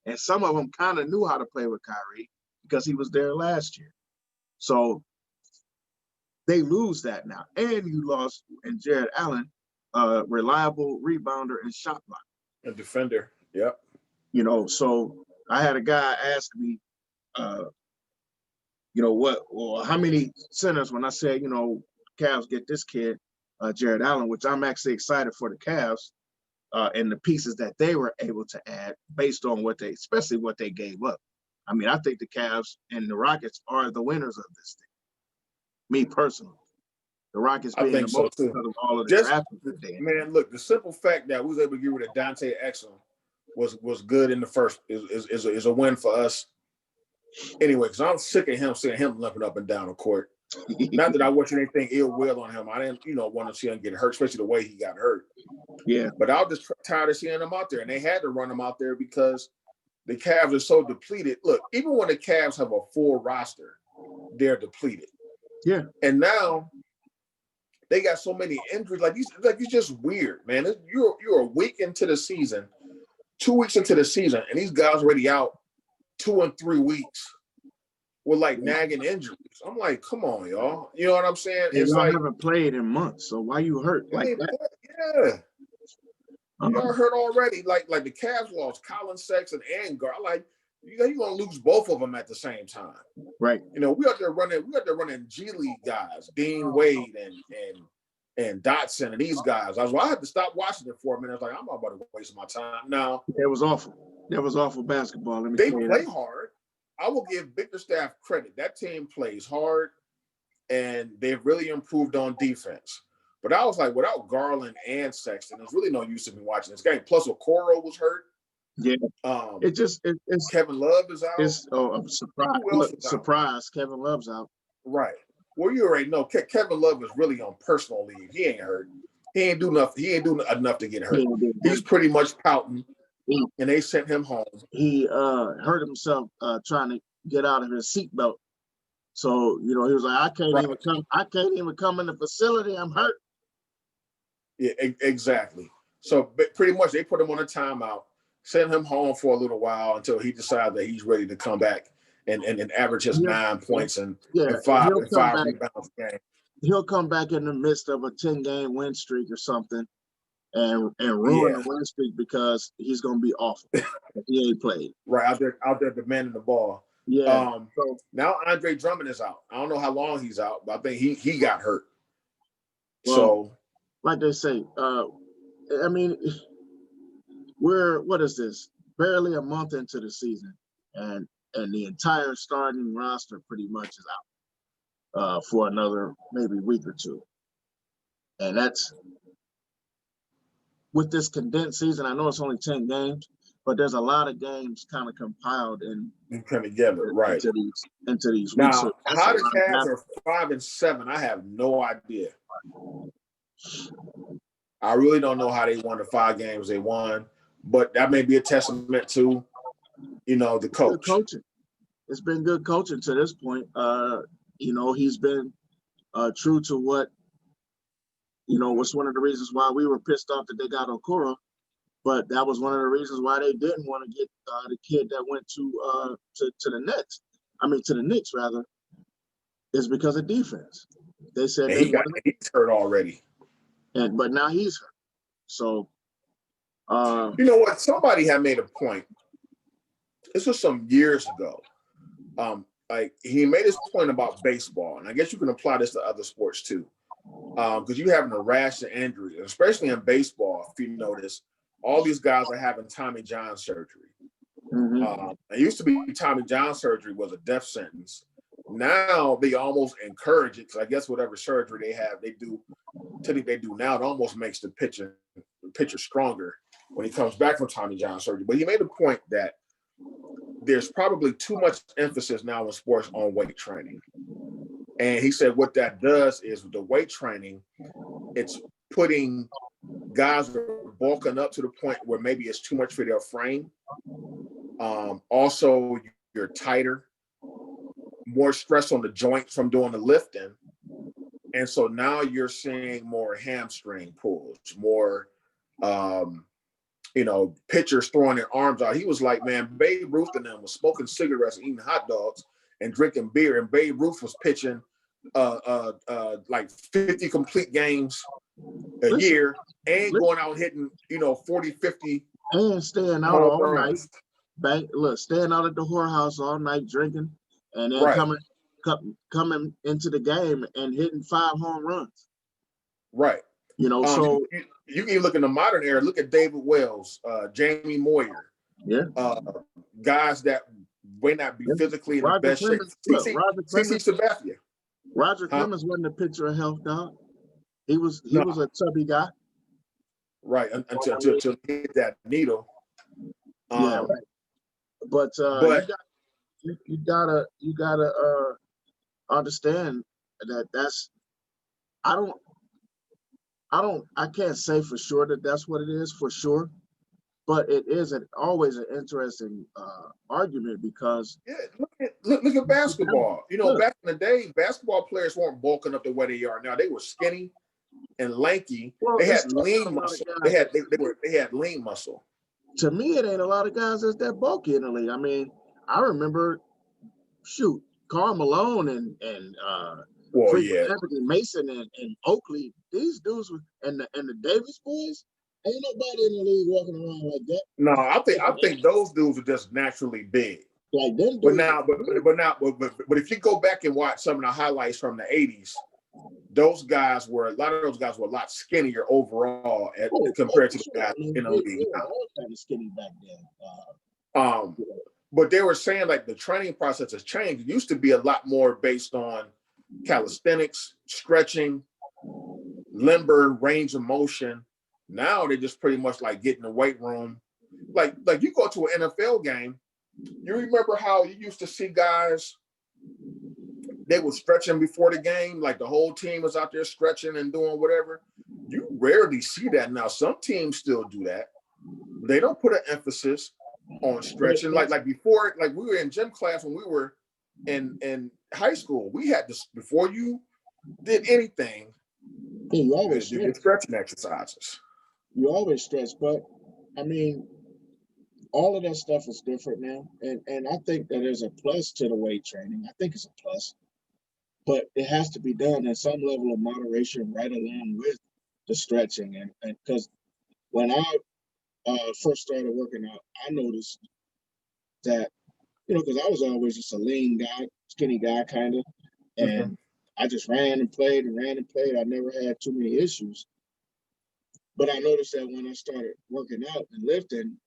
And some of them kind of knew how to play with Kyrie because he was there last year. So they lose that now. And you lost in Jared Allen, reliable rebounder and shot blocker. A defender, yep. You know, so I had a guy ask me, how many centers, when I said, Cavs get this kid, Jared Allen, which I'm actually excited for the Cavs and the pieces that they were able to add based on especially what they gave up. I mean, I think the Cavs and the Rockets are the winners of this thing. Me personally. The Rockets being the most because of all of the draft picks. Man, look, the simple fact that we was able to get rid of Dante Exum was good in the first is a win for us. Anyway, because I'm sick of seeing him limping up and down the court. Not that I want anything ill will on him. I didn't, want to see him get hurt, especially the way he got hurt. Yeah. But I was just tired of seeing him out there, and they had to run him out there because the Cavs are so depleted. Look, even when the Cavs have a full roster, they're depleted. Yeah. And now they got so many injuries. It's just weird, man. You're a week into the season, 2 weeks into the season, and these guys already out 2 and 3 weeks with nagging injuries. I'm like, come on, y'all. You know what I'm saying? It's y'all haven't played in months, so why you hurt like that? Yeah. Y'all hurt already. Like the Cavs lost Colin Sexton and Gar. You're gonna lose both of them at the same time. Right. We out there running G League guys, Dean Wade and Dotson and these guys. I had to stop watching it for a minute. I was like, I'm not about to waste my time. No. It was awful. That was awful basketball. They play hard. I will give Bickerstaff credit. That team plays hard, and they've really improved on defense. But I was like, without Garland and Sexton, there's really no use in me watching this game. Plus, Okoro was hurt. Yeah. It's Kevin Love is out. I'm surprised. Surprise, Kevin Love's out. Right. Well, you already know Kevin Love is really on personal leave. He ain't hurt. He ain't do enough to get hurt. He's pretty much pouting. And they sent him home. He hurt himself trying to get out of his seatbelt. So, he was like, I can't even come in the facility. I'm hurt. Yeah, exactly. So pretty much they put him on a timeout, sent him home for a little while until he decided that he's ready to come back and average his 9 points and 5 rebounds a game. He'll come back in the midst of a 10-game win streak or something and ruin the win streak because he's going to be awful if he ain't played. Right, out there demanding the ball. Yeah. So now Andre Drummond is out. I don't know how long he's out, but I think he got hurt. Well, so, like they say, what is this? Barely a month into the season, and the entire starting roster pretty much is out for another maybe week or two. And that's with this condensed season. I know it's only 10 games, but there's a lot of games kind of compiled and come together, right? Into these now, weeks. So how the Cavs are 5-7, I have no idea. I really don't know how they won the 5 games they won, but that may be a testament to, the coach. Good coaching. it's been good coaching to this point. He's been true to what, was one of the reasons why we were pissed off that they got Okoro. But that was one of the reasons why they didn't want to get the kid that went to the Nets. To the Knicks rather, is because of defense. They said he's hurt already, but now he's hurt. So, you know what? Somebody had made a point. This was some years ago. Like he made his point about baseball, and I guess you can apply this to other sports too, because you having a rash of injuries, especially in baseball. If you notice, all these guys are having Tommy John surgery. mm-hmm. It used to be Tommy John surgery was a death sentence. Now they almost encourage it because I guess whatever surgery they have, they do now. It almost makes the pitcher stronger when he comes back from Tommy John surgery. But he made a point that there's probably too much emphasis now in sports on weight training. And he said what that does is with the weight training, it's putting guys that are bulking up to the point where maybe it's too much for their frame. Also, you're tighter, more stress on the joints from doing the lifting. And so now you're seeing more hamstring pulls, more pitchers throwing their arms out. He was like, man, Babe Ruth and them was smoking cigarettes and eating hot dogs and drinking beer. And Babe Ruth was pitching like 50 complete games a year and going out hitting, 40, 50. And staying out all night. Staying out at the whorehouse all night drinking and then coming into the game and hitting 5 home runs. Right. So you can look in the modern era. Look at David Wells, Jamie Moyer. Yeah. Guys that may not be physically in the best shape. CC Sabathia. Roger Clemens wasn't a picture of health, dog. He was a chubby guy. Right. Until hit that needle. Right. But you gotta understand that I can't say for sure that that's what it is for sure, but it is always an interesting argument because look at basketball. Back in the day, basketball players weren't bulking up the way they are now. They were skinny and lanky. Well, they had lean muscle. They had lean muscle. To me, it ain't a lot of guys that's that bulky in the league. I remember, Karl Malone and Anthony Mason and Oakley. These dudes and the Davis boys. Ain't nobody in the league walking around like that. No, I think those dudes are just naturally big. Like them dudes. But if you go back and watch some of the highlights from the 80s, a lot of those guys were a lot skinnier overall compared to the guys in the league now. Kind of skinny back then. But they were saying like the training process has changed. It used to be a lot more based on calisthenics, stretching, limber, range of motion. Now they just pretty much like get in the weight room. Like you go to an NFL game, you remember how you used to see guys, they were stretching before the game, like the whole team was out there stretching and doing whatever. You rarely see that now. Some teams still do that. They don't put an emphasis on stretching. Like before, like we were in gym class when we were in high school. We had this before you did anything. You always did stretching exercises. You always stretch, but all of that stuff is different now, and I think that there's a plus to the weight training. I think it's a plus, but it has to be done at some level of moderation, right along with the stretching. And because when I first started working out, I noticed that because I was always just a lean guy, skinny guy, kind of, and I just ran and played. I never had too many issues. But I noticed that when I started working out and lifting,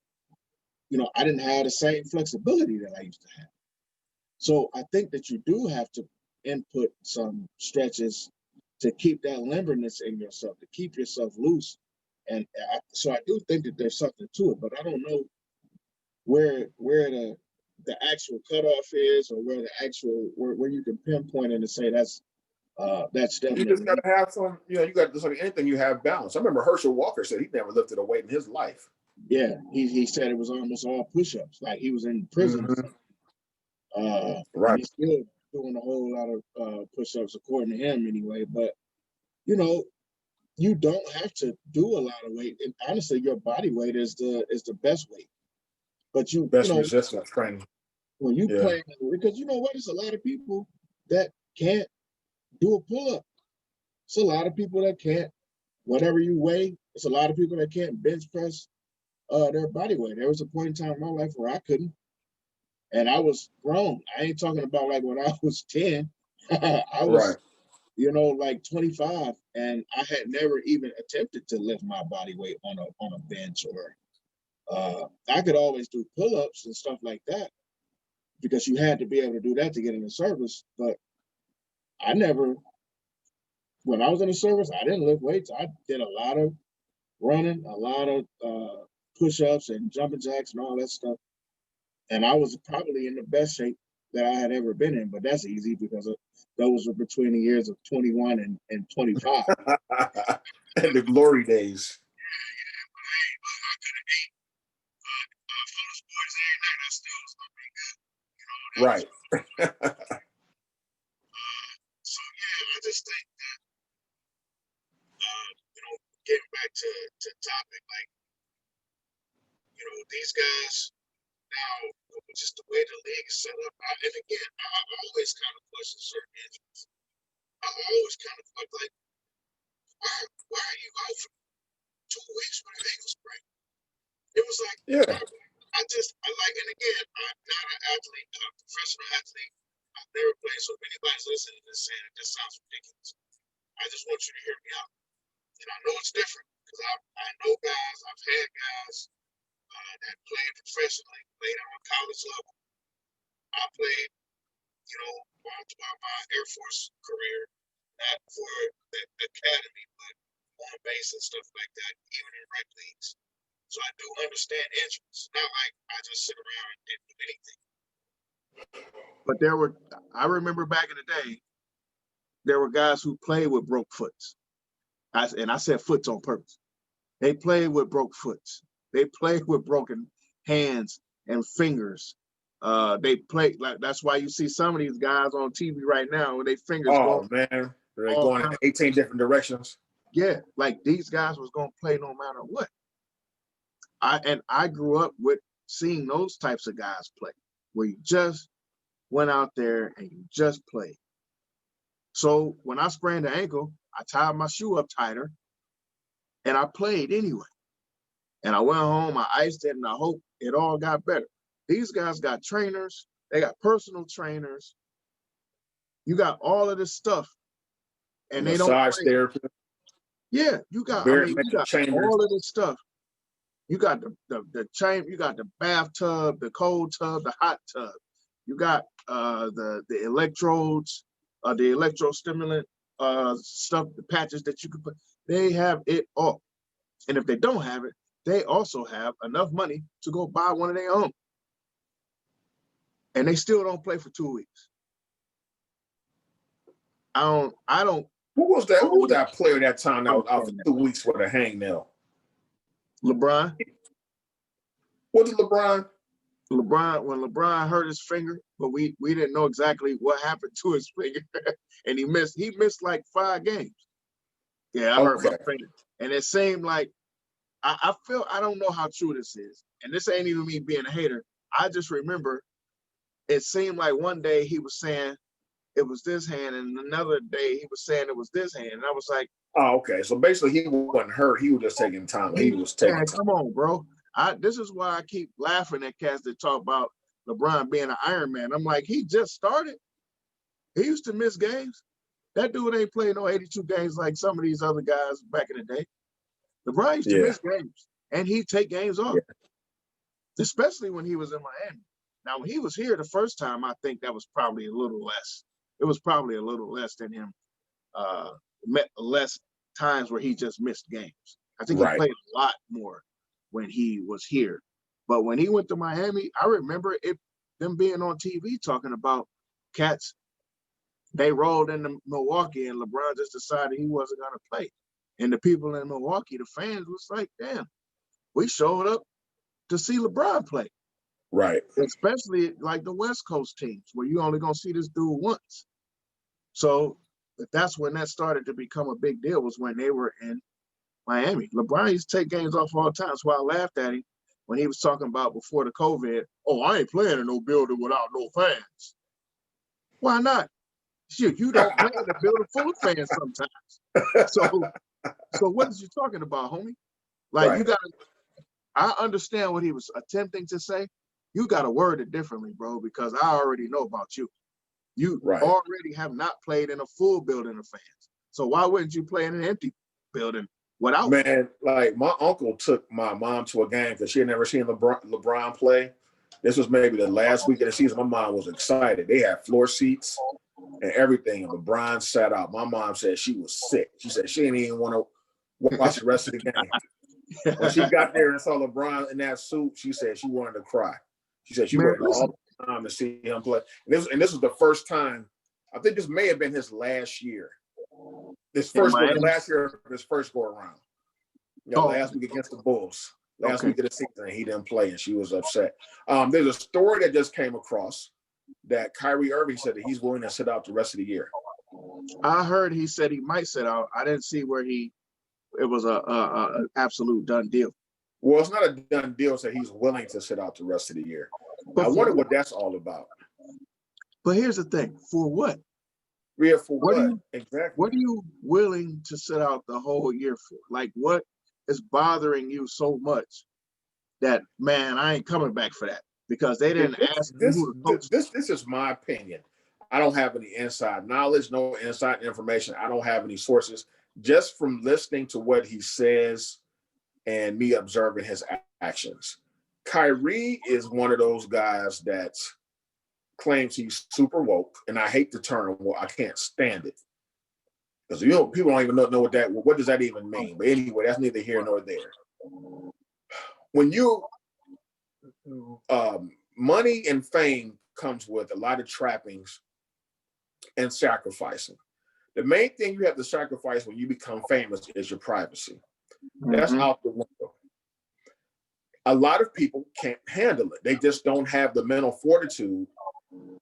I didn't have the same flexibility that I used to have. So I think that you do have to input some stretches to keep that limberness in yourself, to keep yourself loose. And so I do think that there's something to it, but I don't know where the actual cutoff is, or where the actual where you can pinpoint it and say that's definitely. You just got to have some. You got just like anything, you have balance. I remember Herschel Walker said he never lifted a weight in his life. Yeah, he said it was almost all push-ups, like he was in prison. And he's still doing a whole lot of push-ups according to him anyway. But, you know, you don't have to do a lot of weight. And honestly, your body weight is the best weight. But best resistance training. When you play, because you know what? There's a lot of people that can't do a pull-up. It's a lot of people that can't, whatever you weigh, it's a lot of people that can't bench press their body weight. There was a point in time in my life where I couldn't. And I was grown. I ain't talking about like when I was 10. I was, you know, like 25, and I had never even attempted to lift my body weight on a bench, or I could always do pull-ups and stuff like that because you had to be able to do that to get in the service. But I never, when I was in the service, I didn't lift weights. I did a lot of running, a lot of push-ups and jumping jacks and all that stuff. And I was probably in the best shape that I had ever been in, but that's easy because those were between the years of 21 and 25. And the glory days. Right. So yeah, I just think that you know, getting back to topic, like, you know, these guys now, just the way the league is set up. And again, I always kind of question certain injuries. I always kind of felt like, why are you out for 2 weeks with an ankle sprain? It was like, I like, and again, I'm not an athlete, not a professional athlete. I've never played, so if anybody's listening to this saying it just sounds ridiculous, I just want you to hear me out. And I know it's different because I know guys, I've had guys that played professionally, played on a college level. I played, you know, all throughout my Air Force career, not for the academy, but on base and stuff like that, even in rec leagues. So I do understand injuries. Not like I just sit around and didn't do anything. But I remember back in the day, there were guys who played with broke foots. And I said foots on purpose. They played with broke foots. They played with broken hands and fingers. They play like, that's why you see some of these guys on TV right now with their fingers going. Man, they're going in 18 different directions. Yeah, like these guys was gonna play no matter what. I grew up with seeing those types of guys play, where you just went out there and you just played. So when I sprained the ankle, I tied my shoe up tighter, and I played anyway. And I went home, I iced it, and I hope it all got better. These guys got trainers, they got personal trainers. You got all of this stuff, and they don't massage therapy. Yeah, you got all of this stuff. You got the chamber, you got the bathtub, the cold tub, the hot tub. You got the electrodes, the electrostimulant stuff, the patches that you can put. They have it all. And if they don't have it, they also have enough money to go buy one of their own. And they still don't play for 2 weeks. I don't. Who was that? Who was that player that time out for 2 weeks with a hangnail? LeBron. What did LeBron? When LeBron hurt his finger, but we didn't know exactly what happened to his finger, and he missed like 5 games. Yeah, I hurt my finger, and it seemed like I don't know how true this is, and this ain't even me being a hater. I just remember it seemed like one day he was saying it was this hand, and another day he was saying it was this hand, and I was like, oh, okay. So basically, he wasn't hurt. He was just taking time. He was taking time. Come on, bro. This is why I keep laughing at cats that talk about LeBron being an Iron Man. I'm like, he just started. He used to miss games. That dude ain't playing no 82 games like some of these other guys back in the day. LeBron used to miss games, and he'd take games off, especially when he was in Miami. Now, when he was here the first time, I think that was probably a little less. It was probably a little less than him, less times where he just missed games. I think he played a lot more when he was here. But when he went to Miami, I remember them being on TV talking about cats. They rolled into Milwaukee, and LeBron just decided he wasn't going to play. And the people in Milwaukee, the fans, was like, damn, we showed up to see LeBron play. Right. Especially like the West Coast teams where you only gonna see this dude once. So that's when that started to become a big deal, was when they were in Miami. LeBron used to take games off all the time. That's why I laughed at him when he was talking about before the COVID, oh, I ain't playing in no building without no fans. Why not? Shoot, you don't play in a building full of fans sometimes. So what is you talking about, homie? Like, right. You got to, I understand what he was attempting to say. You got to word it differently, bro, because I already know about you. You already have not played in a full building of fans. So why wouldn't you play in an empty building without? Man, like my uncle took my mom to a game because she had never seen LeBron play. This was maybe the last week of the season. My mom was excited. They had floor seats and everything. And LeBron sat out. My mom said she was sick. She said she didn't even want to watch the rest of the game. When she got there and saw LeBron in that suit, she said she wanted to cry. She said she waited all the time to see him play. And this was the first time. I think this may have been his last year. This first was the last year of his first go around. Last week against the Bulls. Last week of the season, he didn't play, and she was upset. There's a story that just came across that Kyrie Irving said that he's willing to sit out the rest of the year. I heard he said he might sit out. I didn't see where it was a absolute done deal. Well, it's not a done deal, so he's willing to sit out the rest of the year. I wonder what that's all about. But here's the thing: for what? Yeah, for what? Exactly. What are you willing to sit out the whole year for? Like, what is bothering you so much that, man, I ain't coming back for that? Because they didn't ask you. This is my opinion. I don't have any inside knowledge, no inside information. I don't have any sources. Just from listening to what he says and me observing his actions. Kyrie is one of those guys that claims he's super woke, and I hate the term woke. I can't stand it. Because people don't even know what does that even mean. But anyway, that's neither here nor there. When you money and fame comes with a lot of trappings and sacrificing. The main thing you have to sacrifice when you become famous is your privacy. That's out the window. A lot of people can't handle it. They just don't have the mental fortitude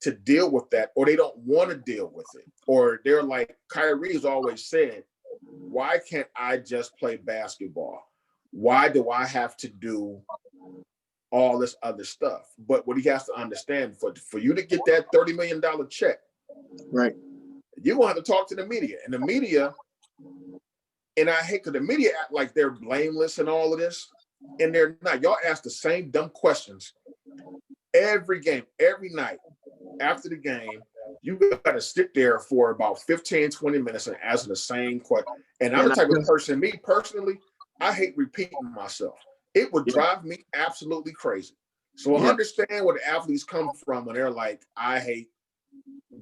to deal with that, or they don't want to deal with it. Or they're like, Kyrie has always said, why can't I just play basketball? Why do I have to do all this other stuff? But what he has to understand, for you to get that $30 million check, right, you're going to have to talk to the media. And the media, and I hate because the media act like they're blameless in all of this, and they're not. Y'all ask the same dumb questions every game, every night. After the game, you got to sit there for about 15, 20 minutes and answer the same question. And I'm the type of person, me personally, I hate repeating myself. It would drive me absolutely crazy. So I understand where the athletes come from when they're like, I hate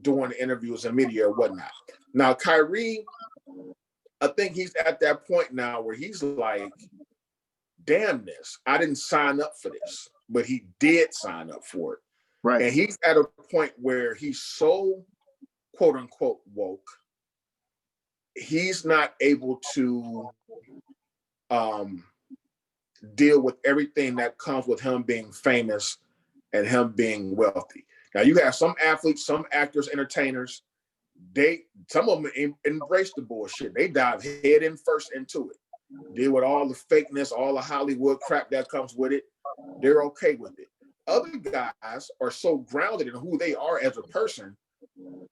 doing interviews and media or whatnot. Now, Kyrie, I think he's at that point now where he's like, damn this, I didn't sign up for this, but he did sign up for it. Right. And he's at a point where he's so quote unquote woke, he's not able to deal with everything that comes with him being famous and him being wealthy. Now you have some athletes, some actors, entertainers, some of them embrace the bullshit. They dive head in first into it. Deal with all the fakeness, all the Hollywood crap that comes with it. They're okay with it. Other guys are so grounded in who they are as a person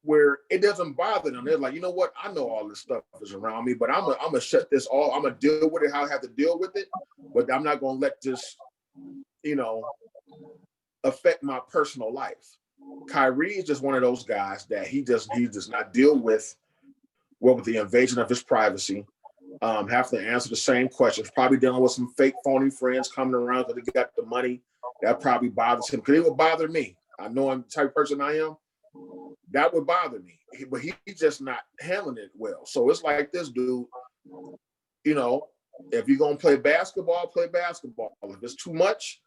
where it doesn't bother them. They're like, you know what? I know all this stuff is around me, but I'm gonna shut this off. I'm gonna deal with it how I have to deal with it, but I'm not gonna let this, affect my personal life. Kyrie is just one of those guys that he does not deal with the invasion of his privacy. Have to answer the same questions, probably dealing with some fake phony friends coming around because they got the money. That probably bothers him because it would bother me. I know I'm the type of person I am. That would bother me, but he's just not handling it well. So it's like this dude, if you're going to play basketball, play basketball. If it's too much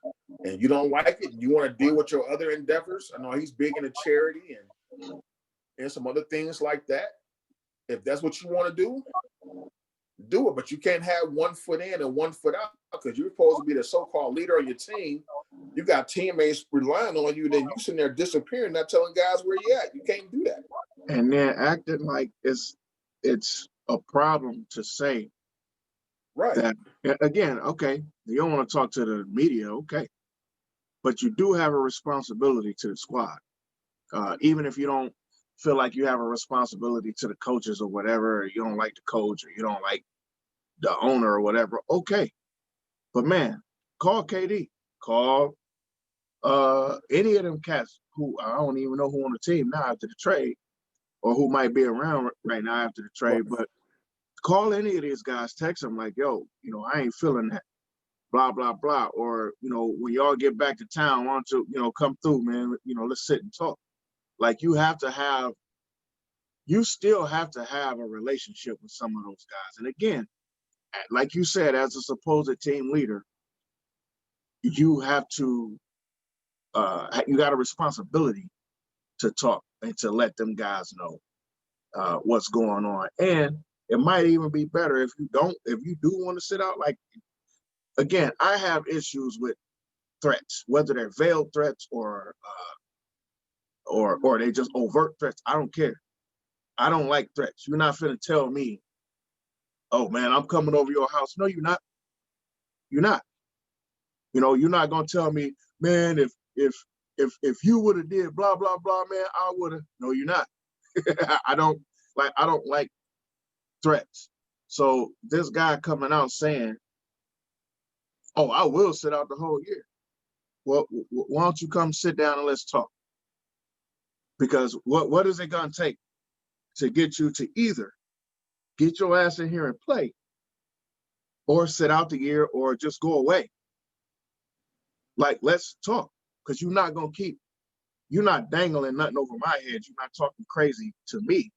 and you don't like it and you want to deal with your other endeavors, I know he's big into charity and some other things like that. If that's what you want to do it, but you can't have 1 foot in and 1 foot out because you're supposed to be the so-called leader of your team. You got teammates relying on you, then you sitting there disappearing, not telling guys where you at. You can't do that. And then acting like it's a problem to say that, again, okay, you don't want to talk to the media, okay, but you do have a responsibility to the squad. Even if you don't feel like you have a responsibility to the coaches or whatever, or you don't like the coach or you don't like the owner or whatever, okay. But man, call KD, call any of them cats who I don't even know who on the team now after the trade, or who might be around right now after the trade, but call any of these guys, text them like, yo, I ain't feeling that, blah, blah, blah. Or, when y'all get back to town, why don't you, come through, man, let's sit and talk. Like you still have to have a relationship with some of those guys. And again, like you said, as a supposed team leader, you have to, you got a responsibility to talk and to let them guys know what's going on. And it might even be better if you do want to sit out. Like, again, I have issues with threats, whether they're veiled threats or they just overt threats. I don't care. I don't like threats. You're not finna tell me, oh man, I'm coming over your house. No, you're not. You're not. You're not gonna tell me, man, if you would have did blah blah blah, man, I would have. No, you're not. I don't like threats. So this guy coming out saying, oh, I will sit out the whole year. Well, why don't you come sit down and let's talk? Because what is it gonna take to get you to either get your ass in here and play, or sit out the year, or just go away? Like, let's talk, because you're not dangling nothing over my head. You're not talking crazy to me.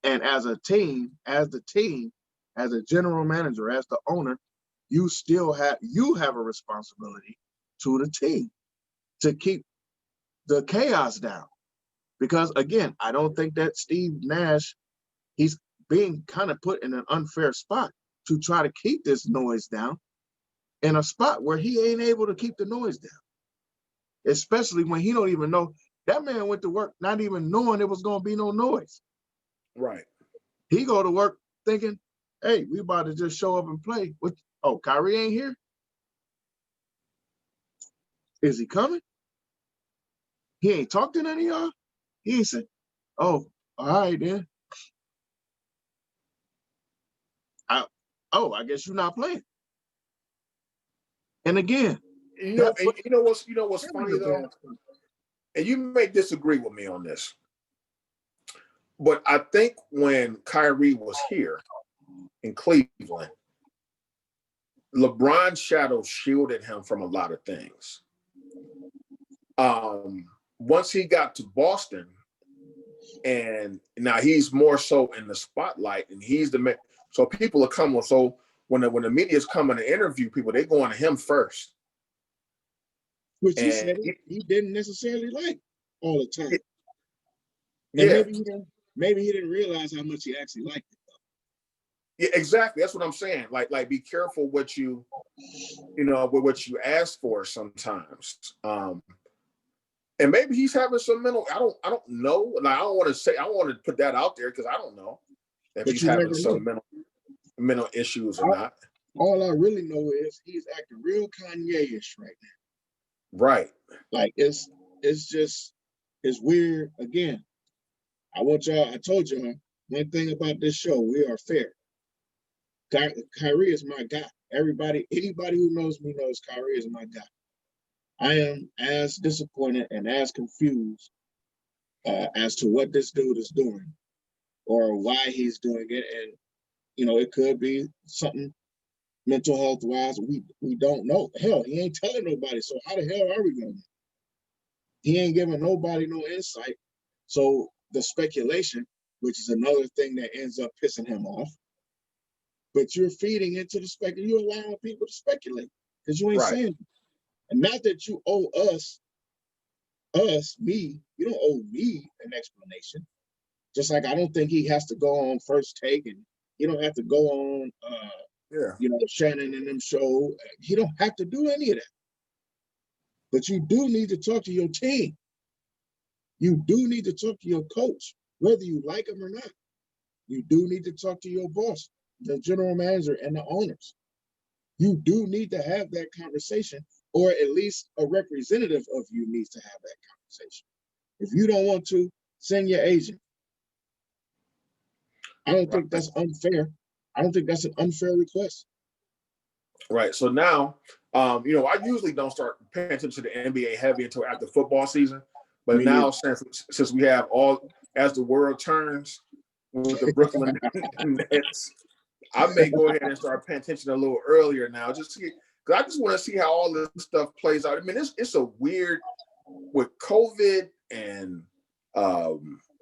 And as a team, as a general manager, as the owner, you have a responsibility to the team to keep the chaos down. Because again, I don't think that Steve Nash, he's being kind of put in an unfair spot to try to keep this noise down in a spot where he ain't able to keep the noise down. Especially when he don't even know. That man went to work not even knowing there was going to be no noise. Right. He go to work thinking, hey, we about to just show up and play. Oh, Kyrie ain't here? Is he coming? He ain't talked to none of y'all? He ain't said, oh, all right then. I guess you're not playing. And again, you know what's funny though? And you may disagree with me on this, but I think when Kyrie was here in Cleveland, LeBron's shadow shielded him from a lot of things. Once he got to Boston, and now he's more so in the spotlight, and he's the man. So people are coming. So when the media's coming to interview people, they go on to him first. Which he said he didn't necessarily like all the time. And maybe he didn't realize how much he actually liked it. Yeah, exactly. That's what I'm saying. Like be careful what you ask for sometimes. And maybe he's having some mental. I don't know. Like, I don't want to put that out there because I don't know if he's having some mental issues or not. All I really know is he's acting real Kanye-ish right now. Right. Like it's weird. Again, I told y'all one thing about this show, we are fair. Kyrie is my guy. Anybody who knows me knows Kyrie is my guy. I am as disappointed and as confused as to what this dude is doing or why he's doing it. And, it could be something mental health wise. We don't know. Hell, he ain't telling nobody. So how the hell are we going to know? He ain't giving nobody no insight. So the speculation, which is another thing that ends up pissing him off, but you're feeding into the speculation. You're allowing people to speculate because you ain't saying it. And not that you owe me, you don't owe me an explanation. Just like I don't think he has to go on First Take, and he don't have to go on, Shannon and them show. He don't have to do any of that. But you do need to talk to your team. You do need to talk to your coach, whether you like him or not. You do need to talk to your boss, the general manager, and the owners. You do need to have that conversation, or at least a representative of you needs to have that conversation. If you don't want to, send your agent. I don't think that's unfair. I don't think that's an unfair request. Right. So now, I usually don't start paying attention to the NBA heavy until after football season. But now, since we have as the world turns with the Brooklyn Nets, I may go ahead and start paying attention a little earlier now, because I just want to see how all this stuff plays out. I mean, it's a weird with COVID and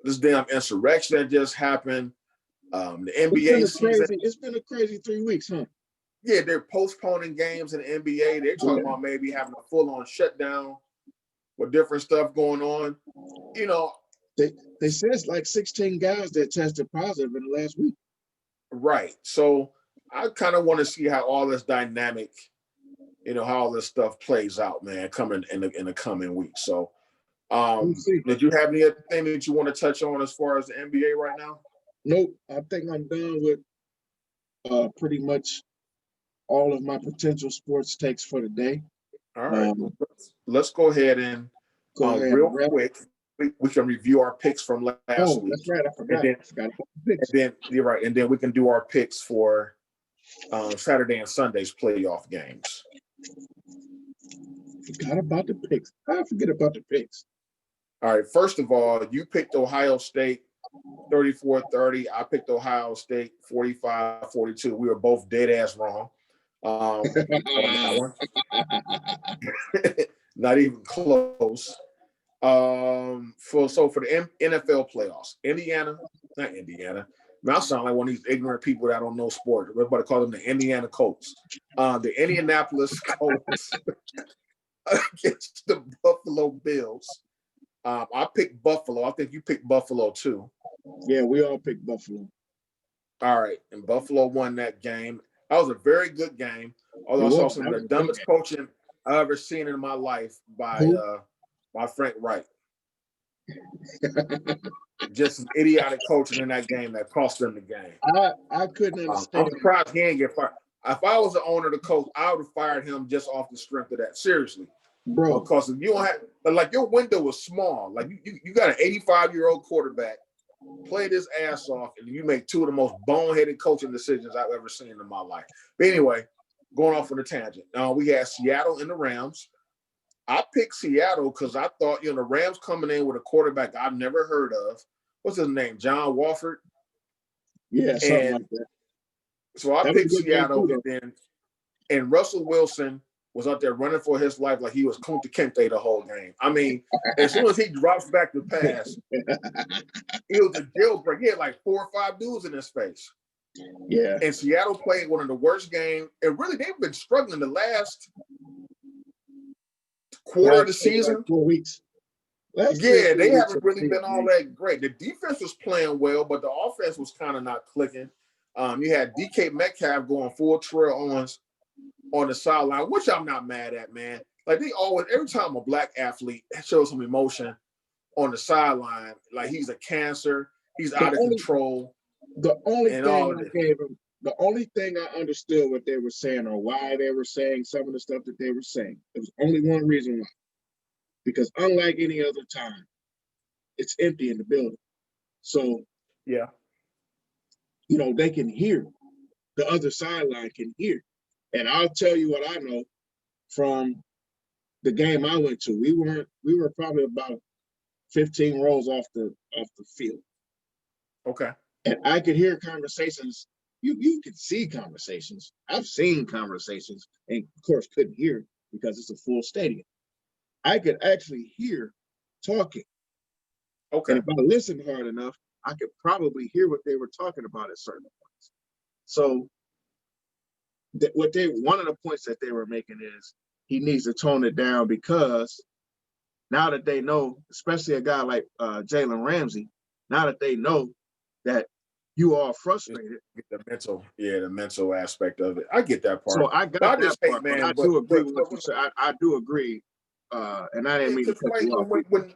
this damn insurrection that just happened. The NBA season. It's been a crazy 3 weeks, huh? Yeah, they're postponing games in the NBA. They're talking about maybe having a full-on shutdown with different stuff going on. They said it's like 16 guys that tested positive in the last week. Right. So I kind of want to see how all this dynamic, how all this stuff plays out, man, coming in the coming weeks. So did you have anything that you want to touch on as far as the NBA right now? Nope. I think I'm done with pretty much all of my potential sports takes for the day. All right. Let's go ahead and real quick, we can review our picks from last week. That's right. I forgot. And then you're right. And then we can do our picks for Saturday and Sunday's playoff games. Forgot about the picks. I forget about the picks. All right. First of all, you picked Ohio State 34-30. I picked Ohio State 45-42. We were both dead ass wrong. On that one. Not even close. For the NFL playoffs, not Indiana. I sound like one of these ignorant people that don't know sport. Everybody call them the Indiana Colts. The Indianapolis Colts against the Buffalo Bills. I picked Buffalo. I think you picked Buffalo too. Yeah, we all picked Buffalo. All right, and Buffalo won that game. That was a very good game. Although I saw some of the dumbest coaching I've ever seen in my life by Frank Wright. Just some idiotic coaching in that game that cost them the game. I couldn't understand. I'm surprised he didn't get fired. If I was the owner of the coach, I would have fired him just off the strength of that. Seriously. Bro. Because if you don't have, like, your window was small. Like, you got an 85-year-old quarterback, played his ass off, and you make two of the most boneheaded coaching decisions I've ever seen in my life. But anyway, going off on a tangent. We had Seattle and the Rams. I picked Seattle because I thought, the Rams coming in with a quarterback I've never heard of. What's his name? John Wolford? Yeah, something like that. So I picked Seattle, and Russell Wilson was out there running for his life like he was Kunta Kinte the whole game. I mean, as soon as he drops back the pass, it was a jailbreak. He had like 4 or 5 dudes in his face. Yeah. And Seattle played one of the worst games. And really, they've been struggling the last quarter of the season. 4 weeks. They haven't really been all that great. The defense was playing well, but the offense was kind of not clicking. You had DK Metcalf going full Terrell Owens on the sideline, which I'm not mad at, man. Like, they always, every time a black athlete shows some emotion on the sideline, like he's a cancer, he's out of control. The only thing I understood what they were saying or why they were saying some of the stuff that they were saying. There was only one reason why. Because unlike any other time, it's empty in the building. So, yeah, they can hear. The other sideline can hear. And I'll tell you what I know from the game I went to. We were probably about 15 rows off the field. Okay. And I could hear conversations. You could see conversations. I've seen conversations, and of course couldn't hear because it's a full stadium. I could actually hear talking. Okay. And if I listened hard enough, I could probably hear what they were talking about at certain points. So one of the points that they were making is he needs to tone it down, because now that they know, especially a guy like Jalen Ramsey, now that they know that you are frustrated. The mental aspect of it. I get that part. So I got that part, man, but I do agree with what you said. I do agree and I didn't mean to cut like you off.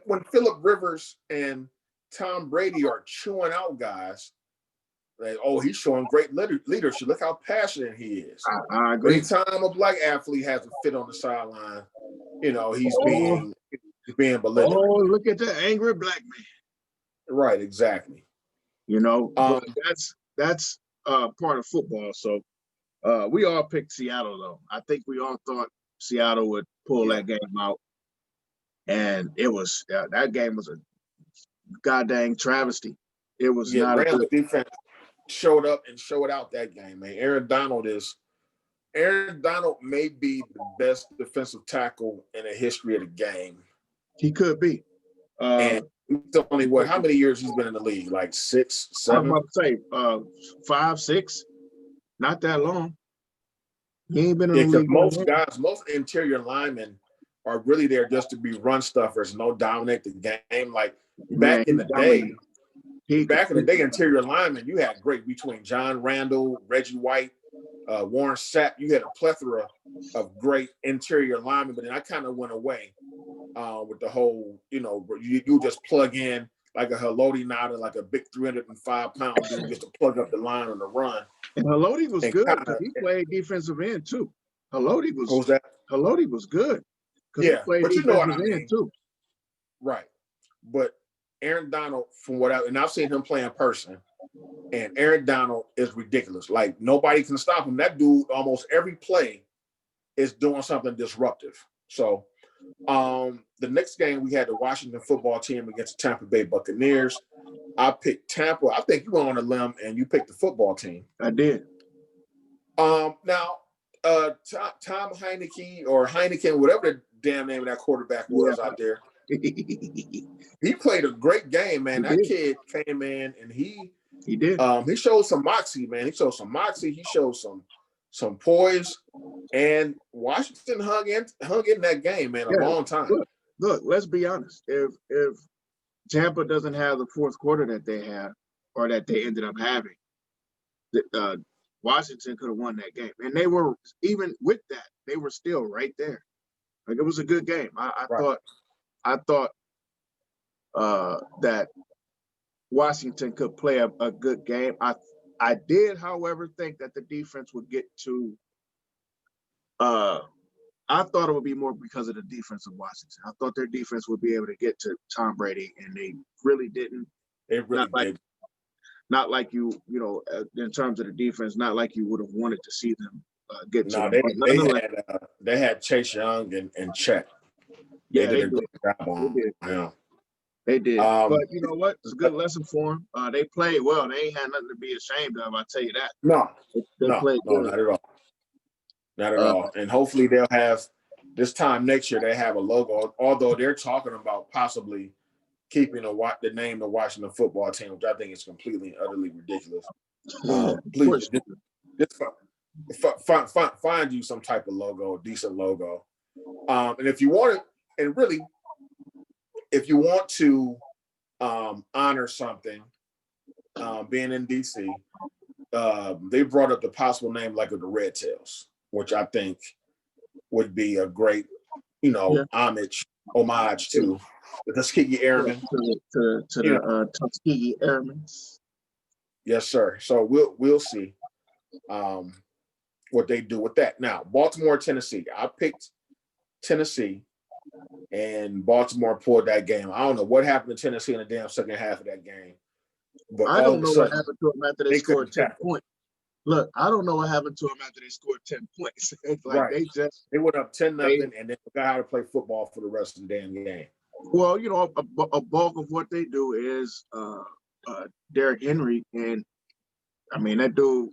when Phillip Rivers and Tom Brady are chewing out guys, like, oh, he's showing great leadership. Look how passionate he is. I agree. Anytime a black athlete has a fit on the sideline, he's being belittled. Oh, look at the angry black man. Right, exactly. But that's part of football. So we all picked Seattle, though. I think we all thought Seattle would pull that game out, and it was that game was a goddamn travesty. It was not a good defense. Showed up and showed out that game, man. Aaron Donald may be the best defensive tackle in the history of the game. He could be. And he's only how many years he's been in the league? Like 6, 7? I'm about to say 5, 6. Not that long. He ain't been in the league. Most interior linemen are really there just to be run stuffers, no dominate the game. Like back in the day, interior linemen, you had great between John Randall, Reggie White, Warren Sapp. You had a plethora of great interior linemen, but then I kind of went away with the whole, you just plug in like a Haloti Nada, like a big 305-pound dude just to plug up the line on the run. And Haloti was good because he played defensive end too. Haloti was good because he played defensive end too. Right, but Aaron Donald, and I've seen him play in person, and Aaron Donald is ridiculous. Like nobody can stop him. That dude, almost every play, is doing something disruptive. So, the next game we had the Washington football team against the Tampa Bay Buccaneers. I picked Tampa. I think you went on a limb and you picked the football team. I did. Now, Tom Heineke or Heineken, whatever the damn name of that quarterback was out there. He played a great game, man. That kid came in and he did. He showed some moxie, man. He showed some moxie. He showed some poise, and Washington hung in that game, man, a long time. Look, let's be honest. If Tampa doesn't have the fourth quarter that they have, or that they ended up having, Washington could have won that game, and they were, even with that, they were still right there. Like, it was a good game. I thought that Washington could play a good game. I did, however, think that the defense would get to. I thought it would be more because of the defense of Washington. I thought their defense would be able to get to Tom Brady, and they really didn't. They really did. Not like in terms of the defense, not like you would have wanted to see them get to. No, they had Chase Young and Chet. They did. They did. But you know what? It's a good lesson for them. They played well. They ain't had nothing to be ashamed of. I tell you that. They played good. Not at all. Not at all. And hopefully they'll have, this time next year, they have a logo, although they're talking about possibly keeping the name the Washington football team, which I think is completely and utterly ridiculous. Please just find you some type of logo, a decent logo. And if you want it, and really, if you want to honor something, being in DC, they brought up the possible name like of the Red Tails, which I think would be a great, homage to the Tuskegee Airmen. To the Tuskegee Airmen. Yes, sir. So we'll see what they do with that. Now, Baltimore, Tennessee. I picked Tennessee, and Baltimore pulled that game. I don't know what happened to Tennessee in the damn second half of that game. But I don't know what happened to them after they scored 10 points. Look, I don't know what happened to them after they scored 10 points. It's like they went up 10-0 and they forgot how to play football for the rest of the damn game. Well, a bulk of what they do is Derrick Henry, and I mean that dude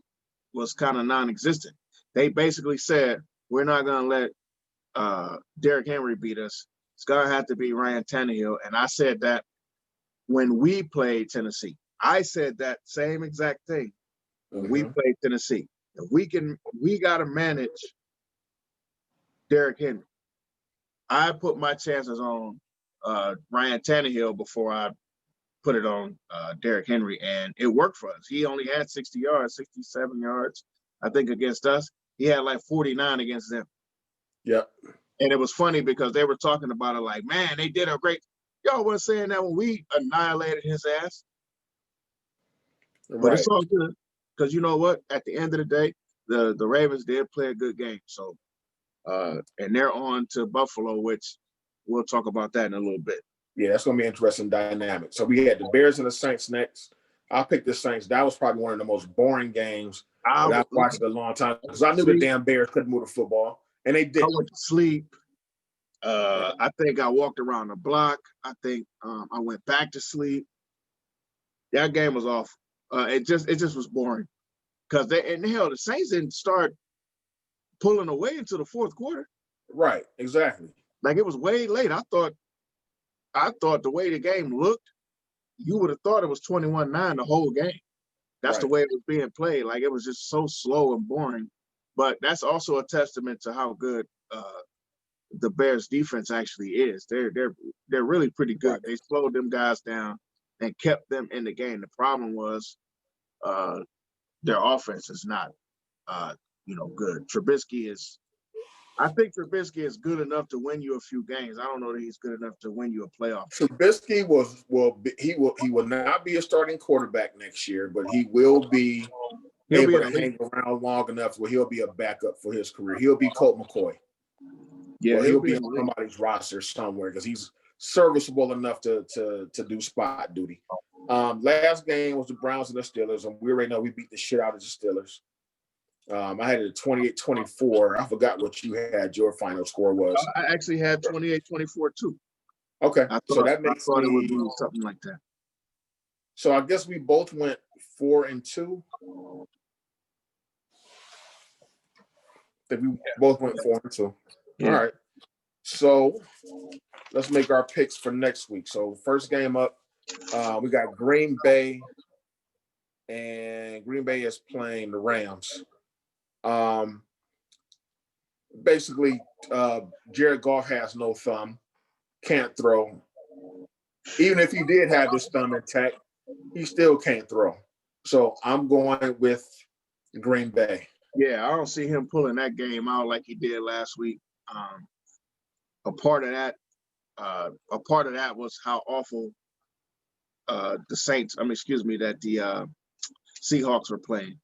was kind of non-existent. They basically said, we're not gonna let Derrick Henry beat us. It's gonna have to be Ryan Tannehill. And I said that when we played Tennessee. I said that same exact thing when we played Tennessee. If we gotta manage Derrick Henry. I put my chances on Ryan Tannehill before I put it on Derrick Henry, and it worked for us. He only had 60 yards, 67 yards, I think, against us. He had like 49 against them. Yep. And it was funny because they were talking about it like, man, they did a great. Y'all weren't saying that when we annihilated his ass. But it's all good because you know what? At the end of the day, the Ravens did play a good game. So, and they're on to Buffalo, which we'll talk about that in a little bit. Yeah, that's going to be an interesting dynamic. So we had the Bears and the Saints next. I picked the Saints. That was probably one of the most boring games that I've watched in a long time because I knew the damn Bears couldn't move the football, and they did. I went to sleep. I think I walked around the block. I think I went back to sleep. That game was off. It just was boring because the Saints didn't start pulling away until the fourth quarter. Right, exactly. Like it was way late. I thought the way the game looked, you would have thought it was 21-9 the whole game. That's the way it was being played. Like it was just so slow and boring. But that's also a testament to how good the Bears defense actually is. They're really pretty good. Right. They slowed them guys down and kept them in the game. The problem was their offense is not good. I think Trubisky is good enough to win you a few games. I don't know that he's good enough to win you a playoff. Trubisky he will not be a starting quarterback next year, but he will be able to hang around long enough where he'll be a backup for his career. He'll be Colt McCoy. Yeah, he'll be on somebody's roster somewhere because he's serviceable enough to do spot duty. Last game was the Browns and the Steelers, and we already know we beat the shit out of the Steelers. I had it 28-24. I forgot what you had. Your final score was. I actually had 28-24 too. Okay, so that makes it would be something like that. So I guess we both went 4-2. That we both went 4-2. Yeah. All right. So let's make our picks for next week. So first game up, we got Green Bay, and Green Bay is playing the Rams. Basically, Jared Goff has no thumb, can't throw. Even if he did have his thumb intact, he still can't throw. So I'm going with Green Bay. Yeah, I don't see him pulling that game out like he did last week. A part of that was how awful the Seahawks were playing.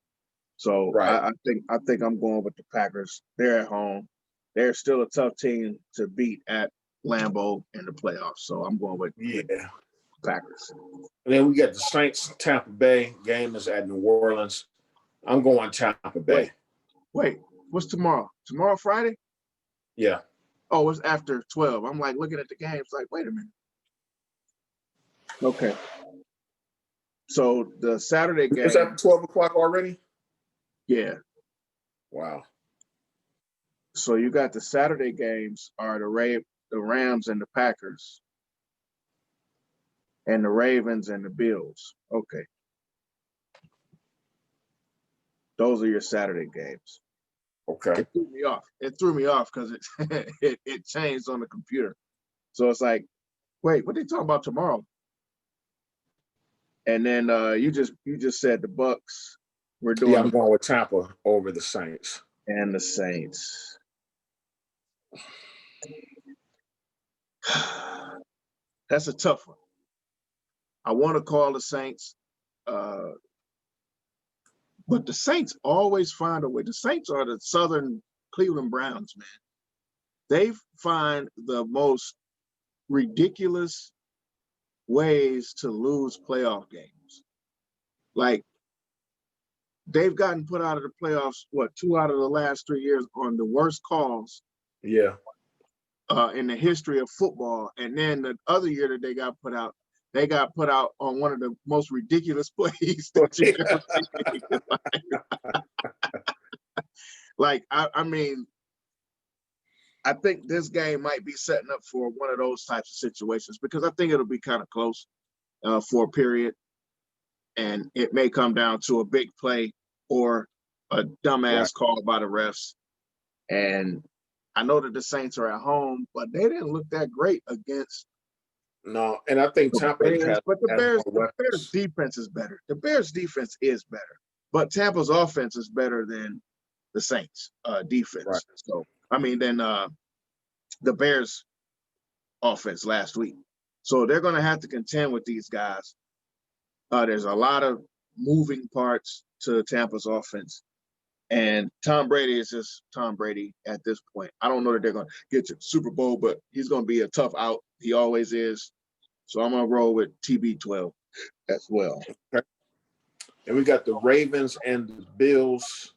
So right. I think I'm going with the Packers. They're at home. They're still a tough team to beat at Lambeau in the playoffs. So I'm going with Packers. And then we got the Saints Tampa Bay game is at New Orleans. I'm going Tampa Bay. Wait, what's tomorrow? Tomorrow Friday? Yeah. Oh, it's after 12. I'm like looking at the games like, wait a minute. Okay. So the Saturday game. It's after 12 o'clock already? Yeah. Wow. So you got the Saturday games are the Rams and the Packers, and the Ravens and the Bills. Okay. Those are your Saturday games. Okay. It threw me off because it changed on the computer. So it's like, wait, what they talking about tomorrow? And then you just said the Bucks. We're doing. Yeah, I'm going with Tampa over the Saints. And the Saints. That's a tough one. I want to call the Saints, but the Saints always find a way. The Saints are the Southern Cleveland Browns, man. They find the most ridiculous ways to lose playoff games. Like, they've gotten put out of the playoffs, 2 out of the last 3 years on the worst calls. Yeah. In the history of football. And then the other year that they got put out on one of the most ridiculous plays that you ever seen. Like, I mean, I think this game might be setting up for one of those types of situations because I think it'll be kind of close for a period. And it may come down to a big play or a dumbass call by the refs. And I know that the Saints are at home, but they didn't look that great against. No, and I think Tampa has. But the Bears' defense is better. The Bears' defense is better, but Tampa's offense is better than the Saints' defense. Right. So I mean, then the Bears offense last week. So they're going to have to contend with these guys. There's a lot of moving parts to Tampa's offense. And Tom Brady is just Tom Brady at this point. I don't know that they're going to get to the Super Bowl, but he's going to be a tough out. He always is. So I'm going to roll with TB12 as well. Okay. And we got the Ravens and the Bills.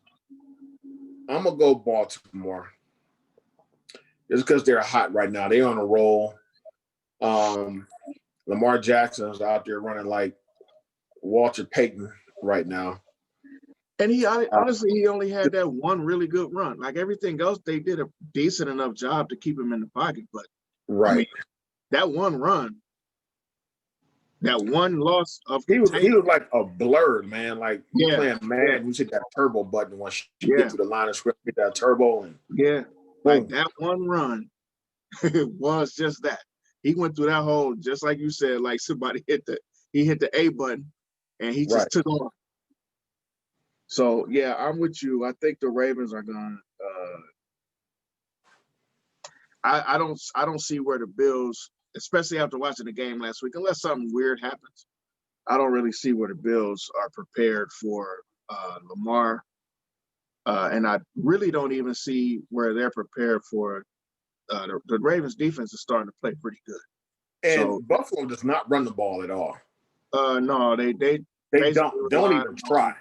I'm going to go Baltimore. It's because they're hot right now. They're on a roll. Lamar Jackson's out there running like Walter Payton right now. And he honestly, he only had that one really good run. Like everything else, they did a decent enough job to keep him in the pocket. But right, I mean, that one run, that one loss of he was like a blur, man. Like playing Madden, you hit that turbo button once you get to the line of script, hit that turbo, and like that one run was just that. He went through that whole, just like you said, like somebody hit the A button, and he just took off. So yeah, I'm with you. I think the Ravens are gonna. I don't see where the Bills, especially after watching the game last week, unless something weird happens. I don't really see where the Bills are prepared for Lamar, and I really don't even see where they're prepared for. The Ravens defense is starting to play pretty good. And Buffalo does not run the ball at all. No, they don't even try.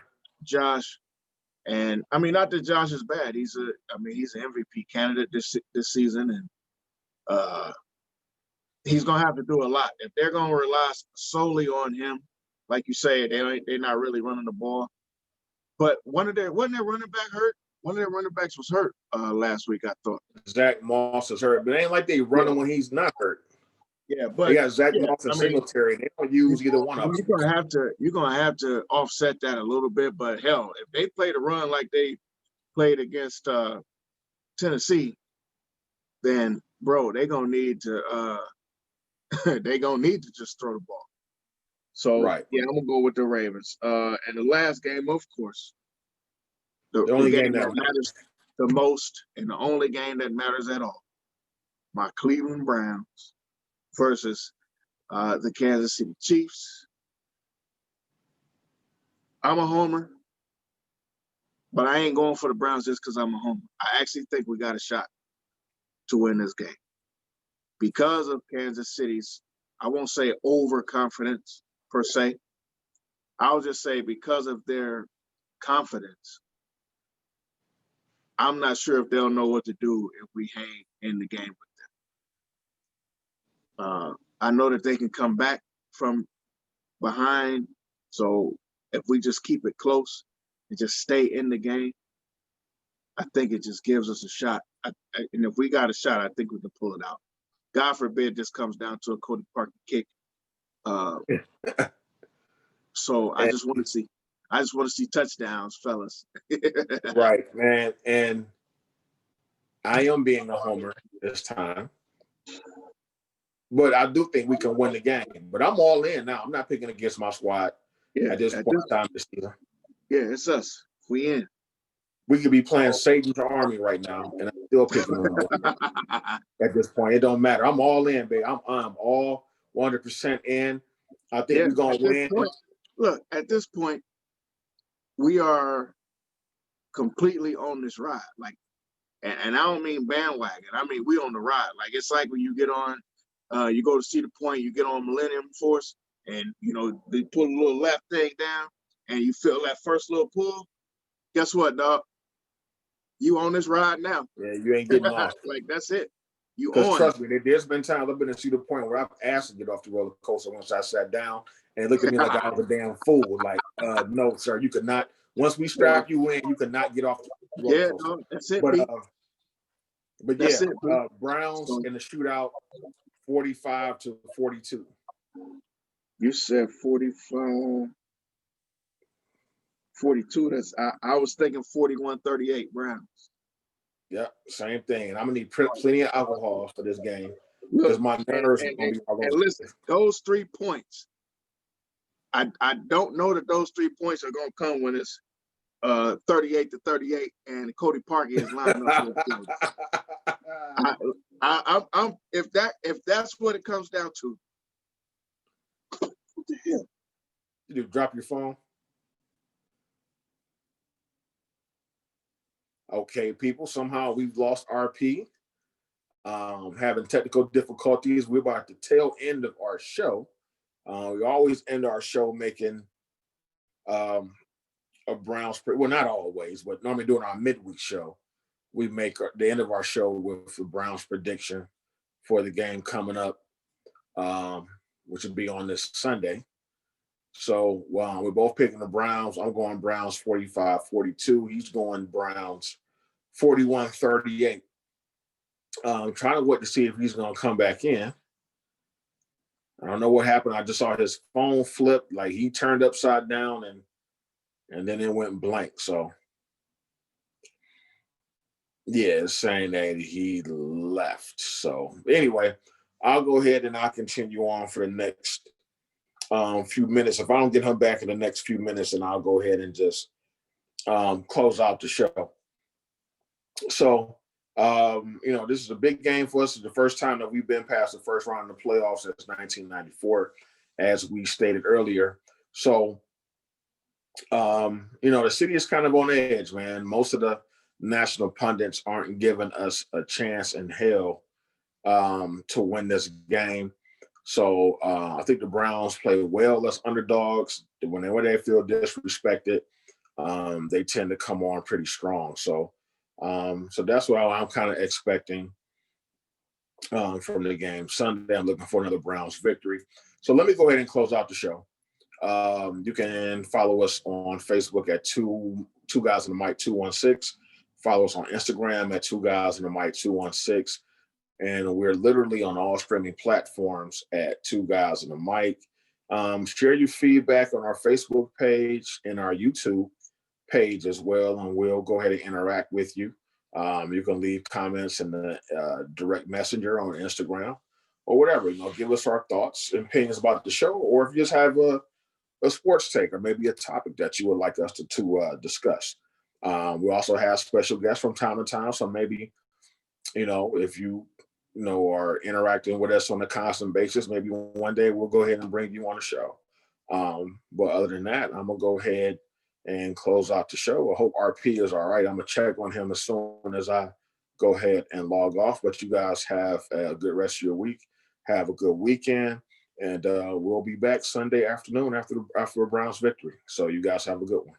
Josh, and I mean, not that Josh is bad. He's an MVP candidate this season, and he's gonna have to do a lot if they're gonna rely solely on him. Like you say, they're not really running the ball. But wasn't their running back hurt? One of their running backs was hurt last week, I thought. Zach Moss is hurt, but it ain't like they run him when he's not hurt. Yeah, but they got Zach Moss and Singletary. They don't use either one of them. You're gonna have to offset that a little bit. But hell, if they play the run like they played against Tennessee, then bro, they're gonna need to just throw the ball. So yeah, I'm gonna go with the Ravens. And the last game, of course, the only game that matters the most, and the only game that matters at all, my Cleveland Browns versus the Kansas City Chiefs. I'm a homer, but I ain't going for the Browns just because I'm a homer. I actually think we got a shot to win this game because of Kansas City's, I won't say overconfidence per se. I'll just say because of their confidence, I'm not sure if they'll know what to do if we hang in the game with them. I know that they can come back from behind. So if we just keep it close and just stay in the game, I think it just gives us a shot. And if we got a shot, I think we can pull it out. God forbid this comes down to a Cody Parkey kick. So I just want to see touchdowns, fellas. Right, man. And I am being a homer this time. But I do think we can win the game. But I'm all in now. I'm not picking against my squad at this point in time this season. Yeah, it's us. We in. We could be playing Satan's Army right now, and I'm still picking them at this point. It don't matter. I'm all in, baby. I'm all 100% in. I think we're going to win. Look, at this point, we are completely on this ride. Like, and I don't mean bandwagon. I mean, we on the ride. Like, it's like when you get on, you go to Cedar Point, you get on Millennium Force, and, you know, they put a little left thing down, and you feel that first little pull. Guess what, dog? You on this ride now. Yeah, you ain't getting off. Like, that's it. You on. Because trust me, there's been times I've been to Cedar Point where I've asked to get off the roller coaster once I sat down, and they looked at me like I was a damn fool. Like, no, sir, you could not. Once we strap you in, you could not get off the roller coaster. No, that's it, but that's Browns in the shootout, 45-42. You said 45. 42. That's I was thinking 41-38 Browns. Yeah, same thing. And I'm gonna need plenty of alcohol for this game because my nerves are gonna be all over. And listen, those 3 points. I don't know that those 3 points are gonna come when it's 38-38, and Cody Parkey is lining up for the I'm if that's what it comes down to. What the hell? Did you drop your phone? Okay, people. Somehow we've lost RP. Having technical difficulties. We're about the tail end of our show. We always end our show making a Browns. Well, not always, but normally during our midweek show, we make the end of our show with the Browns prediction for the game coming up, which will be on this Sunday. So we're both picking the Browns. I'm going Browns 45-42. He's going Browns 41-38. Trying to wait to see if he's going to come back in. I don't know what happened. I just saw his phone flip, like he turned upside down and then it went blank. So, yeah, it's saying that he left. So, anyway, I'll go ahead and I'll continue on for the next few minutes. If I don't get him back in the next few minutes, then I'll go ahead and just close out the show. So, this is a big game for us. It's the first time that we've been past the first round of the playoffs since 1994, as we stated earlier. So, the city is kind of on edge, man. Most of the national pundits aren't giving us a chance in hell to win this game. So I think the Browns play well as underdogs. Whenever they feel disrespected, they tend to come on pretty strong. So that's what I'm kind of expecting from the game Sunday. I'm looking for another Browns victory. So let me go ahead and close out the show. You can follow us on Facebook at two guys in the mic 216. Follow us on Instagram at 2 guys in the mic 216. And we're literally on all streaming platforms at 2 guys in the mic. Share your feedback on our Facebook page and our YouTube page as well, and we'll go ahead and interact with you. You can leave comments in the direct messenger on Instagram or whatever. Give us our thoughts and opinions about the show, or if you just have a sports take or maybe a topic that you would like us to discuss. We also have special guests from time to time, so maybe if you are interacting with us on a constant basis, maybe one day we'll go ahead and bring you on the show. But other than that, I'm gonna go ahead and close out the show. I hope RP is all right. I'm gonna check on him as soon as I go ahead and log off. But you guys have a good rest of your week. Have a good weekend, and we'll be back Sunday afternoon after a Browns victory. So you guys have a good one.